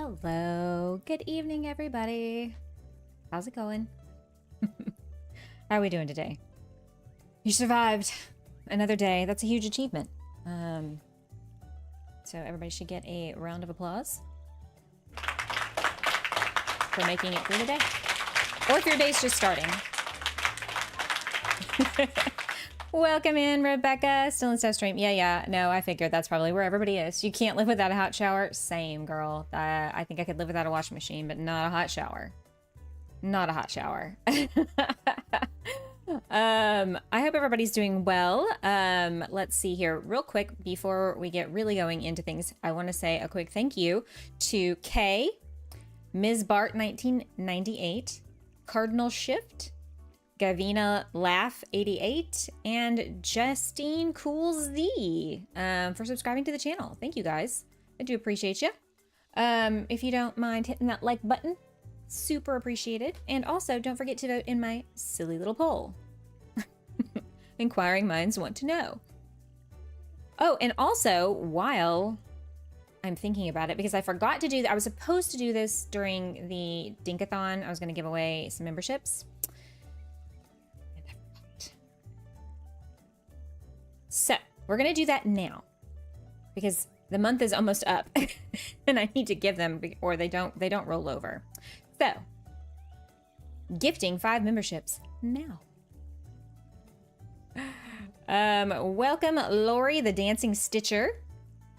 Hello. Good evening, everybody. How's it going? How are we doing today? You survived another day. That's a huge achievement. So everybody should get a round of applause for making it through the day. Or if your day's just starting. Welcome in, Rebecca. Still in Steph Stream. Yeah. No, I figured that's probably where everybody is. You can't live without a hot shower. Same, girl. I think I could live without a washing machine, but not a hot shower. Not a hot shower. I hope everybody's doing well. Let's see here real quick before we get really going into things. I want to say a quick thank you to Kay, Ms. Bart 1998, Cardinal Shift, Gavina Laugh 88, and Justine Cools Z for subscribing to the channel. Thank you guys. I do appreciate you. If you don't mind hitting that like button, super appreciated. And also don't forget to vote in my silly little poll. Inquiring minds want to know. Oh, and also while I'm thinking about it, because I forgot to do that, I was supposed to do this during the Dinkathon. I was going to give away some memberships. So we're going to do that now because the month is almost up and I need to give them or they don't roll over. So gifting 5 memberships now. Welcome Lori, the Dancing Stitcher,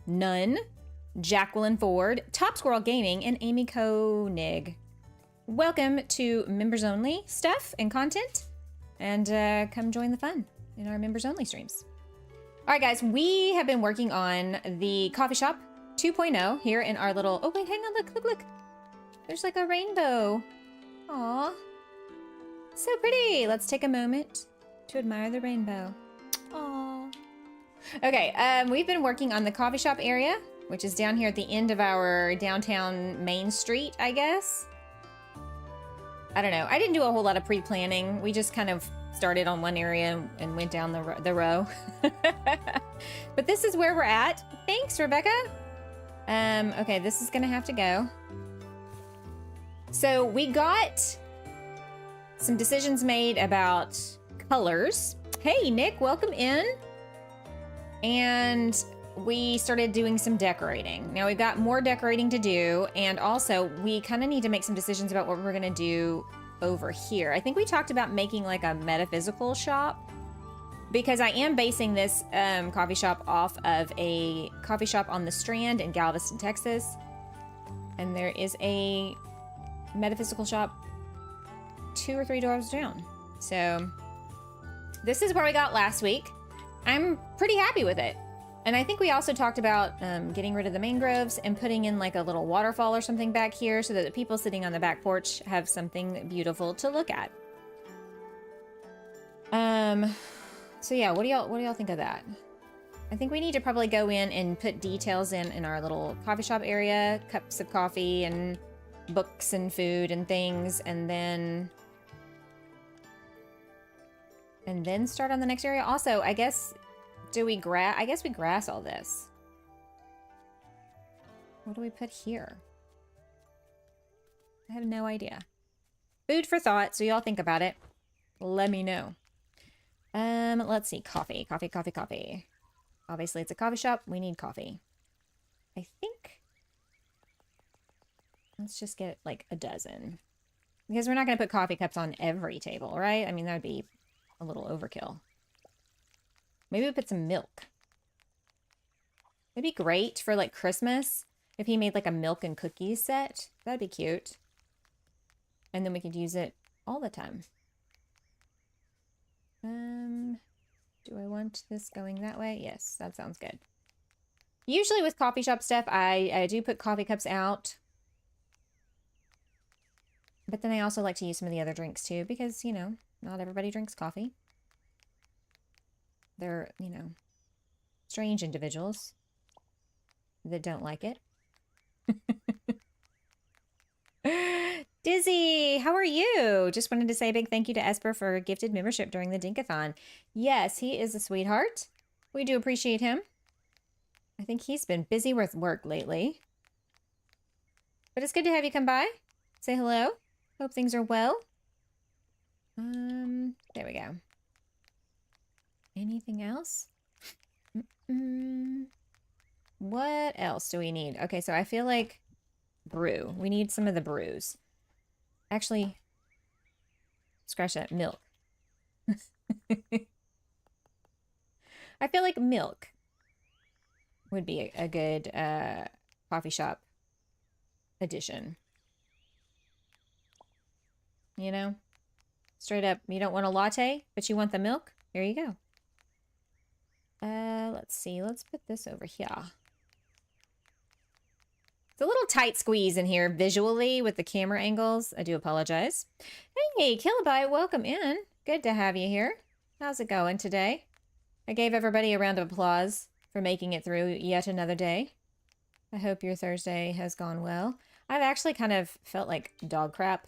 Nun, Jacqueline Ford, Top Squirrel Gaming, and Amy Koenig. Welcome to members only stuff and content, and come join the fun in our members only streams. All right, guys, we have been working on the coffee shop 2.0 here in our little, oh wait, hang on, look. There's like a rainbow. Aw, so pretty. Let's take a moment to admire the rainbow. Aw. Okay, we've been working on the coffee shop area, which is down here at the end of our downtown Main Street, I guess. I don't know. I didn't do a whole lot of pre-planning. We just kind of started on one area and went down the row. But this is where we're at. Thanks, Rebecca. Okay, this is gonna have to go. So we got some decisions made about colors. Hey, Nick, welcome in. And we started doing some decorating. Now we've got more decorating to do, and also we kind of need to make some decisions about what we're gonna do over here. I think we talked about making like a metaphysical shop, because I am basing this coffee shop off of a coffee shop on the Strand in Galveston, Texas. And there is a metaphysical shop 2 or 3 doors down. So this is where we got last week. I'm pretty happy with it. And I think we also talked about getting rid of the mangroves and putting in like a little waterfall or something back here so that the people sitting on the back porch have something beautiful to look at. So yeah, what do y'all think of that? I think we need to probably go in and put details in our little coffee shop area, cups of coffee and books and food and things, and then start on the next area. Also, I guess we grass all this. What do we put here? I have no idea. Food for thought, so y'all think about it. Let me know. Let's see. Coffee. Obviously, it's a coffee shop. We need coffee. I think. Let's just get like a dozen. Because we're not going to put coffee cups on every table, right? I mean, that would be a little overkill. Maybe we put some milk. It'd be great for like Christmas if he made like a milk and cookies set. That'd be cute. And then we could use it all the time. Do I want this going that way? Yes, that sounds good. Usually with coffee shop stuff, I do put coffee cups out. But then I also like to use some of the other drinks too, because, you know, not everybody drinks coffee. They're, you know, strange individuals that don't like it. Dizzy, how are you? Just wanted to say a big thank you to Esper for a gifted membership during the Dinkathon. Yes, he is a sweetheart. We do appreciate him. I think he's been busy with work lately. But it's good to have you come by. Say hello. Hope things are well. There we go. Anything else? What else do we need? Okay, so I feel like brew. We need some of the brews. Actually, scratch that. Milk. I feel like milk would be a good coffee shop addition. You know? Straight up, you don't want a latte, but you want the milk? Here you go. Let's see. Let's put this over here. It's a little tight squeeze in here visually with the camera angles. I do apologize. Hey, Kilobyte, welcome in. Good to have you here. How's it going today? I gave everybody a round of applause for making it through yet another day. I hope your Thursday has gone well. I've actually kind of felt like dog crap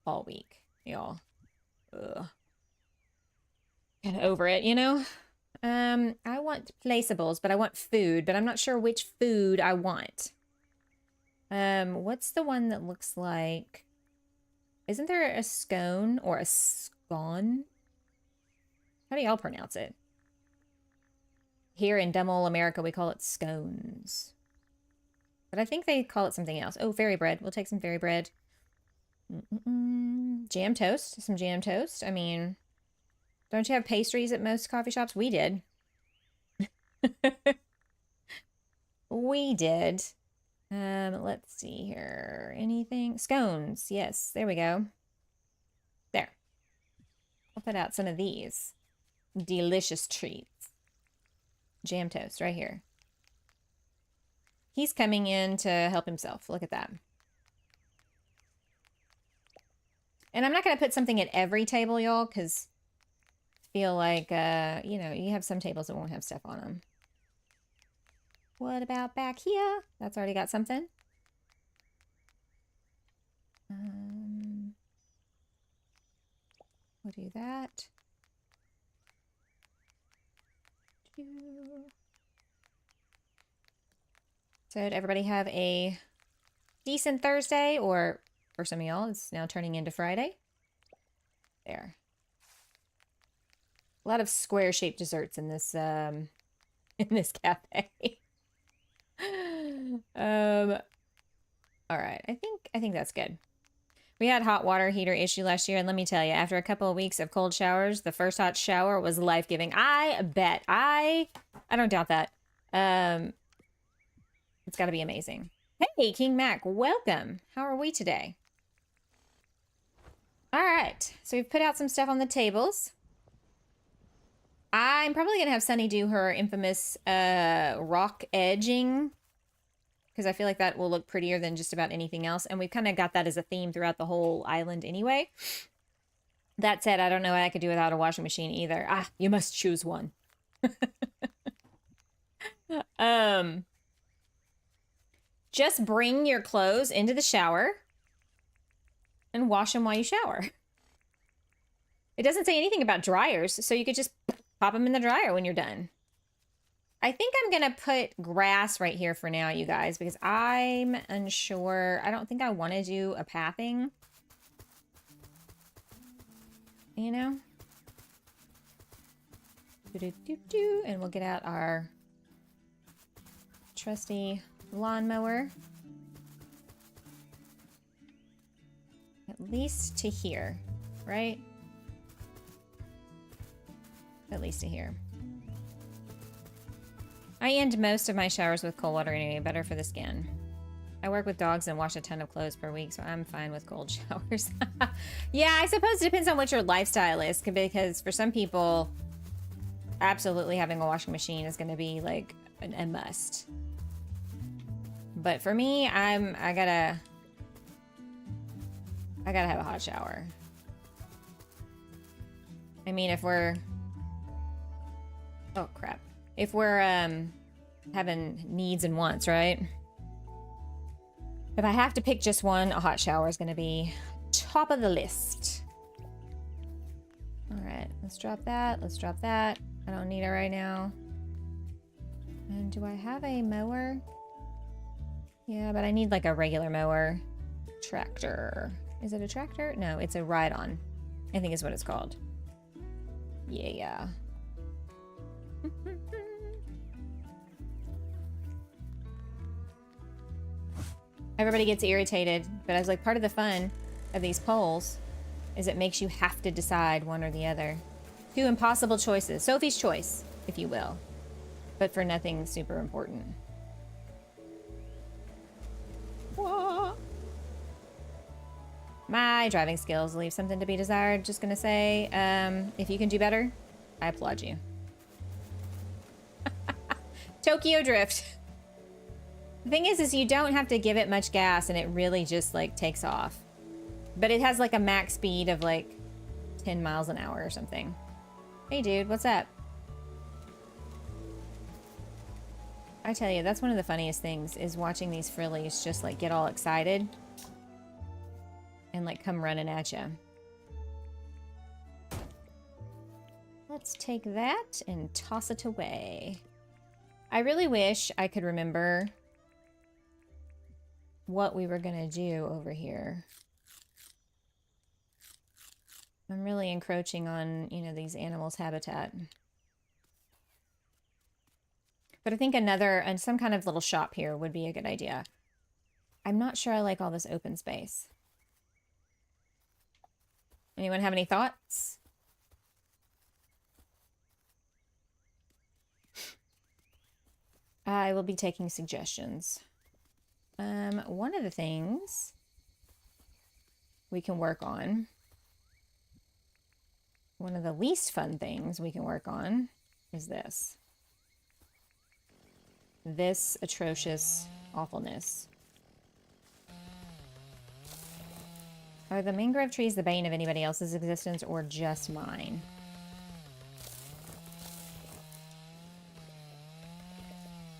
all week, y'all. Ugh. Kind of over it, you know? I want placeables, but I want food, but I'm not sure which food I want. What's the one that looks like... Isn't there a scone or a scone? How do y'all pronounce it? Here in dumb ol' America, we call it scones. But I think they call it something else. Oh, fairy bread. We'll take some fairy bread. Jam toast. Some jam toast. I mean, don't you have pastries at most coffee shops? We did. We did. Let's see here. Anything? Scones. Yes, there we go. There. I'll put out some of these delicious treats. Jam toast right here. He's coming in to help himself. Look at that. And I'm not going to put something at every table, y'all, because I feel like, you know, you have some tables that won't have stuff on them. What about back here? That's already got something. We'll do that. So did everybody have a decent Thursday, or for some of y'all, it's now turning into Friday? There. A lot of square-shaped desserts in this cafe. All right, I think that's good. We had hot water heater issue last year, and let me tell you, after a couple of weeks of cold showers, the first hot shower was life-giving. I bet. I don't doubt that. It's got to be amazing. Hey, King Mac, welcome. How are we today? All right, so we've put out some stuff on the tables. I'm probably going to have Sunny do her infamous rock edging, because I feel like that will look prettier than just about anything else. And we've kind of got that as a theme throughout the whole island anyway. That said, I don't know what I could do without a washing machine either. Ah, you must choose one. Just bring your clothes into the shower and wash them while you shower. It doesn't say anything about dryers, so you could just pop them in the dryer when you're done. I think I'm going to put grass right here for now, you guys, because I'm unsure. I don't think I want to do a pathing. You know? And we'll get out our trusty lawnmower. At least to here, right? At least to here. I end most of my showers with cold water anyway, better for the skin. I work with dogs and wash a ton of clothes per week, so I'm fine with cold showers. Yeah, I suppose it depends on what your lifestyle is, because for some people, absolutely having a washing machine is going to be like a must. But for me, I gotta have a hot shower. I mean, if we're... Oh, crap. If we're having needs and wants, right? If I have to pick just one, a hot shower is going to be top of the list. All right, let's drop that. Let's drop that. I don't need it right now. And do I have a mower? Yeah, but I need like a regular mower. Tractor. Is it a tractor? No, it's a ride-on. I think is what it's called. Yeah. Everybody gets irritated, but I was like, part of the fun of these polls is it makes you have to decide one or the other. Two impossible choices. Sophie's choice, if you will. But for nothing super important. Whoa. My driving skills leave something to be desired. Just gonna say, if you can do better, I applaud you. Tokyo Drift. The thing is you don't have to give it much gas and it really just like takes off. But it has like a max speed of like 10 miles an hour or something. Hey dude, what's up? I tell you, that's one of the funniest things is watching these frillies just like get all excited and like come running at you. Let's take that and toss it away. I really wish I could remember what we were gonna do over here. I'm really encroaching on, you know, these animals' habitat. But I think some kind of little shop here would be a good idea. I'm not sure I like all this open space. Anyone have any thoughts? I will be taking suggestions. One of the things we can work on, one of the least fun things we can work on is this. This atrocious awfulness. Are the mangrove trees the bane of anybody else's existence or just mine?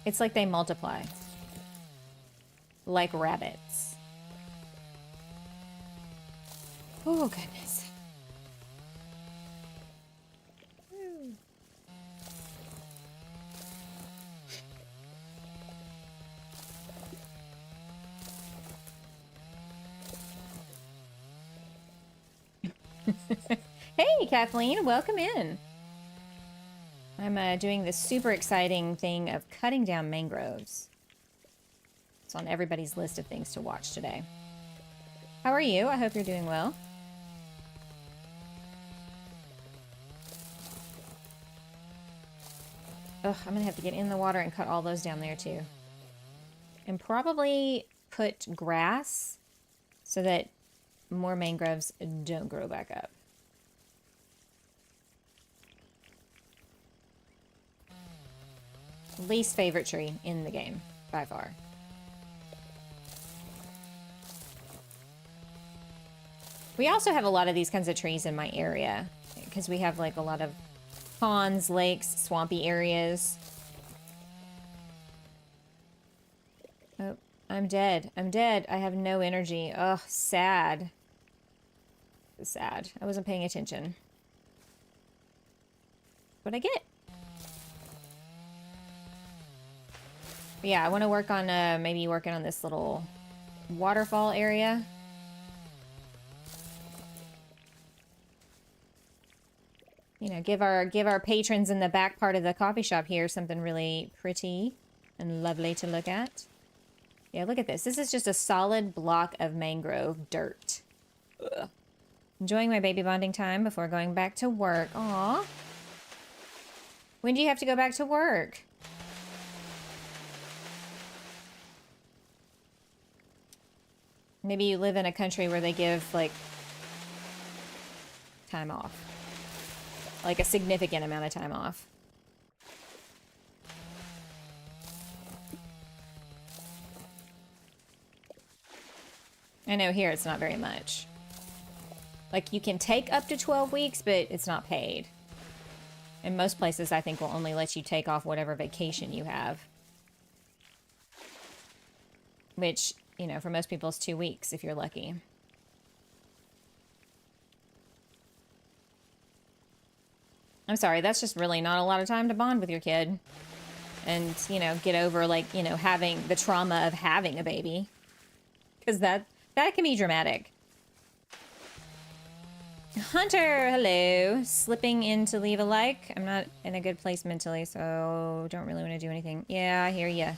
It's like they multiply. Like rabbits. Oh, goodness. Hey, Kathleen, welcome in. I'm doing this super exciting thing of cutting down mangroves. It's on everybody's list of things to watch today. How are you? I hope you're doing well. Ugh, I'm gonna have to get in the water and cut all those down there too. And probably put grass so that more mangroves don't grow back up. Least favorite tree in the game, by far. We also have a lot of these kinds of trees in my area because we have like a lot of ponds, lakes, swampy areas. Oh, I'm dead. I'm dead. I have no energy. Ugh, sad. Sad. I wasn't paying attention. What'd I get? But yeah, I want to work on maybe working on this little waterfall area. You know, give our patrons in the back part of the coffee shop here something really pretty and lovely to look at. Yeah, look at this. This is just a solid block of mangrove dirt. Ugh. Enjoying my baby bonding time before going back to work. Aw. When do you have to go back to work? Maybe you live in a country where they give, like, time off. Like a significant amount of time off. I know here it's not very much. Like you can take up to 12 weeks, but it's not paid. And most places I think will only let you take off whatever vacation you have. Which, you know, for most people is 2 weeks if you're lucky. I'm sorry, that's just really not a lot of time to bond with your kid. and, you know, get over, like, you know, having the trauma of having a baby. Because that can be dramatic. Hunter, hello. Slipping in to leave a like. I'm not in a good place mentally, so don't really want to do anything. Yeah, I hear you.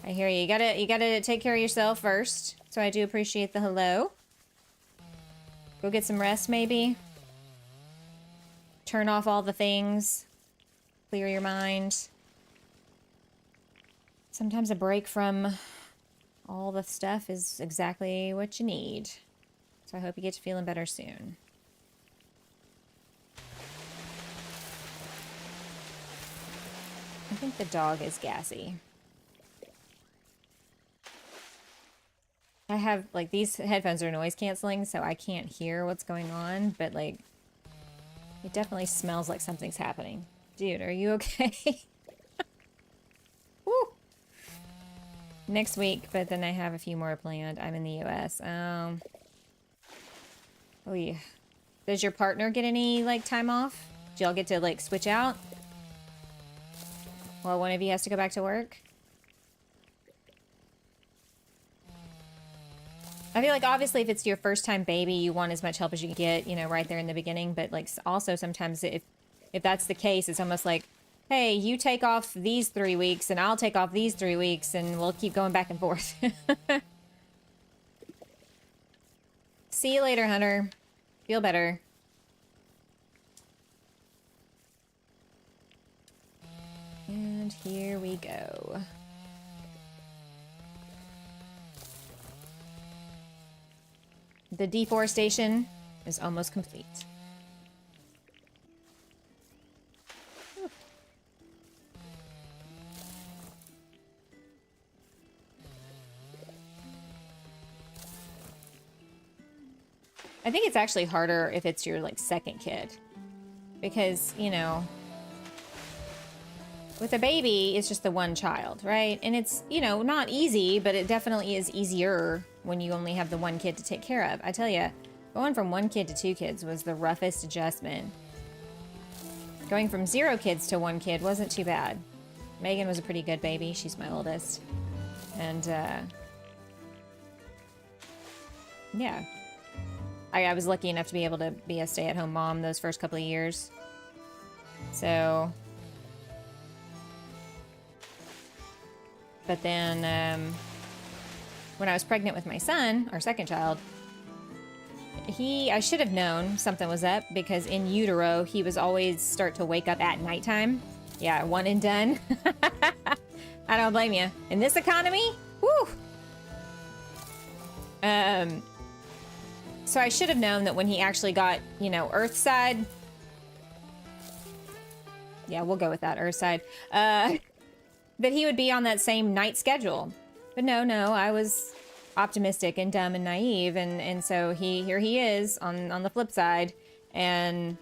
I hear you. You gotta take care of yourself first. So I do appreciate the hello. Go get some rest, maybe. Turn off all the things. Clear your mind. Sometimes a break from all the stuff is exactly what you need. So I hope you get to feeling better soon. I think the dog is gassy. I have, like, these headphones are noise canceling, so I can't hear what's going on, but, like, it definitely smells like something's happening. Dude, are you okay? Woo! Next week, but then I have a few more planned. I'm in the US. Oh, yeah. Does your partner get any, like, time off? Do y'all get to, like, switch out? While one of you has to go back to work? I feel like, obviously, if it's your first time baby, you want as much help as you can get, you know, right there in the beginning. But, like, also sometimes if that's the case, it's almost like, hey, you take off these 3 weeks and I'll take off these 3 weeks and we'll keep going back and forth. See you later, Hunter. Feel better. And here we go. The deforestation is almost complete. I think it's actually harder if it's your, like, second kid. Because, you know, with a baby, it's just the one child, right? And it's, you know, not easy, but it definitely is easier when you only have the one kid to take care of. I tell you, going from 1 kid to 2 kids was the roughest adjustment. Going from 0 kids to 1 kid wasn't too bad. Megan was a pretty good baby. She's my oldest. And, yeah. I was lucky enough to be able to be a stay-at-home mom those first couple of years. So... But then, when I was pregnant with my son, our second child, I should have known something was up because in utero, he was always start to wake up at nighttime. Yeah, one and done. I don't blame you. In this economy, woo! So I should have known that when he actually got, you know, Earthside. Yeah, we'll go with that, Earthside. That he would be on that same night schedule. But no, I was optimistic and dumb and naive, and so here he is on the flip side, and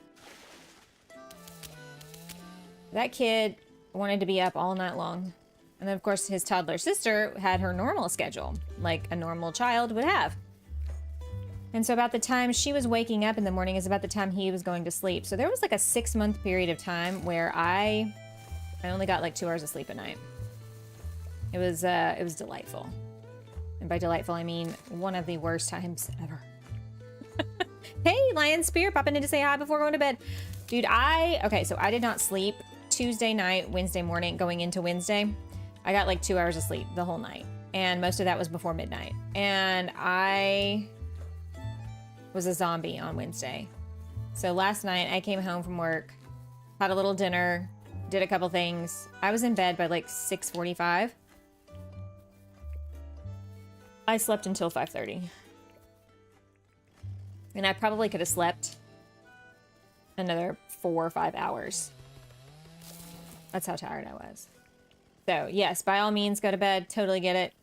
that kid wanted to be up all night long. And then, of course, his toddler sister had her normal schedule, like a normal child would have. And so about the time she was waking up in the morning is about the time he was going to sleep. So there was like a 6-month period of time where I only got like 2 hours of sleep a night. It was delightful. And by delightful, I mean one of the worst times ever. Hey, Lion Spear, popping in to say hi before going to bed. Dude, okay, so I did not sleep Tuesday night, Wednesday morning, going into Wednesday. I got like 2 hours of sleep the whole night. And most of that was before midnight. And I was a zombie on Wednesday. So last night I came home from work, had a little dinner, did a couple things. I was in bed by like 6:45. I slept until 5:30. And I probably could have slept another 4 or 5 hours. That's how tired I was. So yes, by all means, go to bed. Totally get it.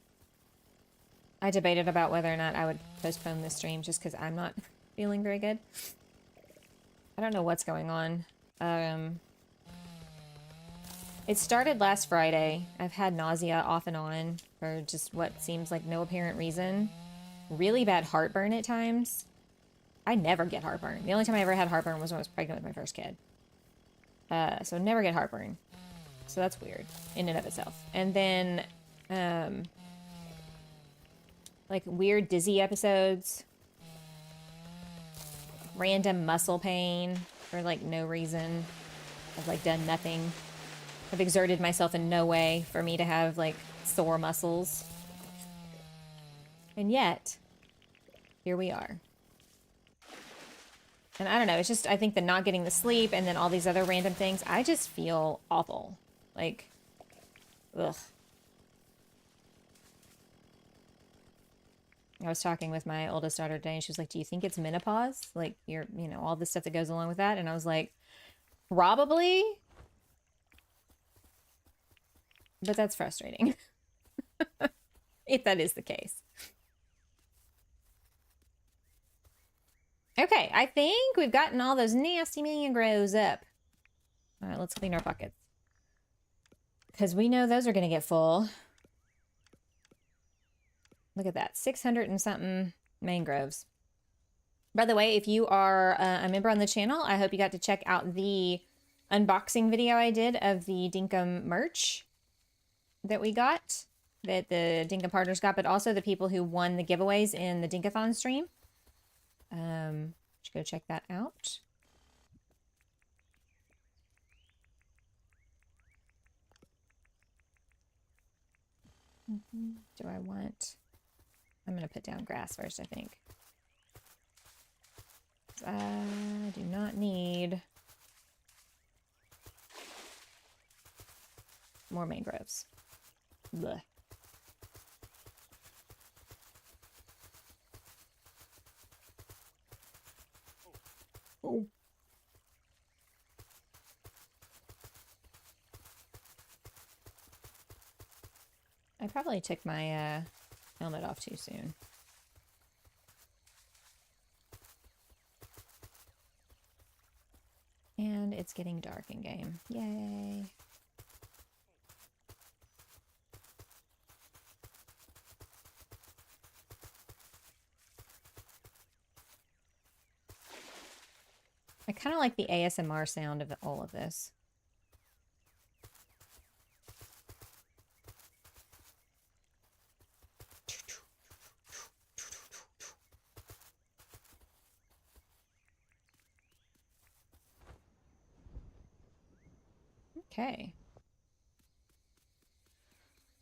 I debated about whether or not I would postpone this stream just because I'm not feeling very good. I don't know what's going on. It started last Friday. I've had nausea off and on for just what seems like no apparent reason. Really bad heartburn at times. I never get heartburn. The only time I ever had heartburn was when I was pregnant with my first kid. So never get heartburn. So that's weird in and of itself. And then, like weird dizzy episodes. Random muscle pain for like no reason. I've like done nothing. I've exerted myself in no way for me to have like sore muscles. And yet, here we are. And I don't know, it's just, I think the not getting the sleep and then all these other random things, I just feel awful. Like, ugh. I was talking with my oldest daughter today and she was like, do you think it's menopause? Like, you know, all the stuff that goes along with that. And I was like, probably. But that's frustrating. If that is the case. Okay, I think we've gotten all those nasty mangroves up. All right, let's clean our buckets. Because we know those are going to get full. Look at that, 600 and something mangroves. By the way, if you are a member on the channel, I hope you got to check out the unboxing video I did of the Dinkum merch that we got, that the Dinkum partners got, but also the people who won the giveaways in the Dinkathon stream. Should go check that out. Do I want... I'm going to put down grass first, I think. I do not need more mangroves. Blech. Oh. I probably took my helmet off too soon. And it's getting dark in game. Yay. I kind of like the ASMR sound of all of this. Okay.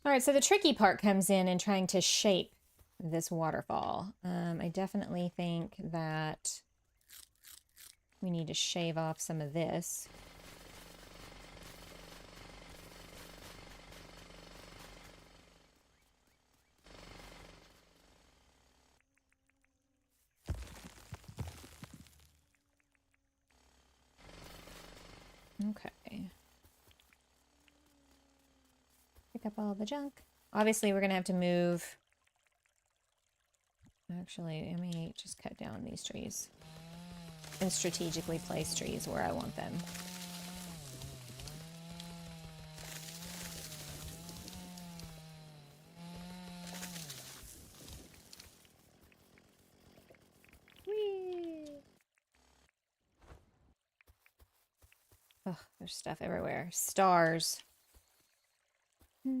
All right, so the tricky part comes in trying to shape this waterfall. I definitely think that we need to shave off some of this. Okay. Pick up all the junk. Obviously, we're going to have to move. Actually, let me just cut down these trees and strategically place trees where I want them. Whee! Oh, there's stuff everywhere. Stars. Okay,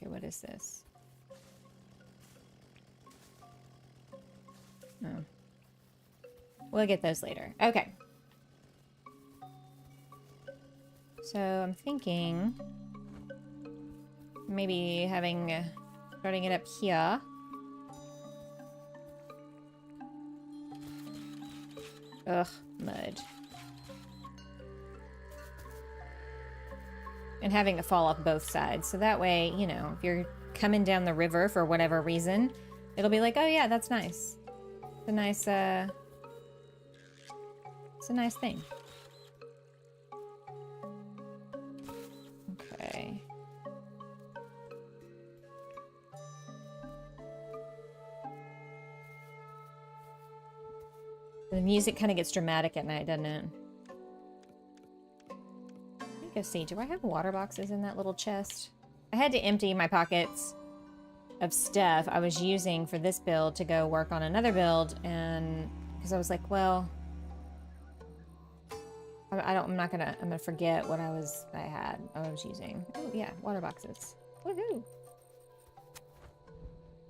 what is this? Oh. We'll get those later. Okay. So I'm thinking maybe starting it up here. Ugh, mud. And having it fall off both sides. So that way, you know, if you're coming down the river for whatever reason, it'll be like, oh yeah, that's nice. It's a nice thing. Okay. The music kind of gets dramatic at night, doesn't it? Let me go see. Do I have water boxes in that little chest? I had to empty my pockets of stuff I was using for this build to go work on another build, and because I was like, well, I'm gonna forget what I was using. Oh yeah, water boxes. Woohoo!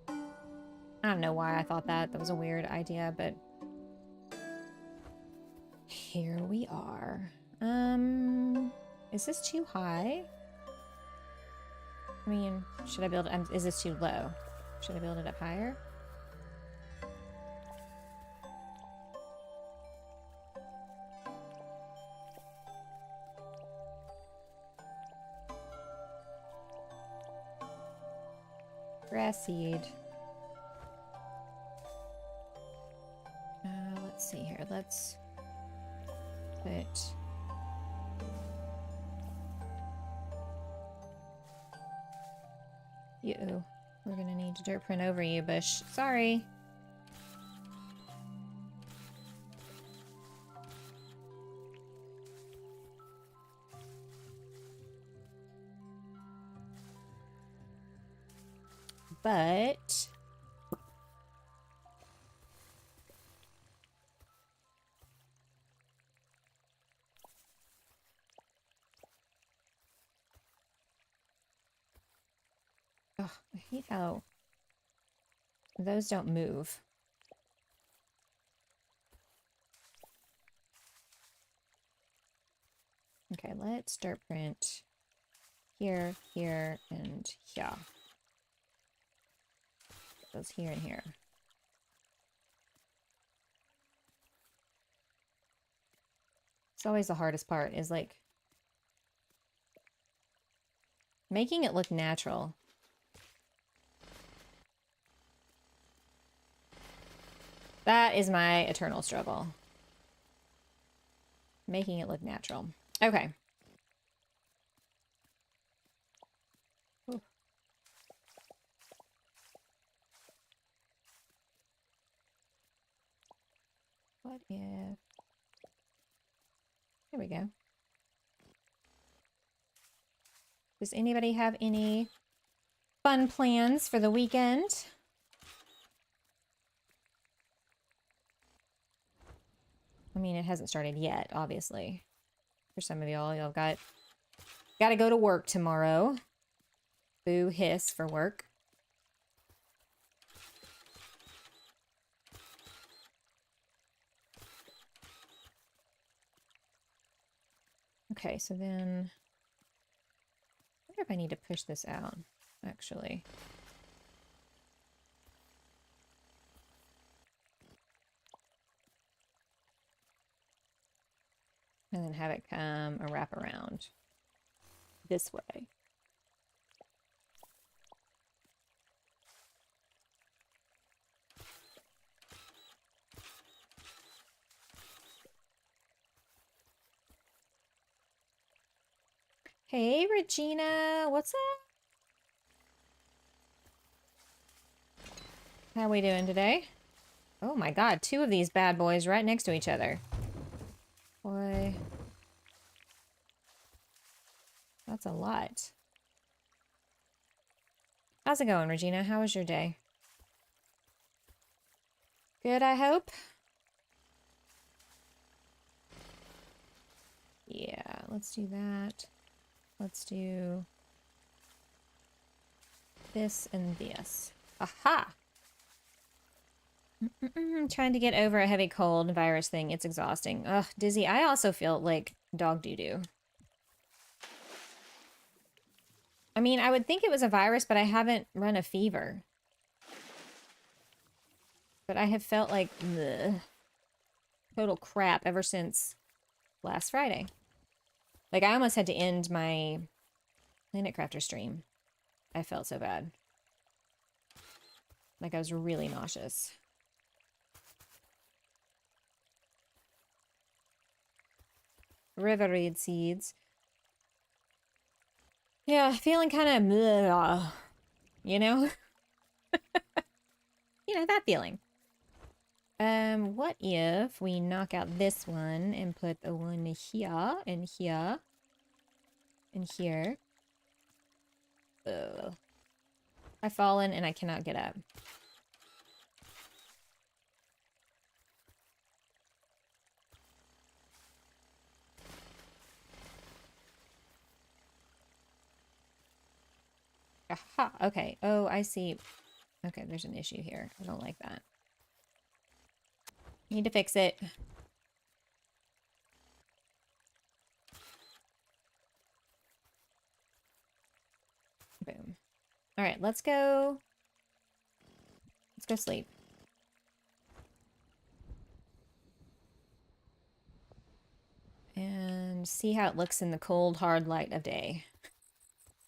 I don't know why I thought that. That was a weird idea, but here we are. Is this too high? I mean, should I build it? Is this too low? Should I build it up higher? Grass seed. Let's see here. Let's put... Uh-oh. We're gonna need to dirt print over you, Bush. Sorry. But... oh, I hate how those don't move. Okay, let's dirt print here, here, and here. Goes here and here. It's always the hardest part, is like making it look natural. That is my eternal struggle. Making it look natural. Okay. Ooh. What if... There we go. Does anybody have any fun plans for the weekend? I mean, it hasn't started yet, obviously. For some of y'all got to go to work tomorrow. Boo hiss for work. Okay, so then I wonder if I need to push this out, actually. And then have it come or wrap around this way. Hey, Regina, what's up? How we doing today? Oh my god, two of these bad boys right next to each other. Boy. That's a lot. How's it going, Regina? How was your day? Good, I hope? Yeah, let's do that. Let's do this and this. Aha! Trying to get over a heavy cold virus thing. It's exhausting. Ugh, dizzy. I also feel like dog doo-doo. I mean, I would think it was a virus, but I haven't run a fever. But I have felt like ugh, total crap ever since last Friday. Like, I almost had to end my Planet Crafter stream. I felt so bad. Like, I was really nauseous. Riverweed seeds. Yeah, feeling kind of, you know? You know, that feeling. What if we knock out this one and put the one here, and here, and here? I've fallen and I cannot get up. Aha, okay. Oh, I see. Okay, there's an issue here. I don't like that. Need to fix it. Boom. All right, let's go. Let's go sleep. And see how it looks in the cold, hard light of day.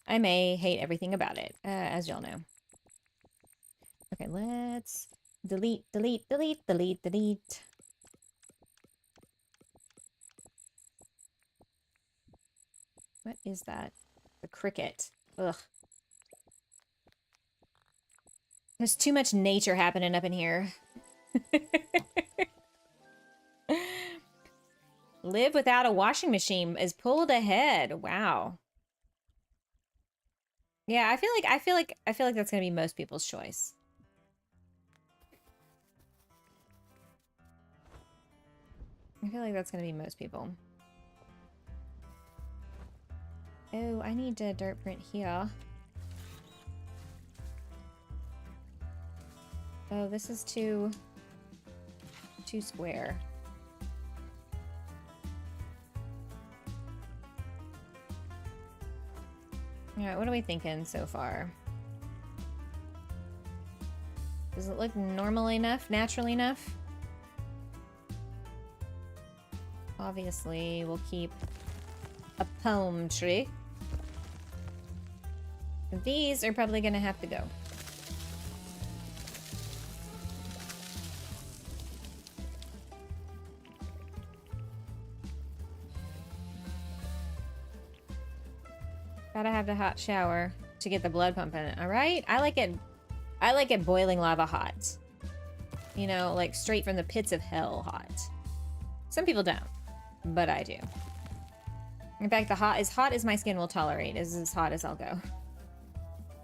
I may hate everything about it, as y'all know. Okay, let's delete, delete, delete, delete, delete. What is that? The cricket. Ugh. There's too much nature happening up in here. Live without a washing machine is pulled ahead. Wow. Yeah, I feel like that's gonna be most people's choice. I feel like that's gonna be most people. Oh, I need a dirt print here. Oh, this is too square. Alright, what are we thinking so far? Does it look normal enough? Natural enough? Obviously, we'll keep a palm tree. These are probably gonna have to go. Gotta have the hot shower to get the blood pumping. All right, I like it boiling lava hot. You know, like straight from the pits of hell hot. Some people don't, but I do. In fact, as hot as my skin will tolerate is as hot as I'll go.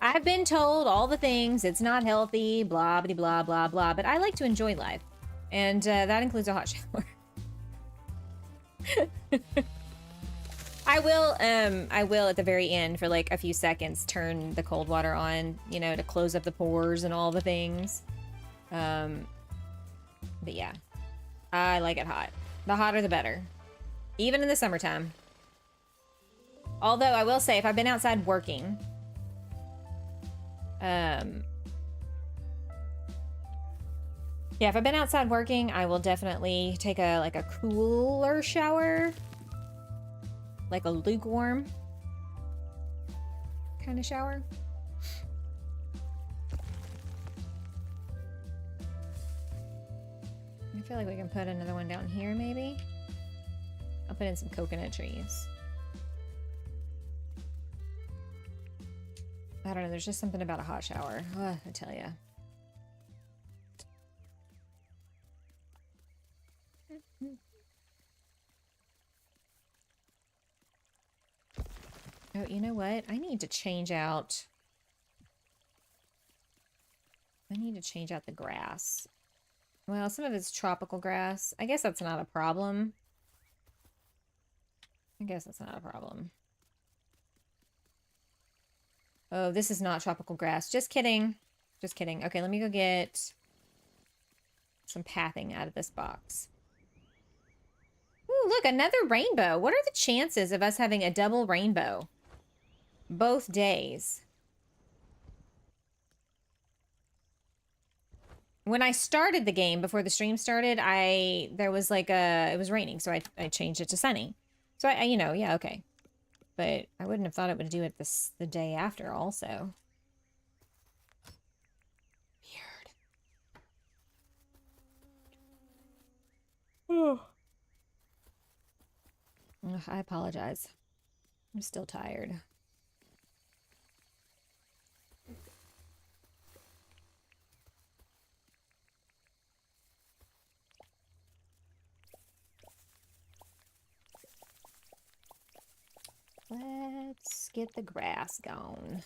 I've been told all the things. It's not healthy, blah, blah, blah, blah, blah, but I like to enjoy life. And that includes a hot shower. I will at the very end for like a few seconds turn the cold water on, you know, to close up the pores and all the things. But yeah, I like it hot. The hotter the better. Even in the summertime. Although I will say, if I've been outside working, yeah, if I've been outside working, I will definitely take a cooler shower. Like a lukewarm kind of shower. I feel like we can put another one down here, maybe. I'll put in some coconut trees. I don't know, there's just something about a hot shower. Ugh, I tell ya. Oh, you know what? I need to change out the grass. Well, some of it's tropical grass. I guess that's not a problem. Oh, this is not tropical grass. Just kidding. Just kidding. Okay, let me go get some pathing out of this box. Ooh, look, another rainbow. What are the chances of us having a double rainbow? Both days. When I started the game before the stream started, there was like it was raining, so I changed it to sunny. So I you know, yeah, okay. But I wouldn't have thought it would do it the day after also. Weird. Ugh, I apologize. I'm still tired. Let's get the grass going.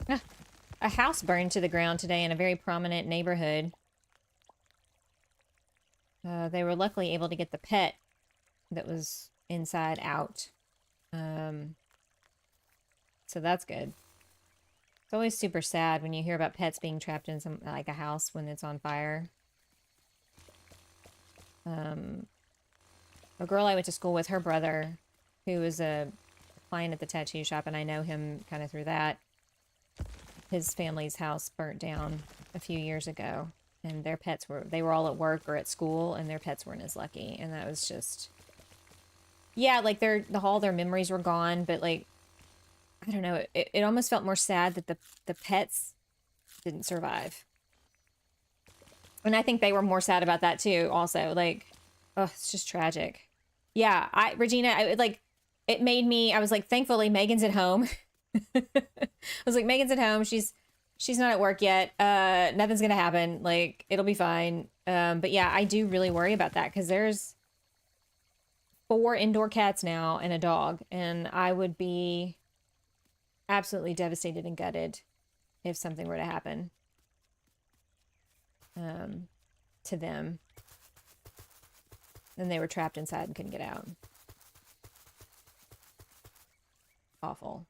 Ah, a house burned to the ground today in a very prominent neighborhood. They were luckily able to get the pet that was inside out. So that's good. It's always super sad when you hear about pets being trapped in some, like, a house when it's on fire. A girl I went to school with, her brother, who was a client at the tattoo shop, and I know him kind of through that. His family's house burnt down a few years ago, and their pets they were all at work or at school, and their pets weren't as lucky, and that was just, yeah, like, all their memories were gone, but, like, I don't know, it almost felt more sad that the pets didn't survive. And I think they were more sad about that too, also. Like, oh, it's just tragic. Yeah, Regina, it made me, I was like, thankfully Megan's at home. I was like, Megan's at home. She's not at work yet. Nothing's gonna happen. Like, it'll be fine. But yeah, I do really worry about that because there's 4 indoor cats now and a dog, and I would be absolutely devastated and gutted if something were to happen to them. Then they were trapped inside and couldn't get out. Awful.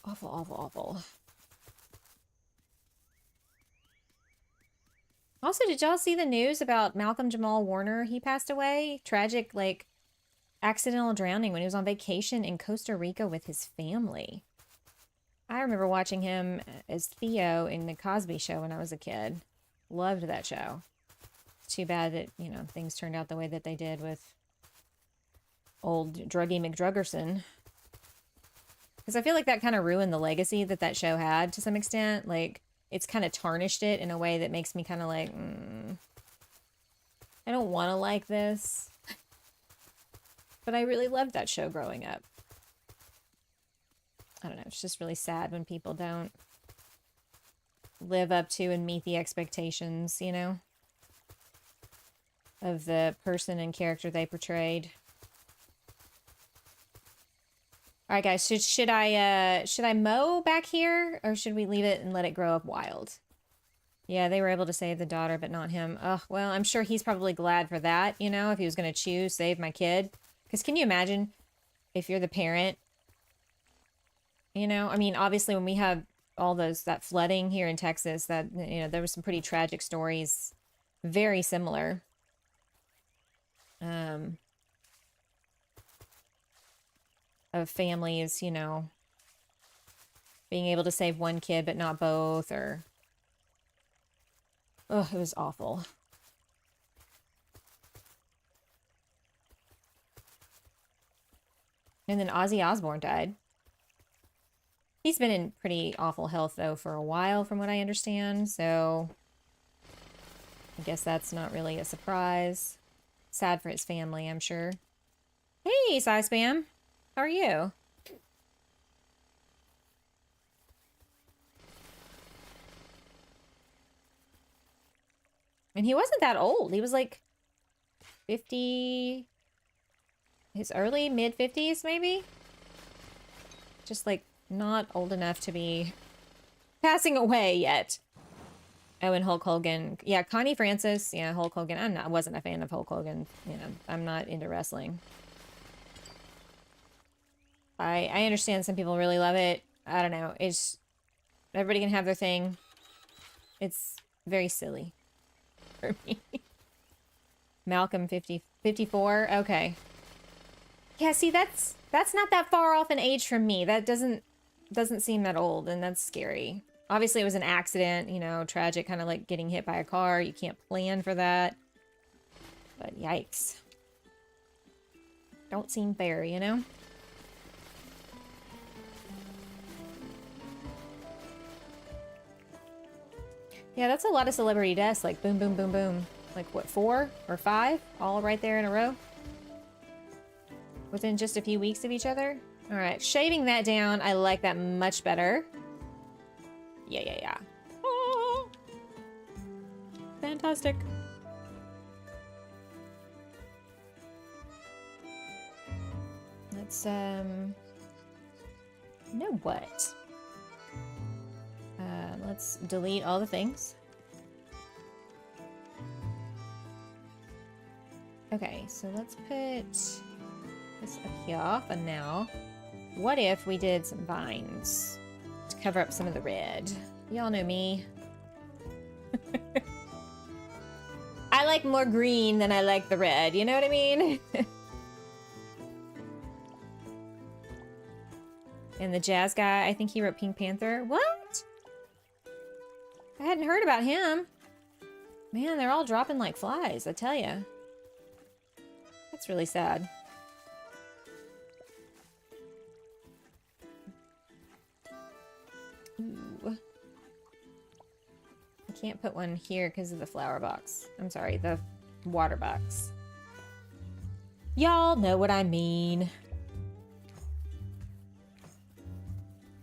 Awful, awful, awful. Also, did y'all see the news about Malcolm Jamal Warner? He passed away. Tragic, like, accidental drowning when he was on vacation in Costa Rica with his family. I remember watching him as Theo in the Cosby Show when I was a kid. Loved that show. It's too bad that, you know, things turned out the way that they did with old Druggy McDruggerson. Because I feel like that kind of ruined the legacy that that show had to some extent. Like, it's kind of tarnished it in a way that makes me kind of like, I don't want to like this. But I really loved that show growing up. I don't know, it's just really sad when people don't live up to and meet the expectations, you know, of the person and character they portrayed. All right, guys, should I mow back here, or should we leave it and let it grow up wild? Yeah, they were able to save the daughter, but not him. Oh, well, I'm sure he's probably glad for that, you know, if he was going to choose save my kid. Because can you imagine if you're the parent? You know, I mean, obviously when we have all that flooding here in Texas, that, you know, there were some pretty tragic stories, very similar. Of families, you know, being able to save one kid but not both, or, oh, it was awful. And then Ozzy Osbourne died. He's been in pretty awful health, though, for a while, from what I understand, so I guess that's not really a surprise. Sad for his family, I'm sure. Hey, Spam. How are you? And he wasn't that old. He was like 50... his early, mid-50s, maybe? Just, like, not old enough to be passing away yet. Oh, and Hulk Hogan. Yeah, Connie Francis. Yeah, Hulk Hogan. I wasn't a fan of Hulk Hogan. You know, I'm not into wrestling. I understand some people really love it. I don't know. It's... everybody can have their thing. It's very silly for me. Malcolm 54. Okay. Yeah, see, that's not that far off in age from me. That doesn't seem that old, and that's scary. Obviously, it was an accident, you know, tragic, kind of like getting hit by a car. You can't plan for that. But yikes. Don't seem fair, you know? Yeah, that's a lot of celebrity deaths, like boom, boom, boom, boom. Like, what, 4 or 5? All right there in a row? Within just a few weeks of each other? All right, shaving that down, I like that much better. Yeah. Oh, fantastic. Let's, No what? Let's delete all the things. Okay, so let's put this up here for now. What if we did some vines to cover up some of the red? Y'all know me. I like more green than I like the red, you know what I mean? And the jazz guy, I think he wrote Pink Panther. What? I hadn't heard about him. Man, they're all dropping like flies, I tell ya. That's really sad. Ooh. I can't put one here because of the flower box. I'm sorry, the water box. Y'all know what I mean.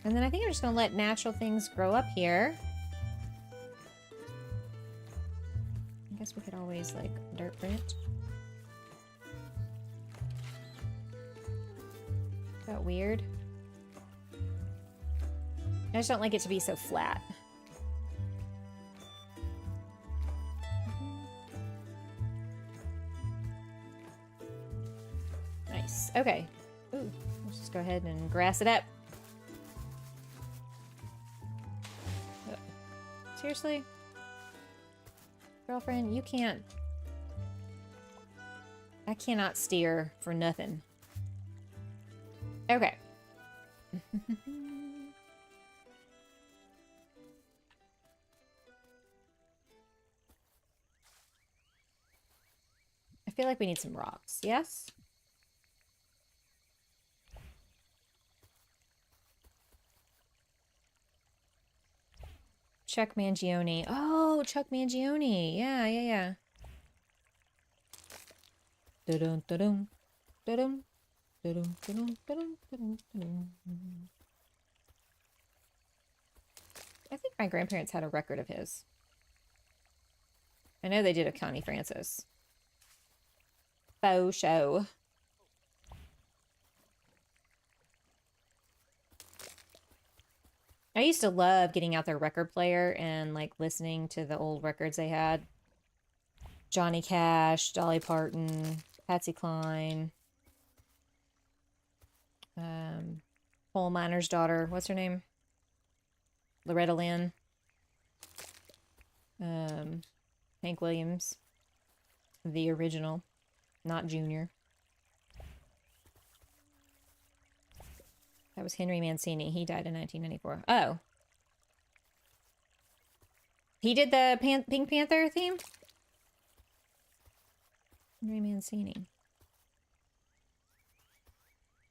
And then I think I'm just gonna let natural things grow up here. I guess we could always like dirt print. Is that weird? I just don't like it to be so flat. Nice. Okay. Ooh, let's just go ahead and grass it up. Oh. Seriously? Girlfriend, you can't... I cannot steer for nothing. Okay. I feel like we need some rocks, yes? Chuck Mangione. Oh, Chuck Mangione. Yeah, yeah, yeah. Da-dum, da-dum, da-dum, da-dum, da-dum, da-dum, da-dum, da-dum. I think my grandparents had a record of his. I know they did a Connie Francis. Faux show. I used to love getting out their record player and like listening to the old records they had. Johnny Cash, Dolly Parton, Patsy Cline, Coal Miner's Daughter. What's her name? Loretta Lynn. Hank Williams. The original, not Junior. That was Henry Mancini. He died in 1994. Oh. He did the Pink Panther theme? Henry Mancini.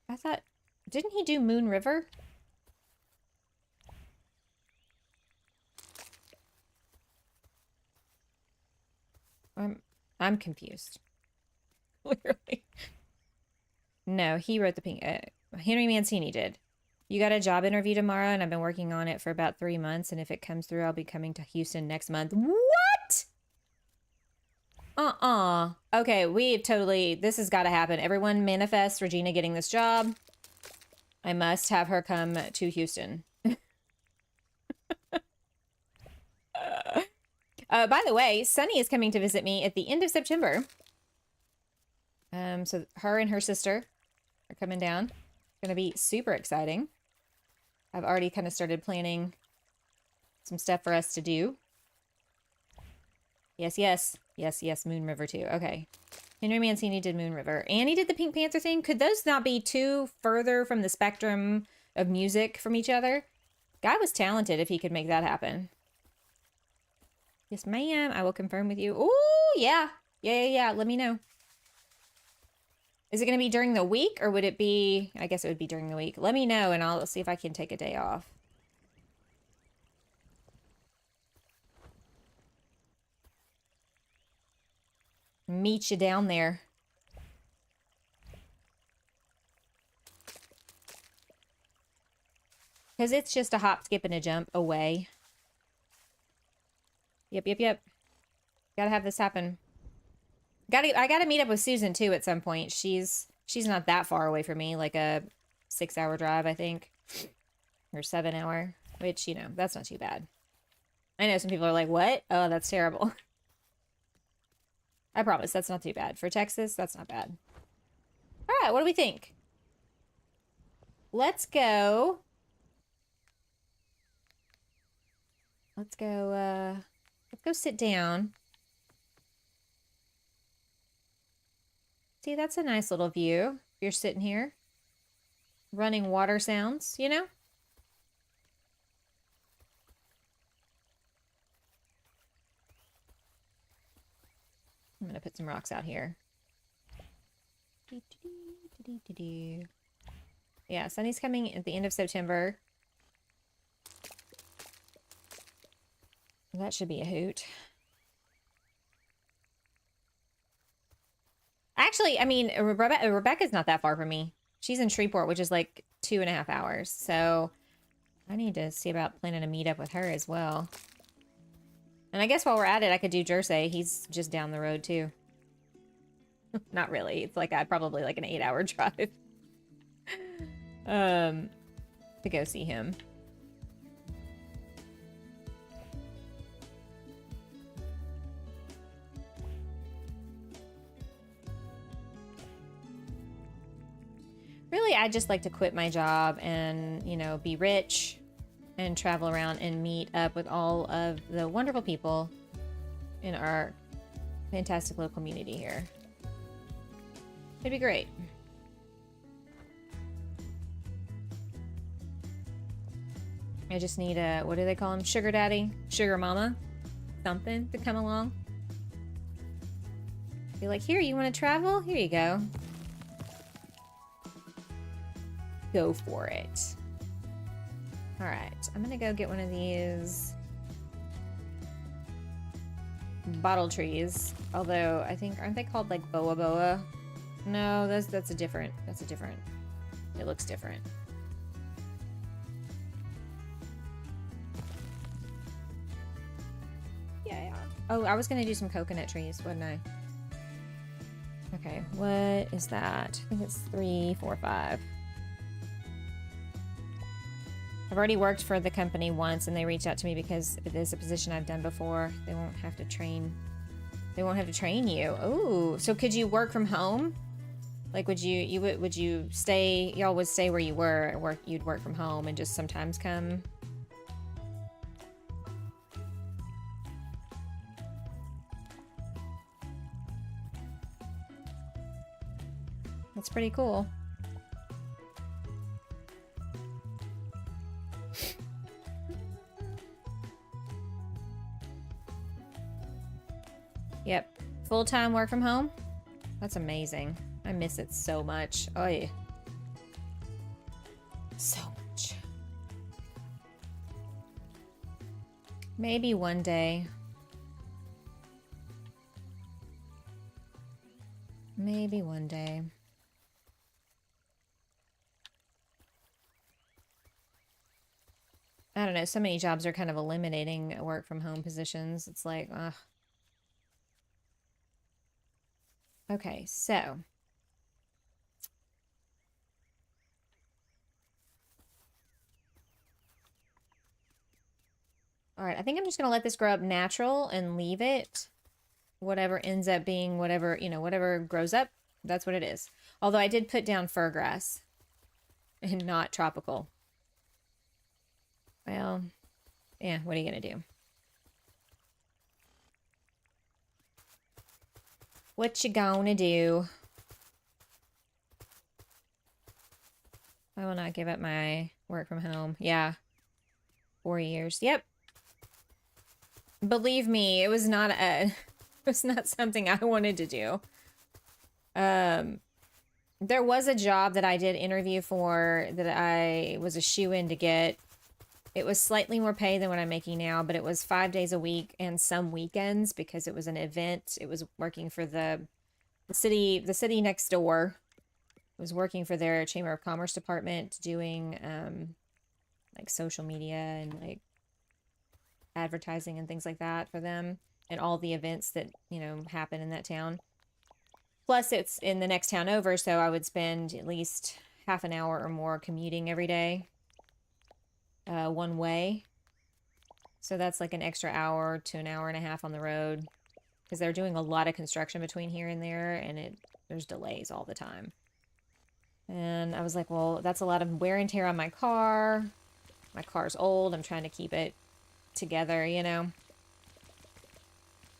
I thought... Didn't he do Moon River? I'm confused. Clearly. No, he wrote the Pink... Henry Mancini did. You got a job interview tomorrow, and I've been working on it for about 3 months, and if it comes through, I'll be coming to Houston next month. What? Okay, we've totally... This has got to happen. Everyone manifest Regina getting this job. I must have her come to Houston. By the way, Sunny is coming to visit me at the end of September. So her and her sister are coming down. Gonna be super exciting. I've already kind of started planning some stuff for us to do. Yes, yes. Yes, yes, Moon River too. Okay. Henry Mancini did Moon River. And he did the Pink Panther thing. Could those not be too further from the spectrum of music from each other? Guy was talented if he could make that happen. Yes, ma'am. I will confirm with you. Ooh, yeah. Yeah. Let me know. Is it going to be during the week, or would it be... I guess it would be during the week. Let me know, and I'll see if I can take a day off. Meet you down there. Because it's just a hop, skip, and a jump away. Yep. Gotta have this happen. I gotta meet up with Susan too at some point. She's not that far away from me, like a 6-hour drive, I think. Or 7-hour, which, you know, that's not too bad. I know some people are like, what? Oh, that's terrible. I promise, that's not too bad. For Texas, that's not bad. All right, what do we think? Let's go. Let's go sit down. See, that's a nice little view. You're sitting here. Running water sounds, you know? I'm gonna put some rocks out here. Yeah, Sunny's coming at the end of September. That should be a hoot. Actually, I mean, Rebecca's not that far from me. She's in Shreveport, which is like 2.5 hours. So I need to see about planning a meetup with her as well. And I guess while we're at it, I could do Jersey. He's just down the road too. Not really. It's like probably like an 8-hour drive. To go see him. Really, I'd just like to quit my job and, you know, be rich and travel around and meet up with all of the wonderful people in our fantastic little community here. It'd be great. I just need a, what do they call him? Sugar daddy? Sugar mama? Something to come along. Be like, here, you want to travel? Here you go. Go for it. All right, I'm gonna go get one of these bottle trees. Although I think, aren't they called like boa boa? No, that's a different. It looks different. Yeah. Oh, I was gonna do some coconut trees, wasn't I? Okay, what is that? I think it's 3, 4, 5. I've already worked for the company once, and they reached out to me because it is a position I've done before. They won't have to train. They won't have to train you. Oh, so could you work from home? Like, would you stay? Y'all would stay where you were. You'd work from home and just sometimes come. That's pretty cool. Yep. Full-time work from home? That's amazing. I miss it so much. Oh, yeah. So much. Maybe one day. Maybe one day. I don't know. So many jobs are kind of eliminating work from home positions. It's like, ugh. Okay, so. All right, I think I'm just going to let this grow up natural and leave it. Whatever ends up being, whatever, you know, whatever grows up, that's what it is. Although I did put down fir grass and not tropical. Well, yeah, what are you going to do? What you gonna do? I will not give up my work from home. Yeah. 4 years. Yep. Believe me, it was not something I wanted to do. There was a job that I did interview for that I was a shoo-in to get. It was slightly more pay than what I'm making now, but it was 5 days a week and some weekends because it was an event. It was working for the city next door. It was working for their Chamber of Commerce department, doing like social media and like advertising and things like that for them, and all the events that, you know, happen in that town. Plus, it's in the next town over, so I would spend at least half an hour or more commuting every day. one way. So that's like an extra hour to an hour and a half on the road. Because they're doing a lot of construction between here and there, and there's delays all the time. And I was like, well, that's a lot of wear and tear on my car. My car's old. I'm trying to keep it together, you know.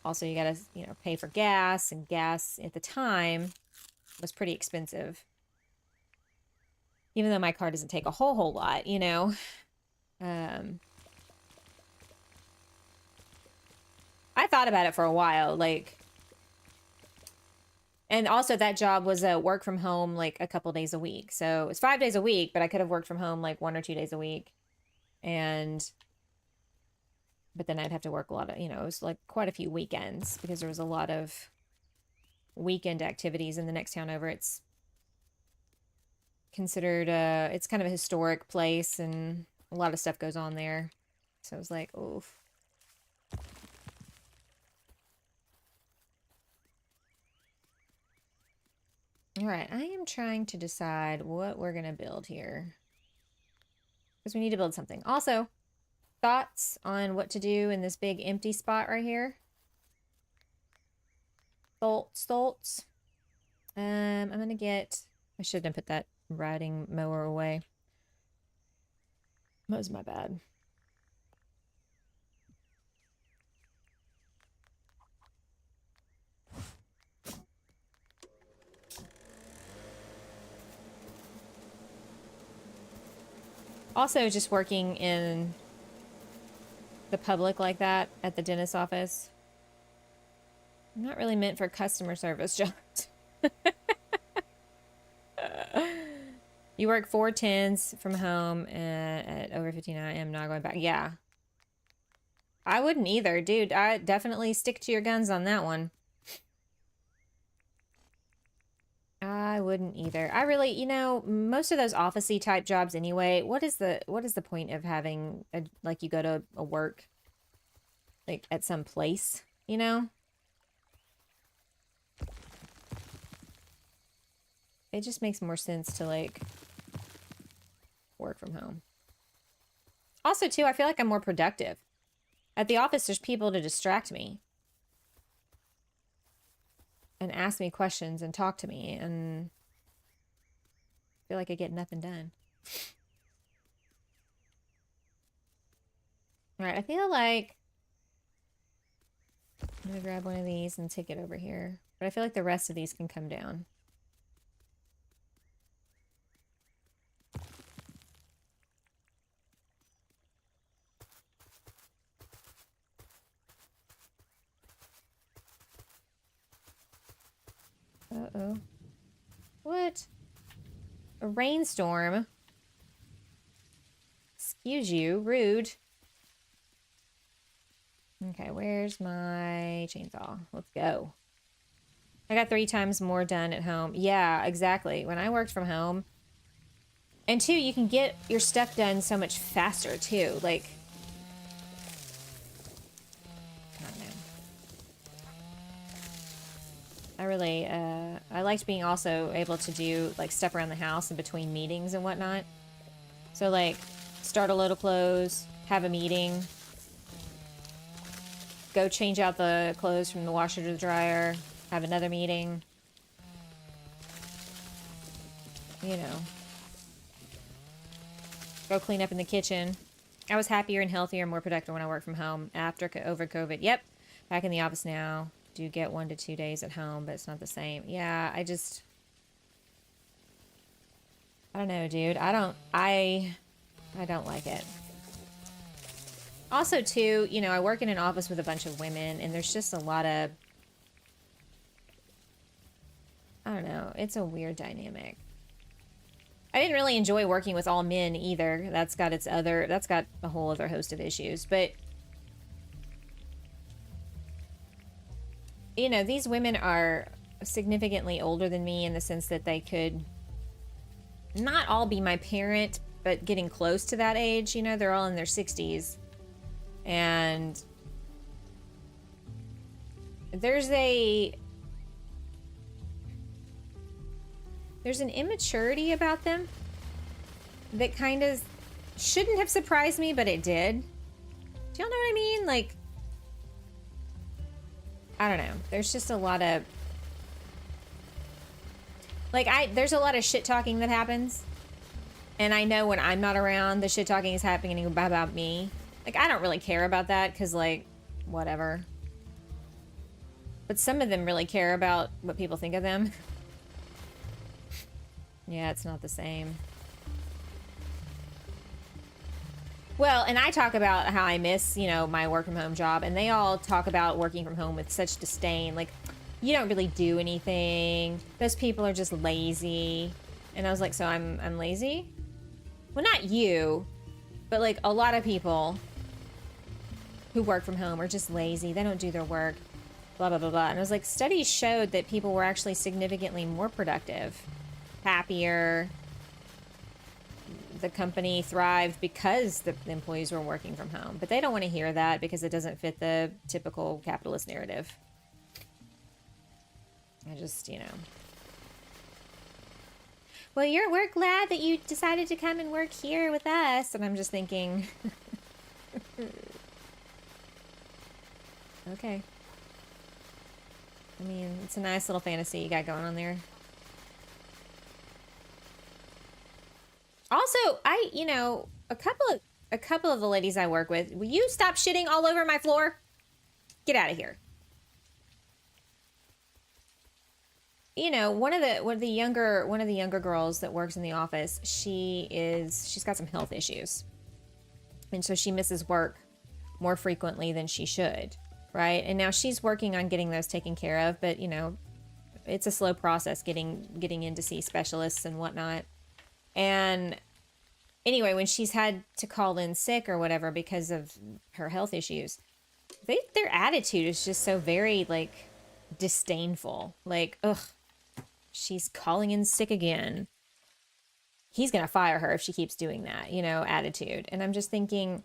Also, you gotta, you know, pay for gas, and gas at the time was pretty expensive. Even though my car doesn't take a whole lot, you know. I thought about it for a while, like, and also that job was a work from home, like, a couple days a week. So it's 5 days a week, but I could have worked from home like 1 or 2 days a week. But then I'd have to work a lot of, you know, it was like quite a few weekends because there was a lot of weekend activities in the next town over. It's considered, it's kind of a historic place and a lot of stuff goes on there. So I was like, oof. All right, I am trying to decide what we're going to build here. Because we need to build something. Also, thoughts on what to do in this big empty spot right here? Thoughts. I'm going to get... I shouldn't have put that riding mower away. That was my bad. Also, just working in the public like that at the dentist's office. I'm not really meant for customer service jobs. You work 4 10s from home at over 59. I'm not going back. Yeah. I wouldn't either. Dude, I definitely stick to your guns on that one. I wouldn't either. I really, you know, most of those office-y type jobs anyway, what is the point of having a, like, you go to a work like at some place, you know? It just makes more sense to like work from home. Also, too, I feel like I'm more productive. At the office, there's people to distract me and ask me questions and talk to me, and I feel like I get nothing done. All right, I feel like I'm gonna grab one of these and take it over here, but I feel like the rest of these can come down. Uh-oh. What? A rainstorm? Excuse you, rude. Okay, where's my chainsaw? Let's go. I got 3 times more done at home. Yeah, exactly. When I worked from home. And 2, you can get your stuff done so much faster, too. Like, I don't know. I really, I liked being also able to do, like, stuff around the house in between meetings and whatnot. So, like, start a load of clothes, have a meeting, go change out the clothes from the washer to the dryer, have another meeting. You know. Go clean up in the kitchen. I was happier and healthier and more productive when I worked from home after over COVID. Yep. Back in the office now. Do get 1 to 2 days at home, but it's not the same. Yeah, I don't know, dude. I don't like it. Also, too, you know, I work in an office with a bunch of women, and there's just a lot of, I don't know, it's a weird dynamic. I didn't really enjoy working with all men either. That's got a whole other host of issues. But, you know, these women are significantly older than me in the sense that they could not all be my parent, but getting close to that age. You know, they're all in their 60s. And there's an immaturity about them that kind of shouldn't have surprised me, but it did. Do y'all know what I mean? Like, I don't know. There's just a lot of, like, there's a lot of shit talking that happens. And I know when I'm not around, the shit talking is happening about me. Like, I don't really care about that because, like, whatever. But some of them really care about what people think of them. Yeah, it's not the same. Well, and I talk about how I miss, you know, my work from home job, and they all talk about working from home with such disdain. Like, you don't really do anything. Those people are just lazy. And I was like, so I'm lazy? Well, not you, but like a lot of people who work from home are just lazy. They don't do their work, blah, blah, blah, blah. And I was like, studies showed that people were actually significantly more productive, happier. The company thrived because the employees were working from home. But they don't want to hear that because it doesn't fit the typical capitalist narrative. I just, you know. Well, we're glad that you decided to come and work here with us. And I'm just thinking, okay. I mean, it's a nice little fantasy you got going on there. Also, you know, a couple of the ladies I work with, will you stop shitting all over my floor? Get out of here. You know, one of the younger girls that works in the office, she's got some health issues. And so she misses work more frequently than she should, right? And now she's working on getting those taken care of, but you know, it's a slow process getting in to see specialists and whatnot. And anyway, when she's had to call in sick or whatever because of her health issues, their attitude is just so very, like, disdainful. Like, ugh, she's calling in sick again. He's gonna fire her if she keeps doing that, you know, attitude. And I'm just thinking,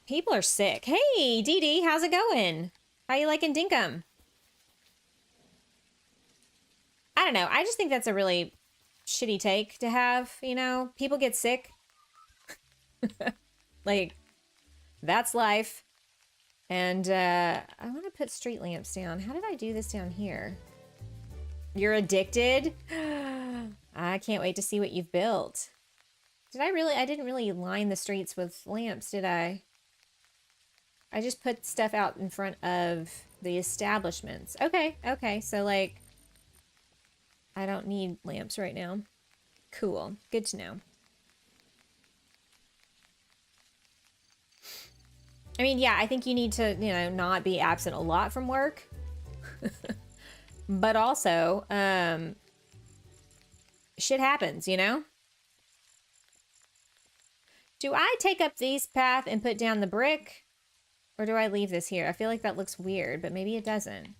people are sick. Hey, Dee Dee, how's it going? How you liking Dinkum? I don't know. I just think that's a really shitty take to have, you know? People get sick. Like, that's life. And I want to put street lamps down. How did I do this down here? You're addicted? I can't wait to see what you've built. I didn't really line the streets with lamps, did I? I just put stuff out in front of the establishments. Okay, so like, I don't need lamps right now. Cool. Good to know. I mean, yeah, I think you need to, you know, not be absent a lot from work. But also, shit happens, you know? Do I take up this path and put down the brick? Or do I leave this here? I feel like that looks weird, but maybe it doesn't.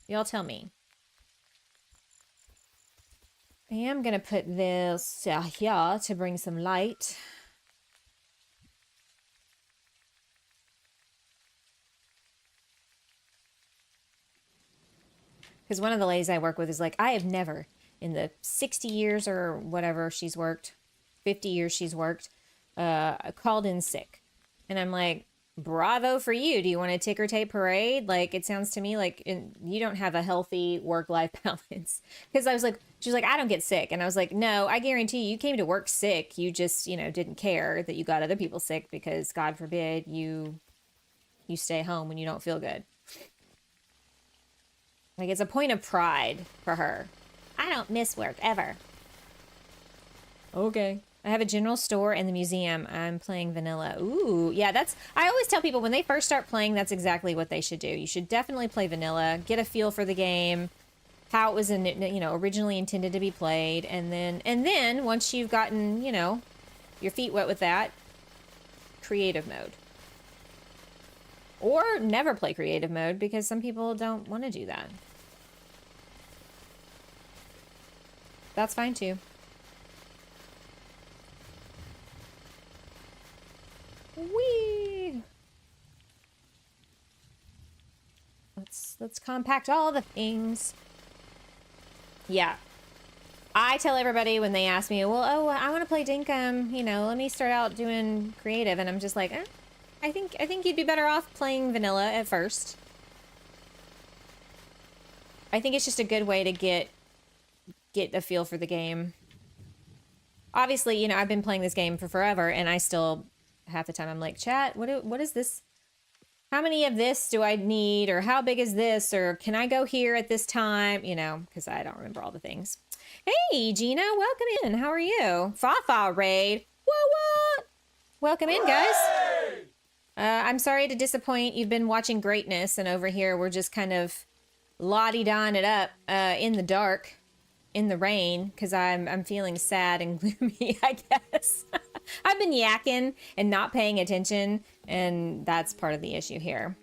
Y'all tell me. I am gonna put this here to bring some light. Because one of the ladies I work with is like, I have never, in the 60 years or whatever she's worked, 50 years she's worked, called in sick. And I'm like, bravo for you. Do you want a ticker tape parade? Like, it sounds to me like you don't have a healthy work-life balance. Because I was like, she was like, I don't get sick. And I was like, no, I guarantee you came to work sick. You just, you know, didn't care that you got other people sick because God forbid you stay home when you don't feel good. Like, it's a point of pride for her. I don't miss work ever. Okay. I have a general store and the museum. I'm playing vanilla. Ooh, yeah, I always tell people when they first start playing, that's exactly what they should do. You should definitely play vanilla, get a feel for the game, how it was, you know, originally intended to be played. And then once you've gotten, you know, your feet wet with that, creative mode. Or never play creative mode because some people don't want to do that. That's fine too. Whee! Let's compact all the things. Yeah. I tell everybody when they ask me, well, oh, I want to play Dinkum, you know, let me start out doing creative. And I'm just like, I think you'd be better off playing vanilla at first. I think it's just a good way to get a feel for the game. Obviously, you know, I've been playing this game for forever, and I still, half the time I'm like, chat, what is this? How many of this do I need? Or how big is this? Or can I go here at this time? You know, because I don't remember all the things. Hey, Gina, welcome in. How are you? Fa raid. What? Welcome in, guys. I'm sorry to disappoint. You've been watching greatness, and over here we're just kind of lottie-don it up in the dark, in the rain, because I'm feeling sad and gloomy, I guess. I've been yakking and not paying attention, and that's part of the issue here.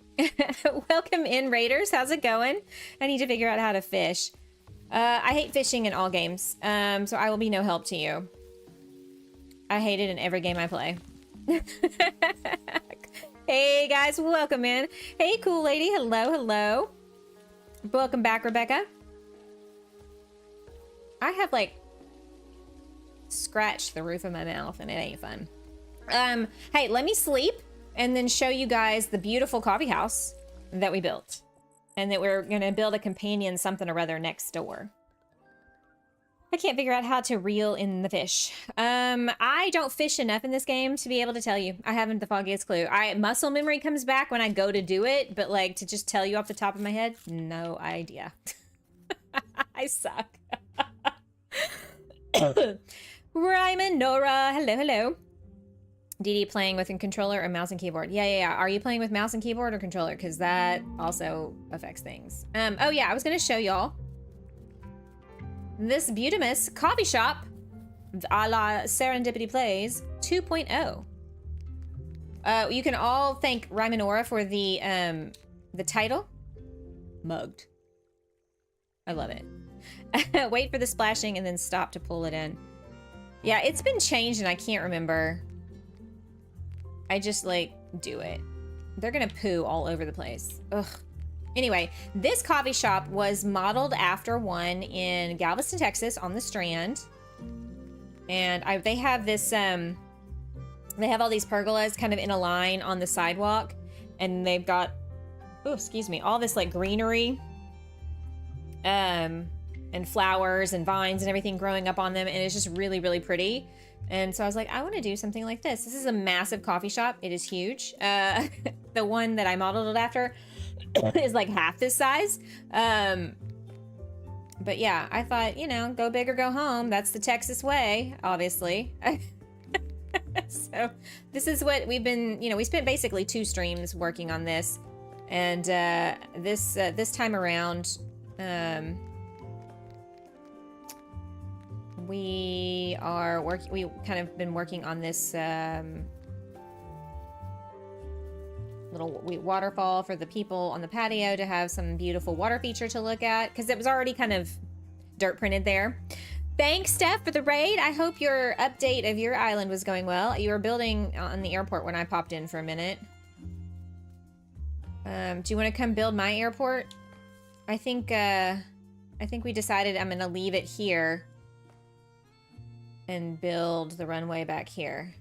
Welcome in, Raiders. How's it going? I need to figure out how to fish. I hate fishing in all games, so I will be no help to you. I hate it in every game I play. Hey, guys, welcome in. Hey, cool lady. Hello, hello. Welcome back, Rebecca. I have, like, scratched the roof of my mouth, and it ain't fun. Hey, let me sleep and then show you guys the beautiful coffee house that we built. And that we're gonna build a companion something or other next door. I can't figure out how to reel in the fish. I don't fish enough in this game to be able to tell you. I haven't the foggiest clue. Muscle memory comes back when I go to do it, but like to just tell you off the top of my head, no idea. I suck. Rymanora, hello, hello. DD playing with a controller or mouse and keyboard? Yeah. Are you playing with mouse and keyboard or controller? Because that also affects things. Oh yeah, I was gonna show y'all this Beautimus coffee shop, a la Serendipity Plays 2.0. You can all thank Rymanora for the title. Mugged. I love it. Wait for the splashing and then stop to pull it in. Yeah, it's been changed and I can't remember. I just, like, do it. They're gonna poo all over the place. Ugh. Anyway, this coffee shop was modeled after one in Galveston, Texas on the Strand. And they have this, they have all these pergolas kind of in a line on the sidewalk. And they've got, oh, excuse me, all this, like, greenery. And flowers and vines and everything growing up on them. And it's just really, really pretty. And so I was like, I want to do something like this. This is a massive coffee shop. It is huge. The one that I modeled it after is like half this size. But yeah, I thought, you know, go big or go home. That's the Texas way, obviously. So this is what we've been, you know, we spent basically 2 streams working on this. And this time around, we kind of been working on this little waterfall for the people on the patio to have some beautiful water feature to look at, because it was already kind of dirt printed there. Thanks, Steph, for the raid. I hope your update of your island was going well. You were building on the airport when I popped in for a minute. Do you want to come build my airport? I think we decided I'm gonna leave it here and build the runway back here.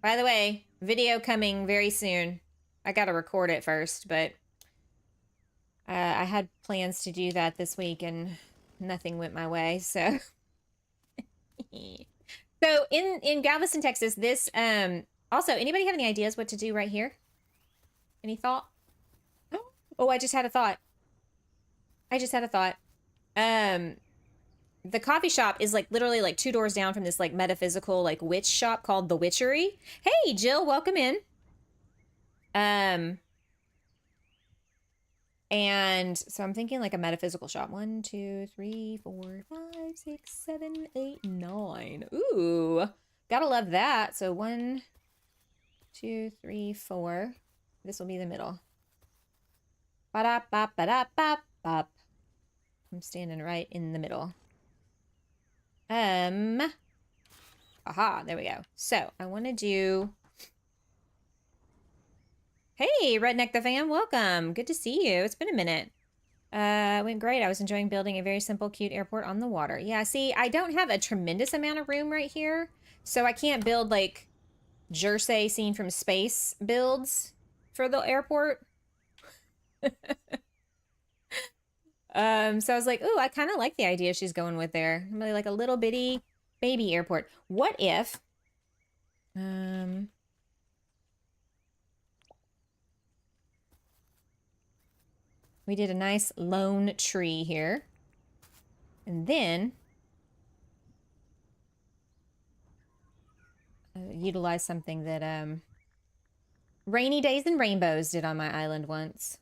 By the way, video coming very soon. I gotta record it first, but I had plans to do that this week and nothing went my way, so. So in Galveston, Texas, this, also, anybody have any ideas what to do right here? Any thought? Oh, I just had a thought. The coffee shop is like literally like 2 doors down from this like metaphysical like witch shop called The Witchery. Hey, Jill, welcome in. And so I'm thinking like a metaphysical shop. 1, 2, 3, 4, 5, 6, 7, 8, 9. Ooh, gotta love that. So 1, 2, 3, 4. This will be the middle. Ba-da-ba-ba-da-ba-bop. I'm standing right in the middle. Aha, there we go. So I want to do. Hey, Redneck the fam, welcome. Good to see you. It's been a minute. Went great. I was enjoying building a very simple, cute airport on the water. Yeah, see, I don't have a tremendous amount of room right here, so I can't build, like, Jersey seen from space builds for the airport. So I was like, ooh, I kind of like the idea she's going with there. Really like a little bitty baby airport. What if, we did a nice lone tree here. And then utilize something that Rainy Days and Rainbows did on my island once.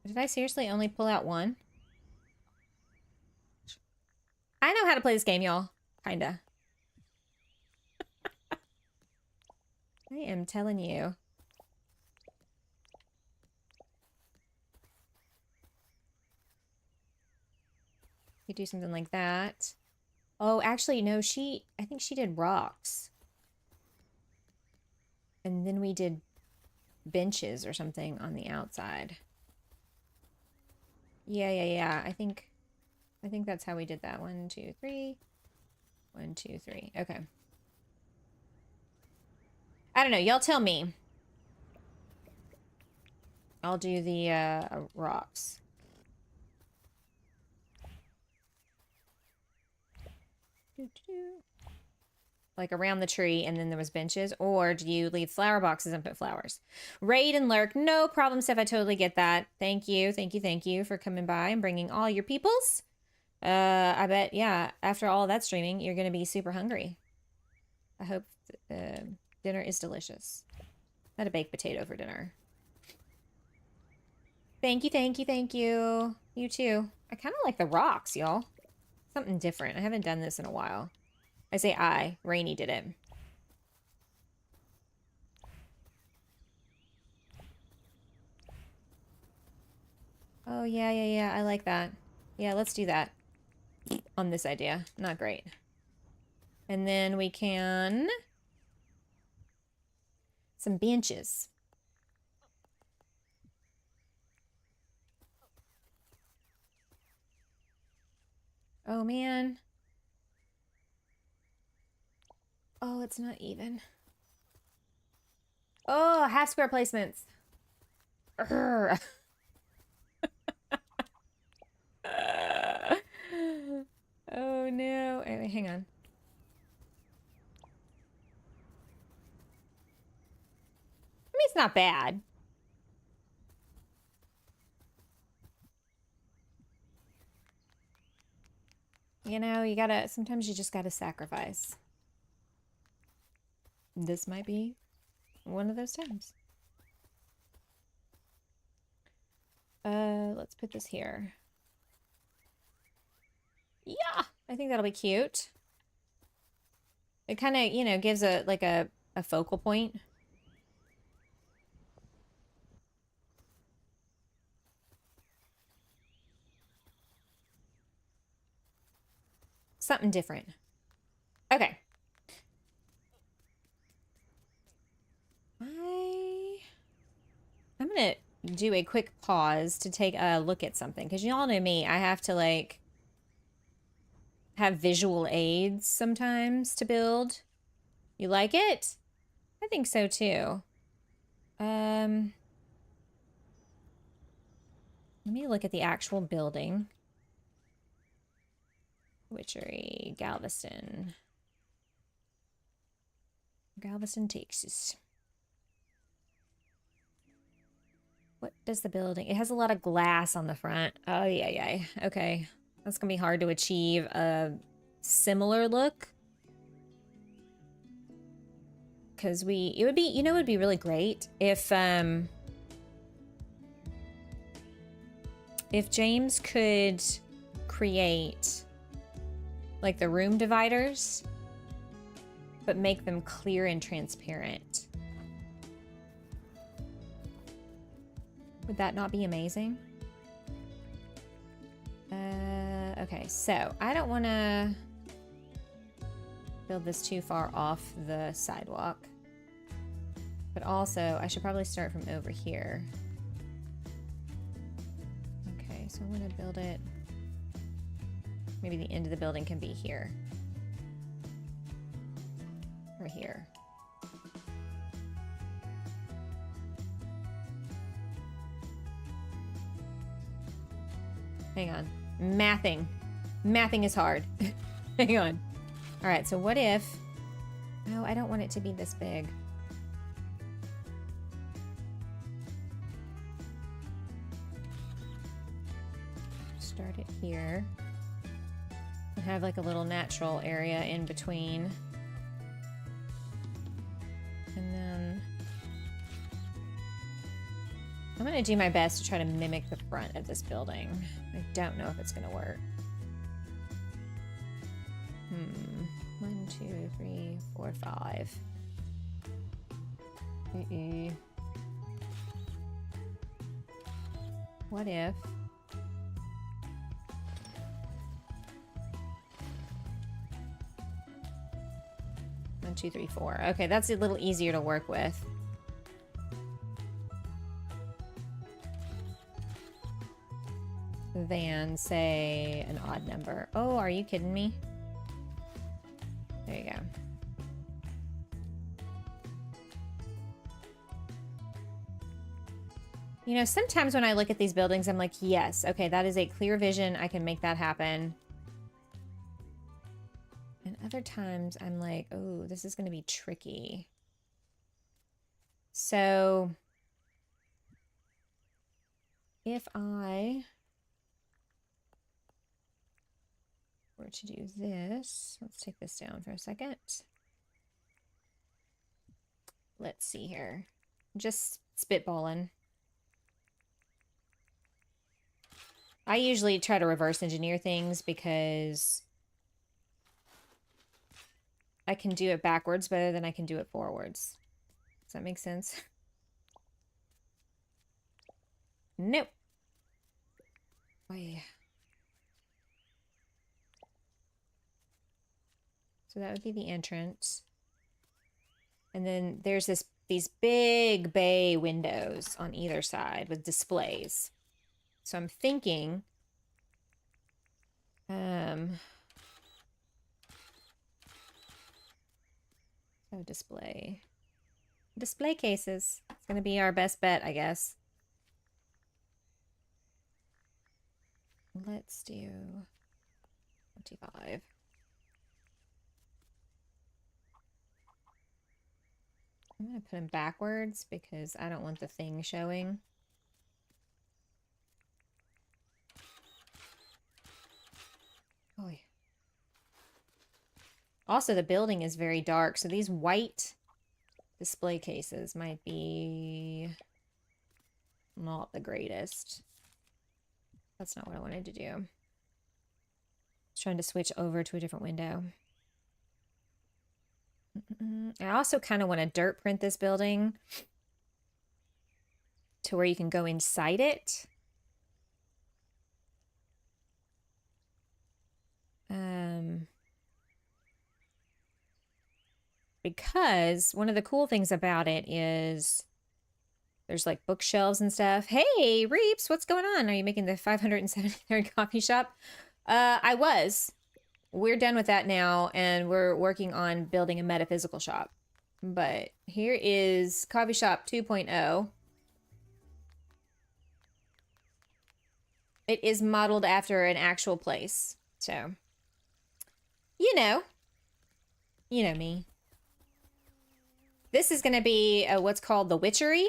Did I seriously only pull out one? I know how to play this game, y'all. Kinda. I am telling you. You do something like that. Oh, actually, no, I think she did rocks. And then we did benches or something on the outside. Yeah. I think that's how we did that. 1, 2, 3. 1, 2, 3. Okay. I don't know. Y'all tell me. I'll do the rocks. Like around the tree, and then there was benches. Or do you leave flower boxes and put flowers? Raid and lurk. No problem, Steph. I totally get that. Thank you for coming by and bringing all your peoples. I bet, yeah, after all that streaming, you're going to be super hungry. I hope dinner is delicious. I had a baked potato for dinner. Thank you. You too. I kind of like the rocks, y'all. Something different. I haven't done this in a while. I say Rainy did it. Oh, yeah. I like that. Yeah, let's do that. On this idea. Not great. And then we can... some benches. Oh, man. Oh, it's not even. Oh, half square placements. Oh, no. Wait, hang on. I mean, it's not bad. You know, sometimes you just gotta sacrifice. This might be one of those times. Let's put this here. Yeah, I think that'll be cute. It kind of, you know, gives a focal point. Something different. Okay. I'm gonna do a quick pause to take a look at something, because y'all know me, I have to like have visual aids sometimes to build. You like it? I think so too. Let me look at the actual building. Witchery, Galveston, Texas. What does the building? It has a lot of glass on the front. Oh, yeah. Okay. That's gonna be hard to achieve a similar look. Because it would be really great if James could create like the room dividers, but make them clear and transparent. Would that not be amazing? Okay, so I don't want to build this too far off the sidewalk. But also, I should probably start from over here. Okay, so I'm gonna build it. Maybe the end of the building can be here. Or here. Hang on. Mathing. Mathing is hard. Hang on. Alright, so what if... No, I don't want it to be this big. Start it here. And have like a little natural area in between. And then... I'm gonna do my best to try to mimic the front of this building. I don't know if it's gonna work. 1, 2, 3, 4, 5. What if... One, two, three, four. Okay, that's a little easier to work with. Than, say, an odd number. Oh, are you kidding me? There you go. You know, sometimes when I look at these buildings, I'm like, yes, okay, that is a clear vision. I can make that happen. And other times I'm like, oh, this is going to be tricky. So if I were to do this, let's take this down for a second. Let's see here. Just spitballing. I usually try to reverse engineer things because I can do it backwards better than I can do it forwards. Does that make sense? Nope. Oh, yeah. So that would be the entrance. And then there's these big bay windows on either side with displays. So I'm thinking so display cases. It's gonna be our best bet, I guess. Let's do 25. I'm gonna put them backwards because I don't want the thing showing. Oh, yeah. Also, the building is very dark, so these white display cases might be not the greatest. That's not what I wanted to do. I was trying to switch over to a different window. I also kind of want to dirt print this building to where you can go inside it. Because one of the cool things about it is there's like bookshelves and stuff. Hey, Reeps, what's going on? Are you making the 573rd coffee shop? I was. We're done with that now, and we're working on building a metaphysical shop. But here is Coffee Shop 2.0. It is modeled after an actual place. So, you know me. This is going to be what's called the Witchery,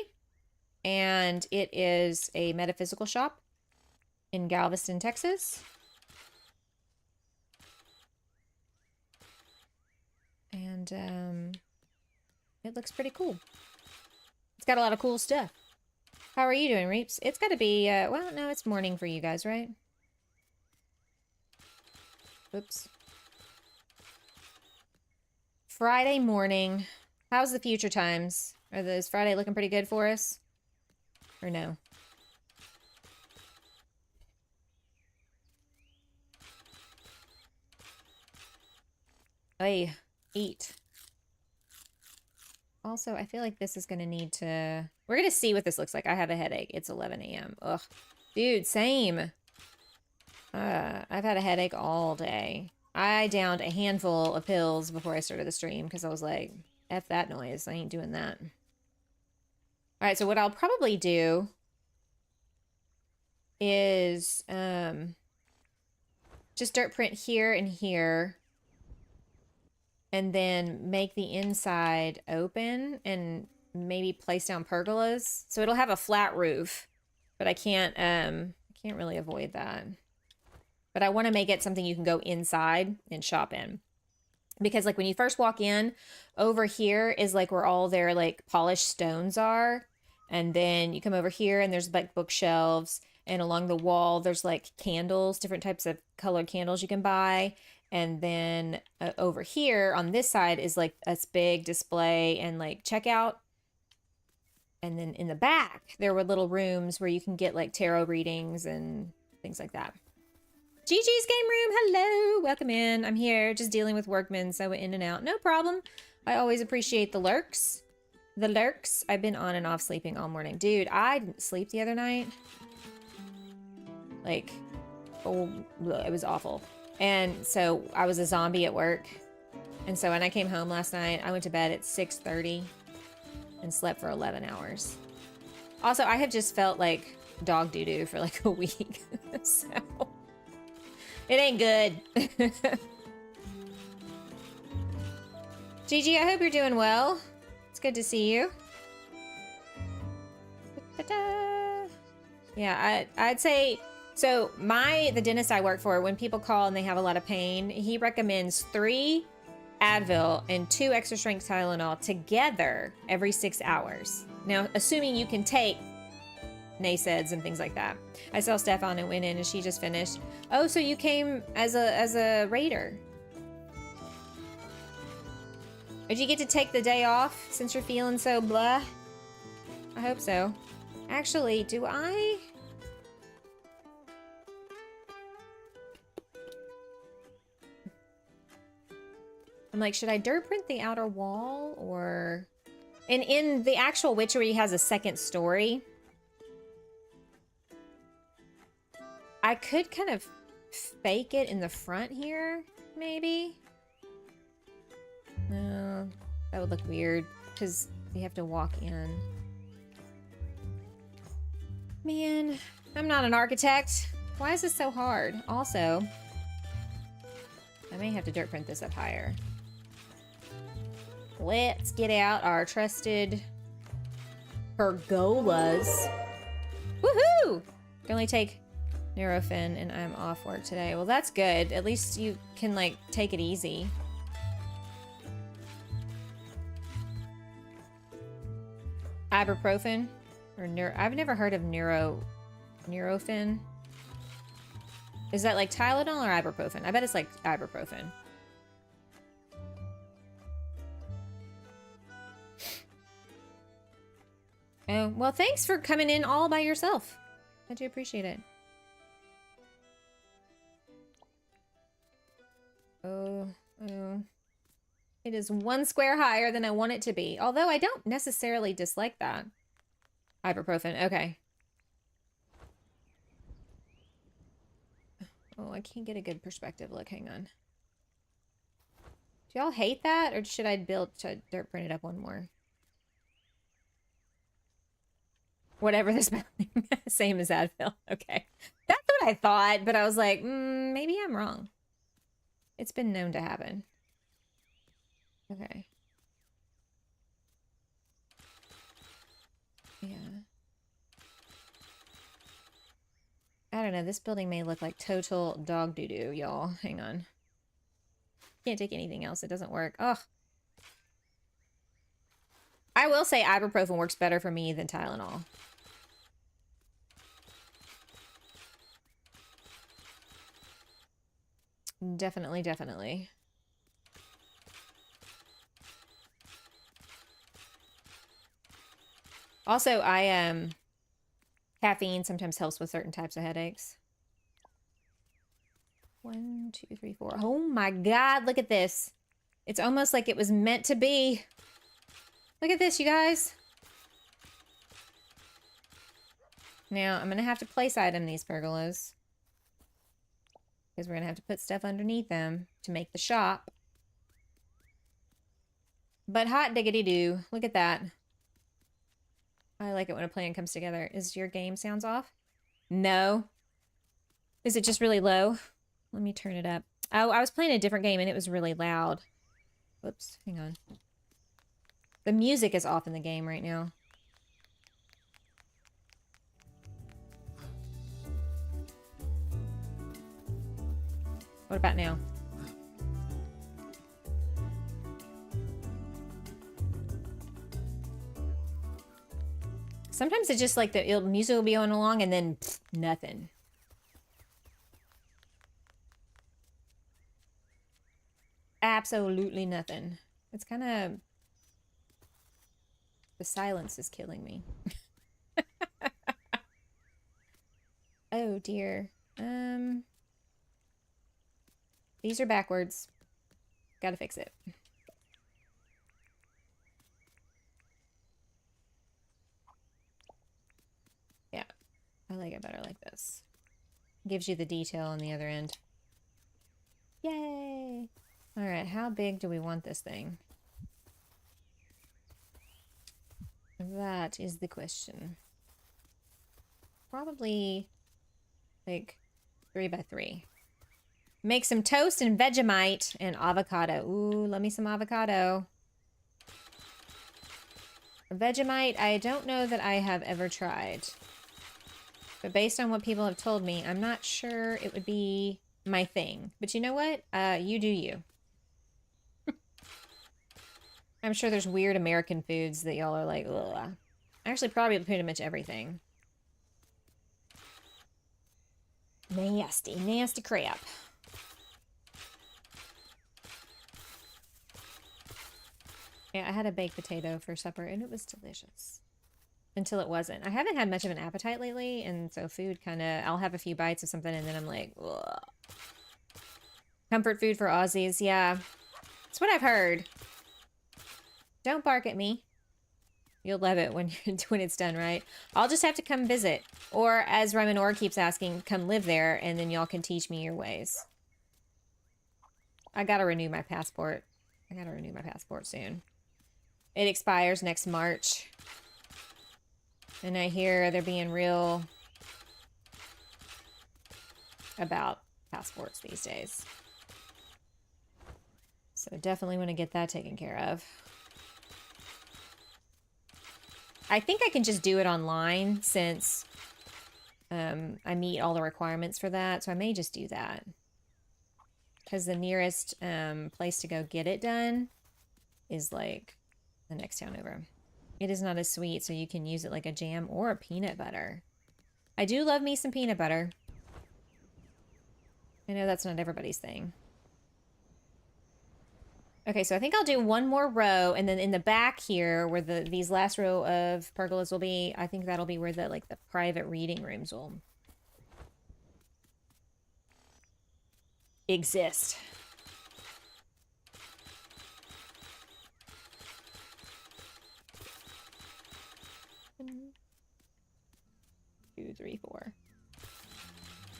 and it is a metaphysical shop in Galveston, Texas. And it looks pretty cool. It's got a lot of cool stuff. How are you doing, Reeps? It's got to be, well, no, it's morning for you guys, right? Oops. Friday morning. How's the future times? Is Friday looking pretty good for us? Or no? Hey. eat. Also, I feel like this is going to need to... We're going to see what this looks like. I have a headache. It's 11 a.m. Ugh. Dude, same. I've had a headache all day. I downed a handful of pills before I started the stream because I was like, F that noise. I ain't doing that. All right, so what I'll probably do is just dirt print here and here. And then make the inside open and maybe place down pergolas. So it'll have a flat roof, but I can't really avoid that. But I want to make it something you can go inside and shop in. Because like when you first walk in, over here is like where all their like polished stones are. And then you come over here and there's like bookshelves. And along the wall, there's like candles, different types of colored candles you can buy. And then over here on this side is like a big display and like checkout. And then in the back, there were little rooms where you can get like tarot readings and things like that. Gigi's Game Room, hello, welcome in. I'm here just dealing with workmen, so in and out, no problem. I always appreciate the lurks. The lurks. I've been on and off sleeping all morning. Dude, I didn't sleep the other night. Like, oh, it was awful. And so I was a zombie at work. And so when I came home last night, I went to bed at 6:30 and slept for 11 hours. Also, I have just felt like dog doo-doo for like a week. So it ain't good. Gigi, I hope you're doing well. It's good to see you. Ta-da. Yeah, I'd say... So the dentist I work for, when people call and they have a lot of pain, he recommends 3 Advil and 2 extra strength Tylenol together every 6 hours. Now, assuming you can take NSAIDs and things like that. I saw Stefan and went in and she just finished. Oh, so you came as a raider. Did you get to take the day off since you're feeling so blah? I hope so. Actually, do I... I'm like, should I dirt print the outer wall or... And in the actual witchery has a second story. I could kind of fake it in the front here, maybe. No, that would look weird because you have to walk in. Man, I'm not an architect. Why is this so hard? Also, I may have to dirt print this up higher. Let's get out our trusted pergolas. Woohoo! Can only take Nurofen and I'm off work today. Well, that's good. At least you can, like, take it easy. Ibuprofen? Or I've never heard of Nurofen. Is that like Tylenol or ibuprofen? I bet it's like ibuprofen. Oh, well, thanks for coming in all by yourself. I do appreciate it. Oh. It is 1 square higher than I want it to be. Although I don't necessarily dislike that. Ibuprofen, okay. Oh, I can't get a good perspective look. Hang on. Do y'all hate that? Or should I dirt print it up one more? Whatever the spelling. Same as Advil. Okay. That's what I thought, but I was like, maybe I'm wrong. It's been known to happen. Okay. Yeah. I don't know. This building may look like total dog doo-doo, y'all. Hang on. Can't take anything else. It doesn't work. Ugh. I will say ibuprofen works better for me than Tylenol. Definitely, definitely. Also, caffeine sometimes helps with certain types of headaches. 1, 2, 3, 4. Oh my God, look at this. It's almost like it was meant to be. Look at this, you guys. Now, I'm going to have to place item these pergolas. Because we're going to have to put stuff underneath them to make the shop. But hot diggity-doo. Look at that. I like it when a plan comes together. Is your game sounds off? No. Is it just really low? Let me turn it up. Oh, I was playing a different game and it was really loud. Whoops, hang on. The music is off in the game right now. What about now? Sometimes it's just like the music will be going along and then pff, nothing. Absolutely nothing. It's kind of... The silence is killing me. Oh dear. These are backwards. Gotta fix it. Yeah, I like it better like this. Gives you the detail on the other end. Yay! Alright, how big do we want this thing? That is the question. Probably like 3 by 3. Make some toast and Vegemite and avocado. Ooh, love me some avocado. Vegemite, I don't know that I have ever tried. But based on what people have told me, I'm not sure it would be my thing. But you know what? You do you. I'm sure there's weird American foods that y'all are like, ugh. Actually, probably pretty much everything. Nasty, nasty crap. Yeah, I had a baked potato for supper, and it was delicious. Until it wasn't. I haven't had much of an appetite lately, and so food kind of... I'll have a few bites of something, and then I'm like, ugh. Comfort food for Aussies, yeah. That's what I've heard. Don't bark at me. You'll love it when it's done, right? I'll just have to come visit. Or, as Rymanora keeps asking, come live there, and then y'all can teach me your ways. I gotta renew my passport. I gotta renew my passport soon. It expires next March. And I hear they're being real about passports these days. So definitely want to get that taken care of. I think I can just do it online since I meet all the requirements for that. So I may just do that. Because the nearest place to go get it done is like the next town over. It is not as sweet, so you can use it like a jam or a peanut butter. I do love me some peanut butter. I know that's not everybody's thing. Okay, so I think I'll do one more row, and then in the back here, where these last row of pergolas will be, I think that'll be where the private reading rooms will exist. Two, three, 4,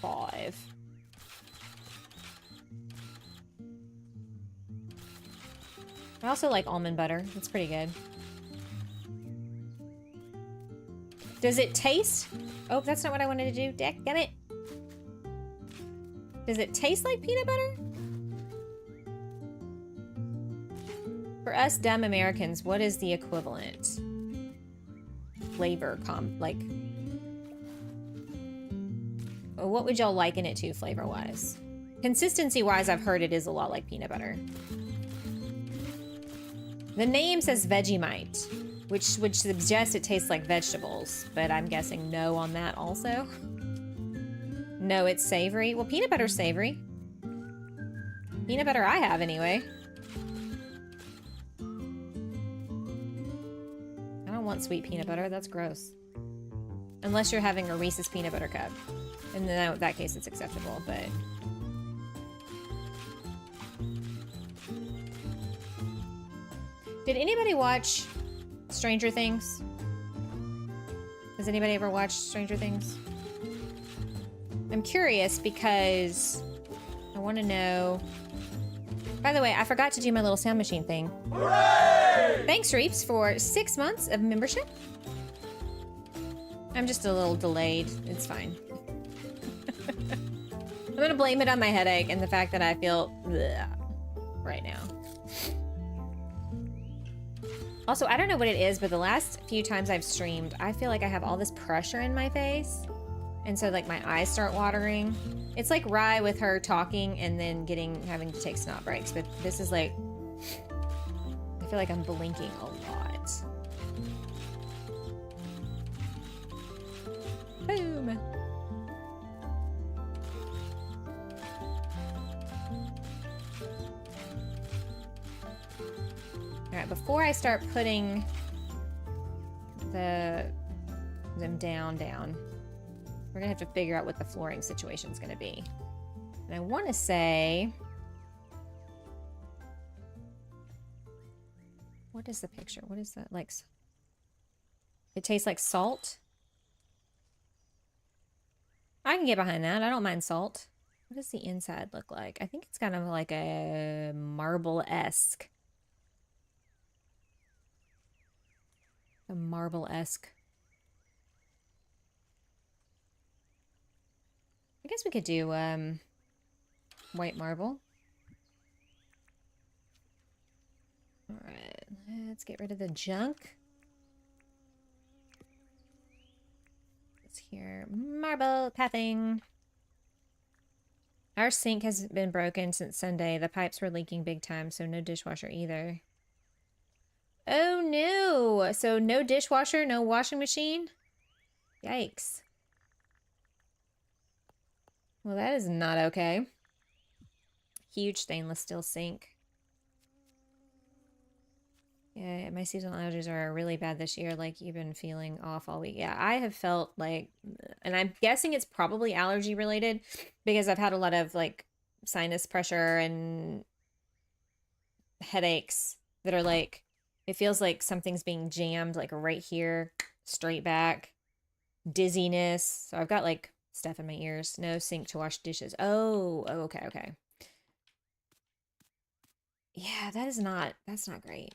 5. I also like almond butter. It's pretty good. Does it taste? Oh, that's not what I wanted to do. Dammit. Does it taste like peanut butter? For us dumb Americans, what is the equivalent? Flavor what would y'all liken it to flavor-wise? Consistency-wise, I've heard it is a lot like peanut butter. The name says Vegemite, which would suggest it tastes like vegetables, but I'm guessing no on that also. No, it's savory. Well, peanut butter's savory. Peanut butter I have, anyway. I don't want sweet peanut butter. That's gross. Unless you're having a Reese's peanut butter cup. In that case, it's acceptable, but... Did anybody watch Stranger Things? Has anybody ever watched Stranger Things? I'm curious because I want to know. By the way, I forgot to do my little sound machine thing. Hooray! Thanks, Reeps, for 6 months of membership. I'm just a little delayed. It's fine. I'm gonna blame it on my headache and the fact that I feel bleh right now. Also, I don't know what it is, but the last few times I've streamed, I feel like I have all this pressure in my face. And so like my eyes start watering. It's like Rye with her talking and then having to take snot breaks. But this is like, I feel like I'm blinking a lot. Boom. All right, before I start putting them down, we're gonna have to figure out what the flooring situation is gonna be. And I want to say, what is the picture? What is that? Like, it tastes like salt. I can get behind that. I don't mind salt. What does the inside look like? I think it's kind of like a marble-esque. A marble-esque. I guess we could do white marble. All right, let's get rid of the junk. Let's hear marble pathing. Our sink has been broken since Sunday. The pipes were leaking big time, so no dishwasher either. Oh no! So no dishwasher, no washing machine? Yikes. Well, that is not okay. Huge stainless steel sink. Yeah, my seasonal allergies are really bad this year. Like, you've been feeling off all week. Yeah, I have felt like, and I'm guessing it's probably allergy related because I've had a lot of like sinus pressure and headaches that are like, it feels like something's being jammed like right here, straight back, dizziness. So I've got like stuff in my ears. No sink to wash dishes. Oh, okay. Yeah, that's not great.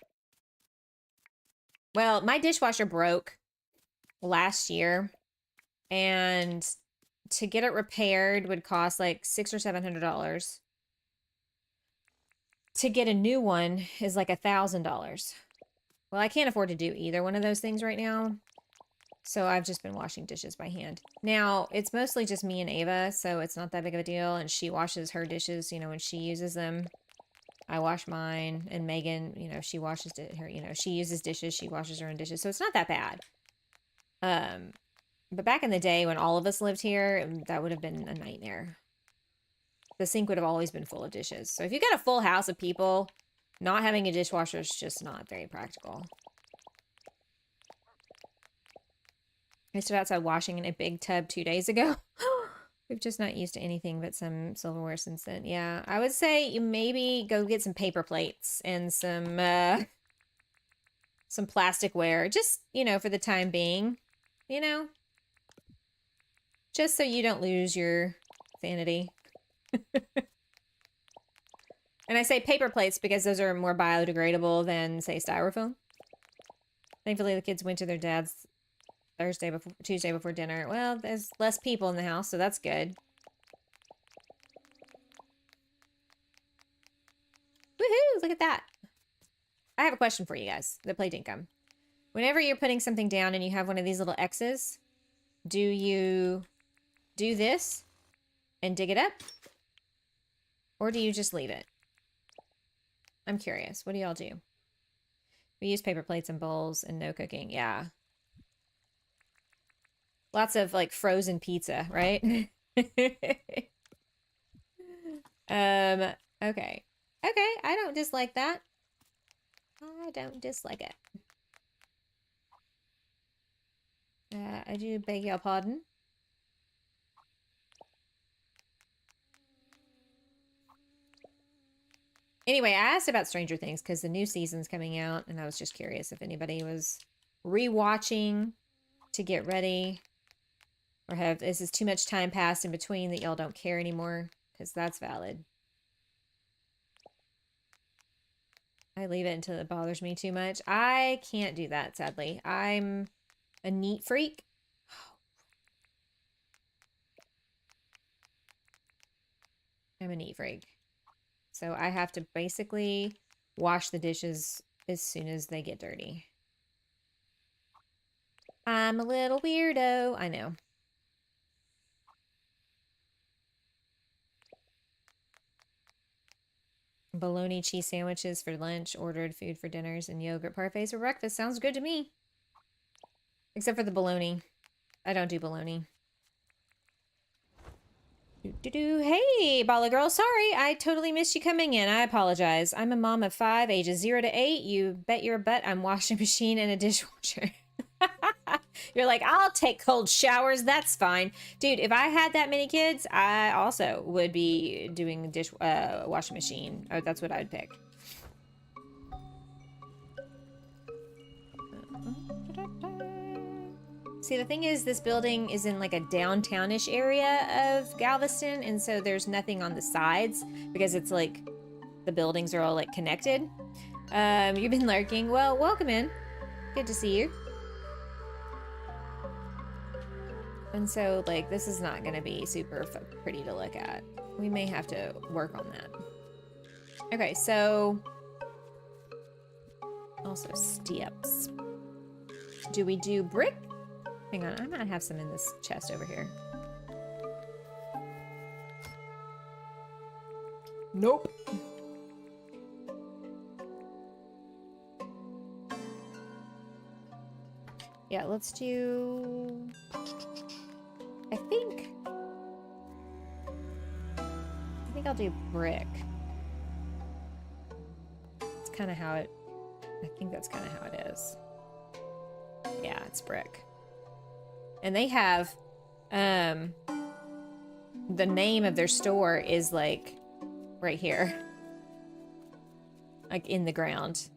Well, my dishwasher broke last year, and to get it repaired would cost like $600 or $700. To get a new one is like $1,000. Well, I can't afford to do either one of those things right now. So I've just been washing dishes by hand. Now, it's mostly just me and Ava, so it's not that big of a deal. And she washes her dishes, you know, when she uses them. I wash mine. And Megan, you know, she washes her, you know, she uses dishes, she washes her own dishes. So it's not that bad. But back in the day when all of us lived here, that would have been a nightmare. The sink would have always been full of dishes. So if you got a full house of people, not having a dishwasher is just not very practical. I stood outside washing in a big tub 2 days ago. We've just not used anything but some silverware since then. Yeah, I would say you maybe go get some paper plates and some plasticware. Just, you know, for the time being. You know? Just so you don't lose your sanity. And I say paper plates because those are more biodegradable than, say, styrofoam. Thankfully, the kids went to their dad's Tuesday before dinner. Well, there's less people in the house, so that's good. Woohoo! Look at that. I have a question for you guys that play Dinkum. Whenever you're putting something down and you have one of these little X's, do you do this and dig it up? Or do you just leave it? I'm curious. What do y'all do? We use paper plates and bowls and no cooking. Yeah. Lots of like frozen pizza, right? Okay. Okay. I don't dislike that. I don't dislike it. I do beg your pardon. Anyway, I asked about Stranger Things because the new season's coming out, and I was just curious if anybody was rewatching to get ready, or is this too much time passed in between that y'all don't care anymore? Because that's valid. I leave it until it bothers me too much. I can't do that, sadly. I'm a neat freak. I'm a neat freak. So I have to basically wash the dishes as soon as they get dirty. I'm a little weirdo. I know. Bologna cheese sandwiches for lunch, ordered food for dinners, and yogurt parfaits for breakfast. Sounds good to me. Except for the bologna. I don't do bologna. Hey, Bala Girl. Sorry, I totally missed you coming in. I apologize. I'm a mom of 5, ages 0 to 8. You bet your butt I'm washing machine and a dishwasher. You're like, I'll take cold showers. That's fine. Dude, if I had that many kids, I also would be doing washing machine. Or that's what I would pick. See, the thing is, this building is in like a downtownish area of Galveston, and so there's nothing on the sides because it's like the buildings are all like connected. You've been lurking. Well, welcome in. Good to see you. And so, like, this is not gonna be super pretty to look at. We may have to work on that. Okay, so also steps. Do we do brick? Hang on, I might have some in this chest over here. Nope. Yeah, let's do... I think I'll do brick. It's kind of how it... I think that's kind of how it is. Yeah, it's brick. And they have, the name of their store is like right here, like in the ground.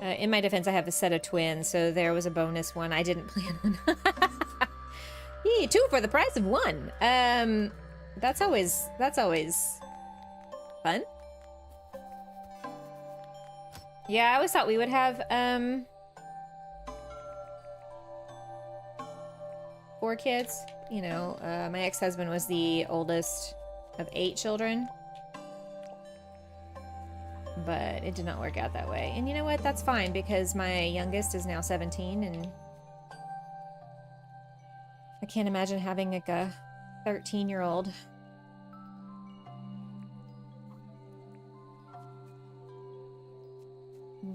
In my defense, I have a set of twins, so there was a bonus one. I didn't plan on. Yee, 2 for the price of 1. That's always fun. Yeah, I always thought we would have, 4 kids. You know, my ex-husband was the oldest of 8 children. But it did not work out that way. And you know what? That's fine, because my youngest is now 17, and I can't imagine having like a 13-year-old.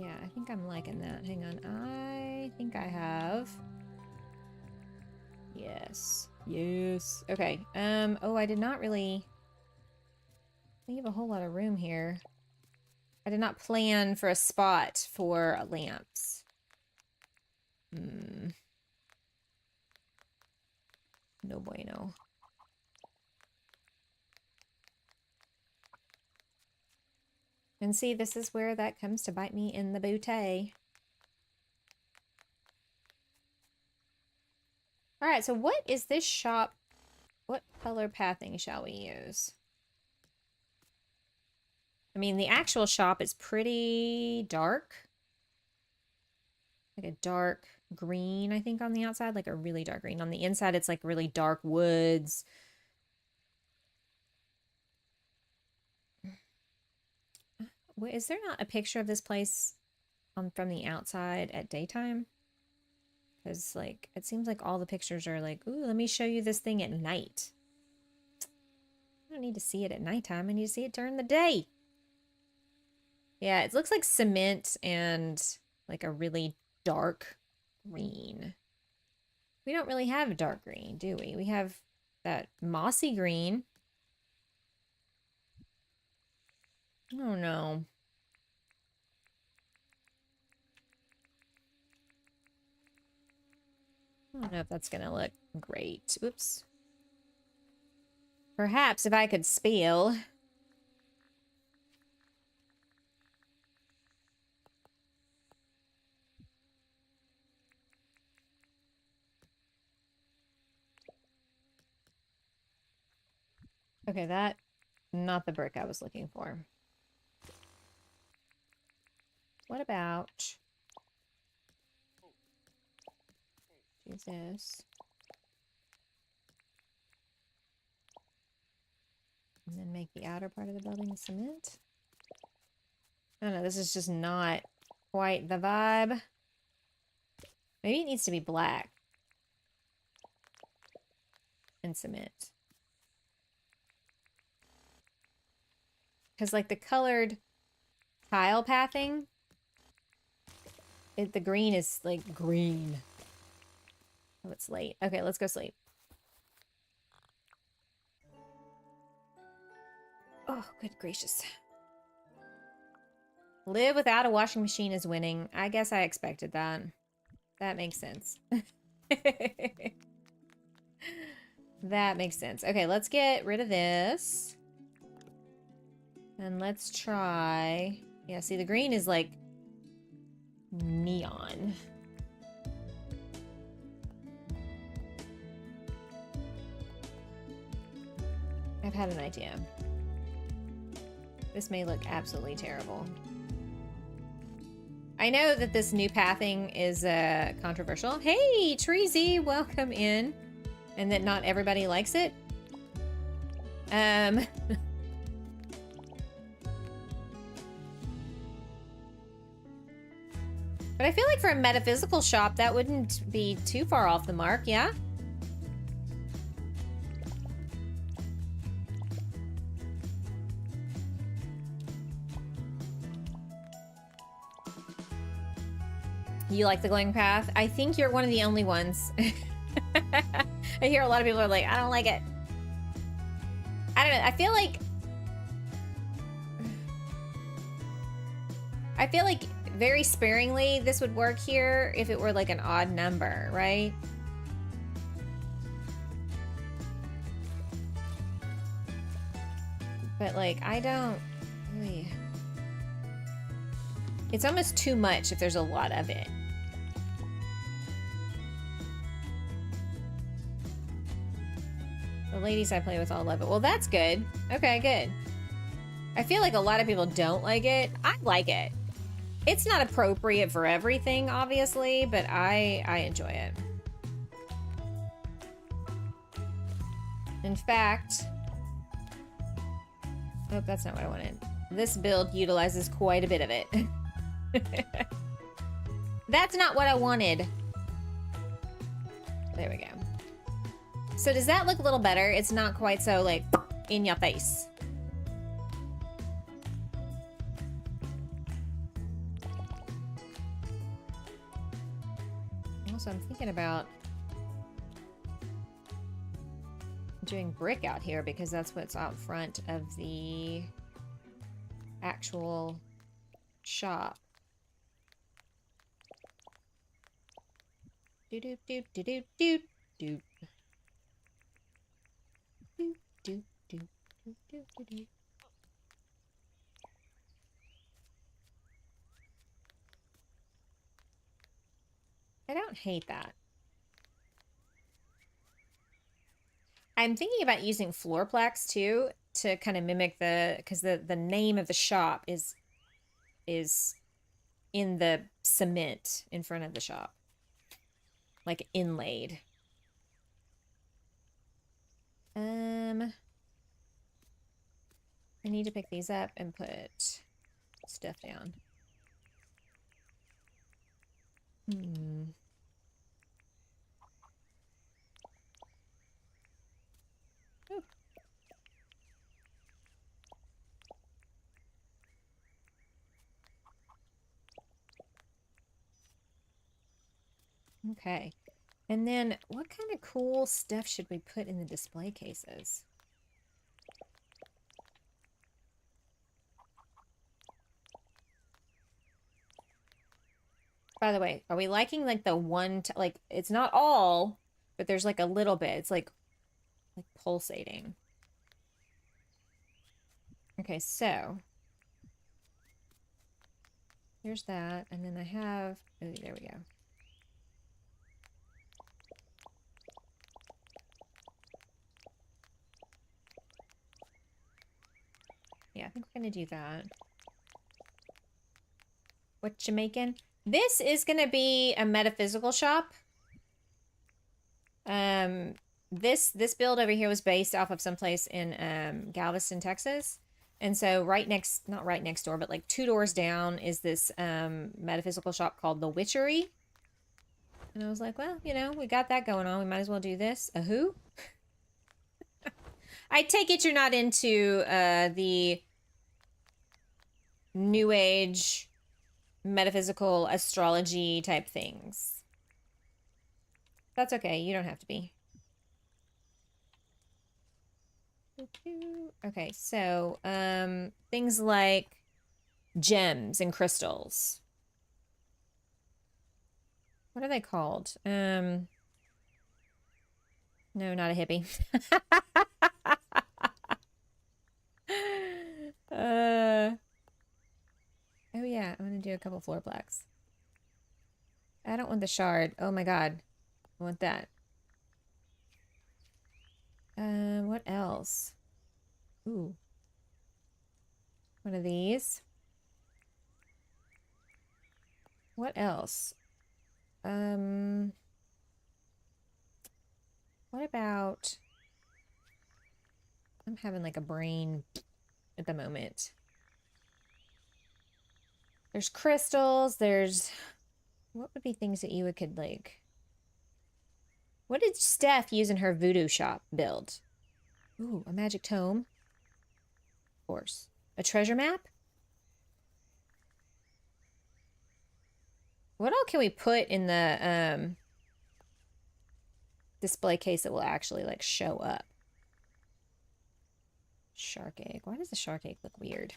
Yeah, I think I'm liking that. Hang on. I think I have... Yes. Yes. Okay. Oh, I did not really leave a whole lot of room here. I did not plan for a spot for lamps. No bueno. And see, this is where that comes to bite me in the booty. All right, so what is this shop? What color pathing shall we use? I mean, the actual shop is pretty dark. Like a dark green, I think, on the outside. Like a really dark green. On the inside, it's like really dark woods. Is there not a picture of this place from the outside at daytime? Because, like, it seems like all the pictures are like, ooh, let me show you this thing at night. I don't need to see it at nighttime. I need to see it during the day. Yeah, it looks like cement and, like, a really dark green. We don't really have dark green, do we? We have that mossy green. Oh, no. I don't know if that's gonna look great. Oops. Perhaps if I could spell. Okay, that, not the brick I was looking for. What about, do this. And then make the outer part of the building cement. I don't know, this is just not quite the vibe. Maybe it needs to be black. And cement. Because, like, the colored tile pathing, the green is, like, green. Oh, it's late. Okay, let's go sleep. Oh, good gracious. Live without a washing machine is winning. I guess I expected that. That makes sense. That makes sense. Okay, let's get rid of this. And let's try... Yeah, see, the green is like neon. I've had an idea. This may look absolutely terrible. I know that this new pathing is controversial. Hey, Treezy, welcome in. And that not everybody likes it. But I feel like for a metaphysical shop, that wouldn't be too far off the mark, yeah? You like the glowing path? I think you're one of the only ones. I hear a lot of people are like, I don't like it. I don't know. I feel like very sparingly this would work here if it were like an odd number, right? But like, I don't really... It's almost too much if there's a lot of it. The ladies I play with all love it. Well, that's good. Okay, good. I feel like a lot of people don't like it. I like it. It's not appropriate for everything, obviously, but I enjoy it. In fact... Oh, that's not what I wanted. This build utilizes quite a bit of it. That's not what I wanted. There we go. So does that look a little better? It's not quite so, like, in your face. Also, I'm thinking about doing brick out here because that's what's out front of the actual shop. Do do do do do do do. Do do do do do do. I don't hate that. I'm thinking about using floorplex too to kind of mimic the, because the name of the shop is in the cement in front of the shop, like inlaid. I need to pick these up and put stuff down. Ooh. Okay. And then what kind of cool stuff should we put in the display cases? By the way, are we liking like the one, like it's not all, but there's like a little bit. It's like pulsating. Okay, so here's that. And then I have, oh, there we go. Yeah, I think we're gonna do that. What you making? This is gonna be a metaphysical shop. This build over here was based off of someplace in Galveston, Texas. And so not right next door, but like 2 doors down is this metaphysical shop called the Witchery. And I was like, well, you know, we got that going on. We might as well do this. A who? I take it you're not into the New Age metaphysical astrology type things. That's okay. You don't have to be. Okay, so things like gems and crystals. What are they called? No, not a hippie. Oh yeah, I'm gonna do a couple floor plaques. I don't want the shard. Oh my god. I want that. What else? Ooh. One of these. What else? What about... I'm having like a brain at the moment. There's crystals, there's... What would be things that you could like... What did Steph use in her voodoo shop build? Ooh, a magic tome. Of course. A treasure map? What all can we put in the display case that will actually like show up? Shark egg. Why does the shark egg look weird?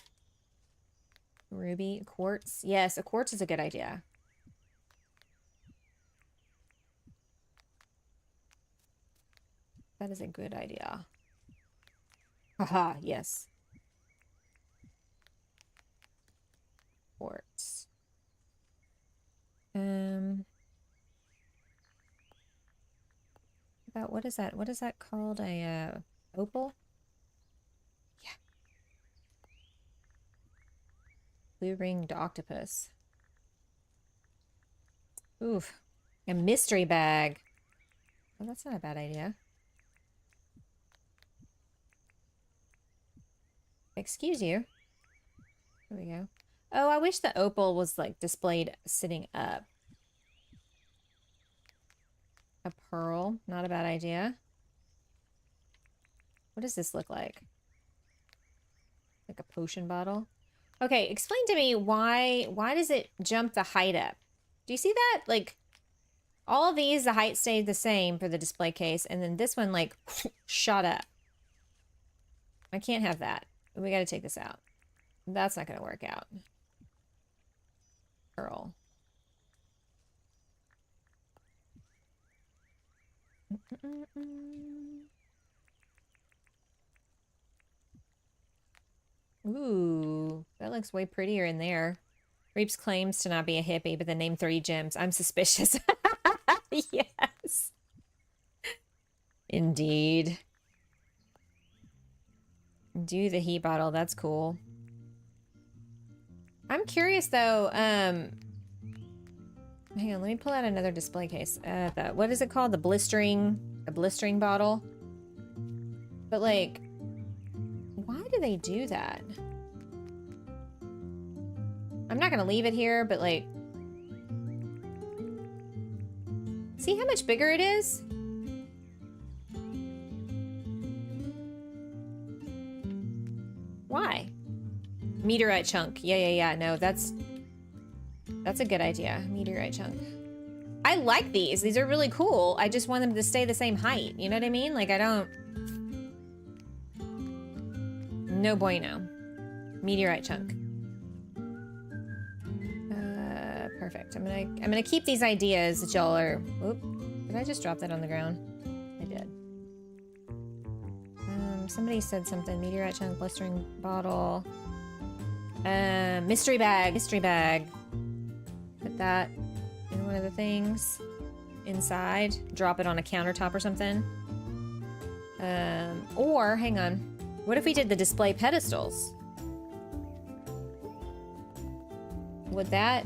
Ruby, quartz. Yes, a quartz is a good idea. That is a good idea. Haha, yes. Quartz. About what is that? What is that called? A opal? Yeah. Blue-ringed octopus. Oof. A mystery bag. Well, that's not a bad idea. Excuse you. There we go. Oh, I wish the opal was like displayed sitting up. A pearl, not a bad idea. What does this look like? Like a potion bottle? Okay, explain to me why does it jump the height up? Do you see that? Like, all of these, the height stayed the same for the display case, and then this one, like, shot up. I can't have that. We gotta take this out. That's not gonna work out. Pearl. Ooh, that looks way prettier in there. Reaps claims to not be a hippie, but then name 3 gems. I'm suspicious. Yes. Indeed. Do the heat bottle. That's cool. I'm curious though. Hang on. Let me pull out another display case. What is it called? A blistering bottle. But like, why do they do that? I'm not gonna leave it here, but like, see how much bigger it is? Why? Meteorite chunk. Yeah. No, that's a good idea. Meteorite chunk. I like these. These are really cool. I just want them to stay the same height. You know what I mean? Like, I don't... No bueno. Meteorite chunk. Perfect. I'm gonna keep these ideas that y'all are... Oop. Did I just drop that on the ground? I did. Somebody said something. Meteorite chunk, blistering bottle. Mystery bag. Mystery bag. Put that in one of the things. Inside. Drop it on a countertop or something. Or, hang on. What if we did the display pedestals? Would that...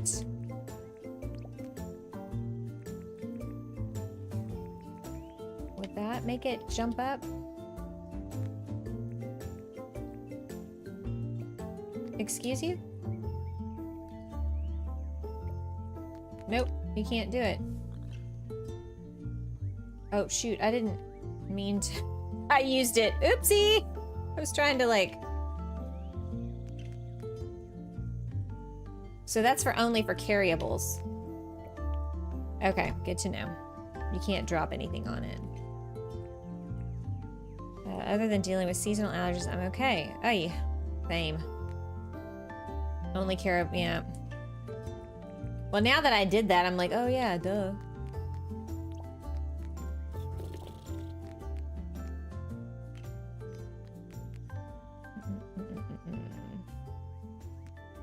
Would that make it jump up? Excuse you? Nope, you can't do it. Oh, shoot, I didn't mean to... I used it. Oopsie! I was trying to, like... So that's only for carryables. Okay, good to know. You can't drop anything on it. Other than dealing with seasonal allergies, I'm okay. Ay, same. Only yeah. Well, now that I did that, I'm like, oh yeah, duh.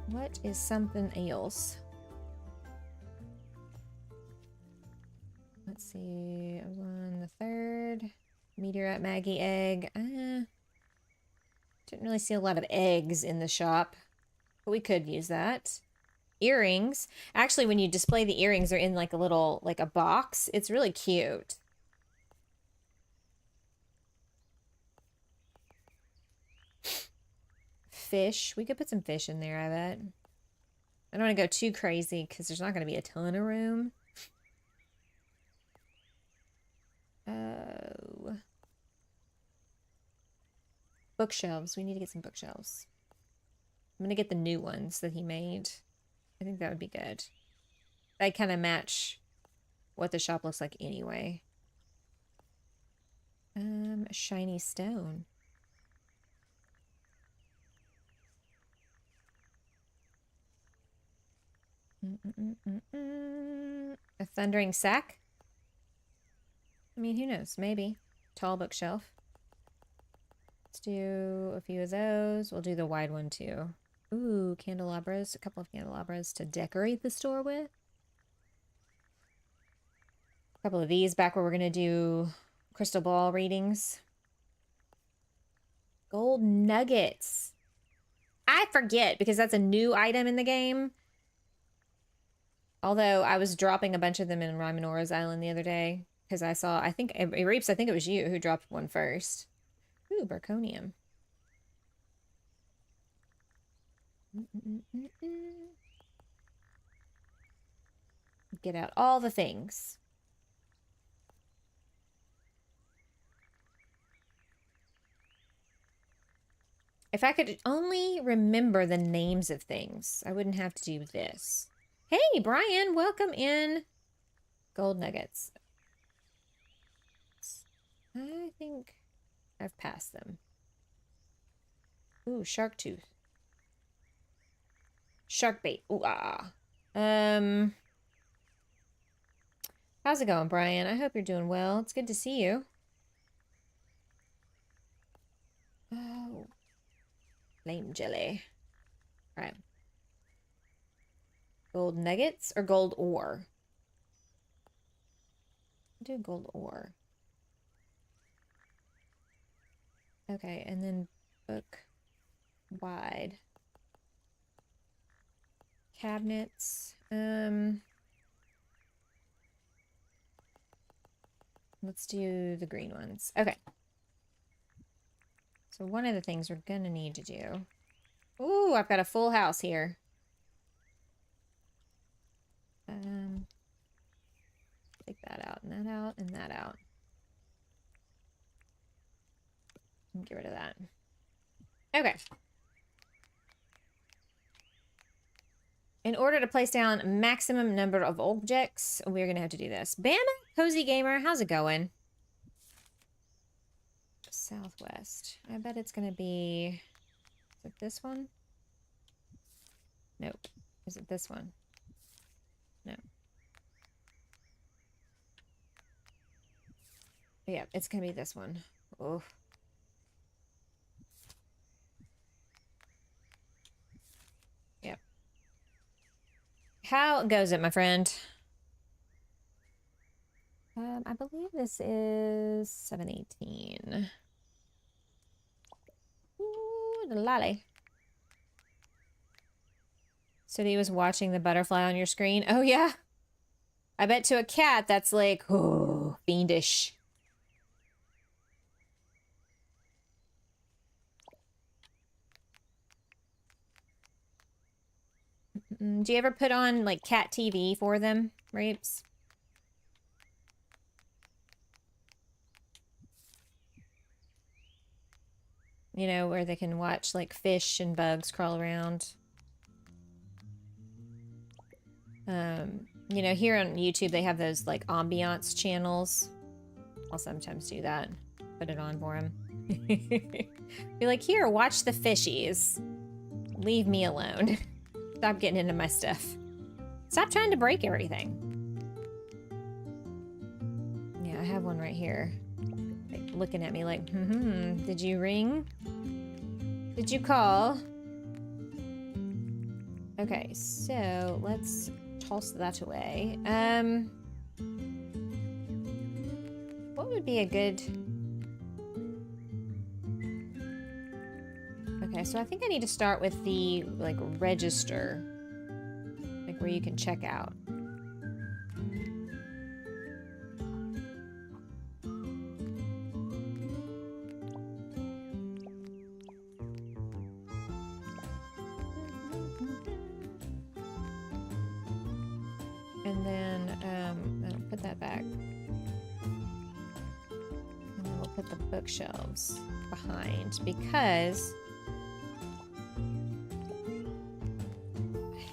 What is something else? Let's see. I was on the 3rd. Meteorite Maggie egg. Didn't really see a lot of eggs in the shop, but we could use that. Earrings. Actually, when you display the earrings, they're in like a little, like a box. It's really cute. Fish. We could put some fish in there, I bet. I don't want to go too crazy because there's not going to be a ton of room. Oh. Bookshelves. We need to get some bookshelves. I'm going to get the new ones that he made. I think that would be good. They kind of match what the shop looks like anyway. Shiny stone. A thundering sack? I mean, who knows? Maybe. Tall bookshelf. Let's do a few of those. We'll do the wide one too. Ooh, candelabras. A couple of candelabras to decorate the store with. A couple of these back where we're going to do crystal ball readings. Gold nuggets. I forget because that's a new item in the game. Although I was dropping a bunch of them in Rymanora's island the other day. Because I saw, I think, Reeps, I think it was you who dropped one first. Ooh, Barconium. Get out all the things. If I could only remember the names of things, I wouldn't have to do this. Hey, Brian, welcome in. Gold nuggets. I think I've passed them. Ooh, shark tooth. Shark bait. Ooh, ah. How's it going, Brian? I hope you're doing well. It's good to see you. Oh. Flame jelly. All right. Gold nuggets or gold ore? I'll do gold ore. Okay, and then book wide. Cabinets. Let's do the green ones. Okay. So one of the things we're gonna need to do. Ooh, I've got a full house here. Take that out, and that out, and that out. Get rid of that. Okay. In order to place down maximum number of objects, we're going to have to do this. BamaCozyGamer, how's it going? Southwest. I bet it's going to be... Is it this one? Nope. Is it this one? No. Yeah, it's going to be this one. Oh. Yep. How goes it, my friend? I believe this is 718. Ooh, the lolly. So he was watching the butterfly on your screen. Oh, yeah. I bet to a cat that's like, oh, fiendish. Do you ever put on, like, cat TV for them, Rapes? You know, where they can watch, like, fish and bugs crawl around. You know, here on YouTube, they have those, like, ambiance channels. I'll sometimes do that. Put it on for them. Be like, here, watch the fishies. Leave me alone. Stop getting into my stuff. Stop trying to break everything. Yeah, I have one right here. Like, looking at me like, did you ring? Did you call? Okay, so let's toss that away. What would be a good... Okay, so I think I need to start with the, like, register. Like, where you can check out. And then, I'll put that back. And then we'll put the bookshelves behind, because...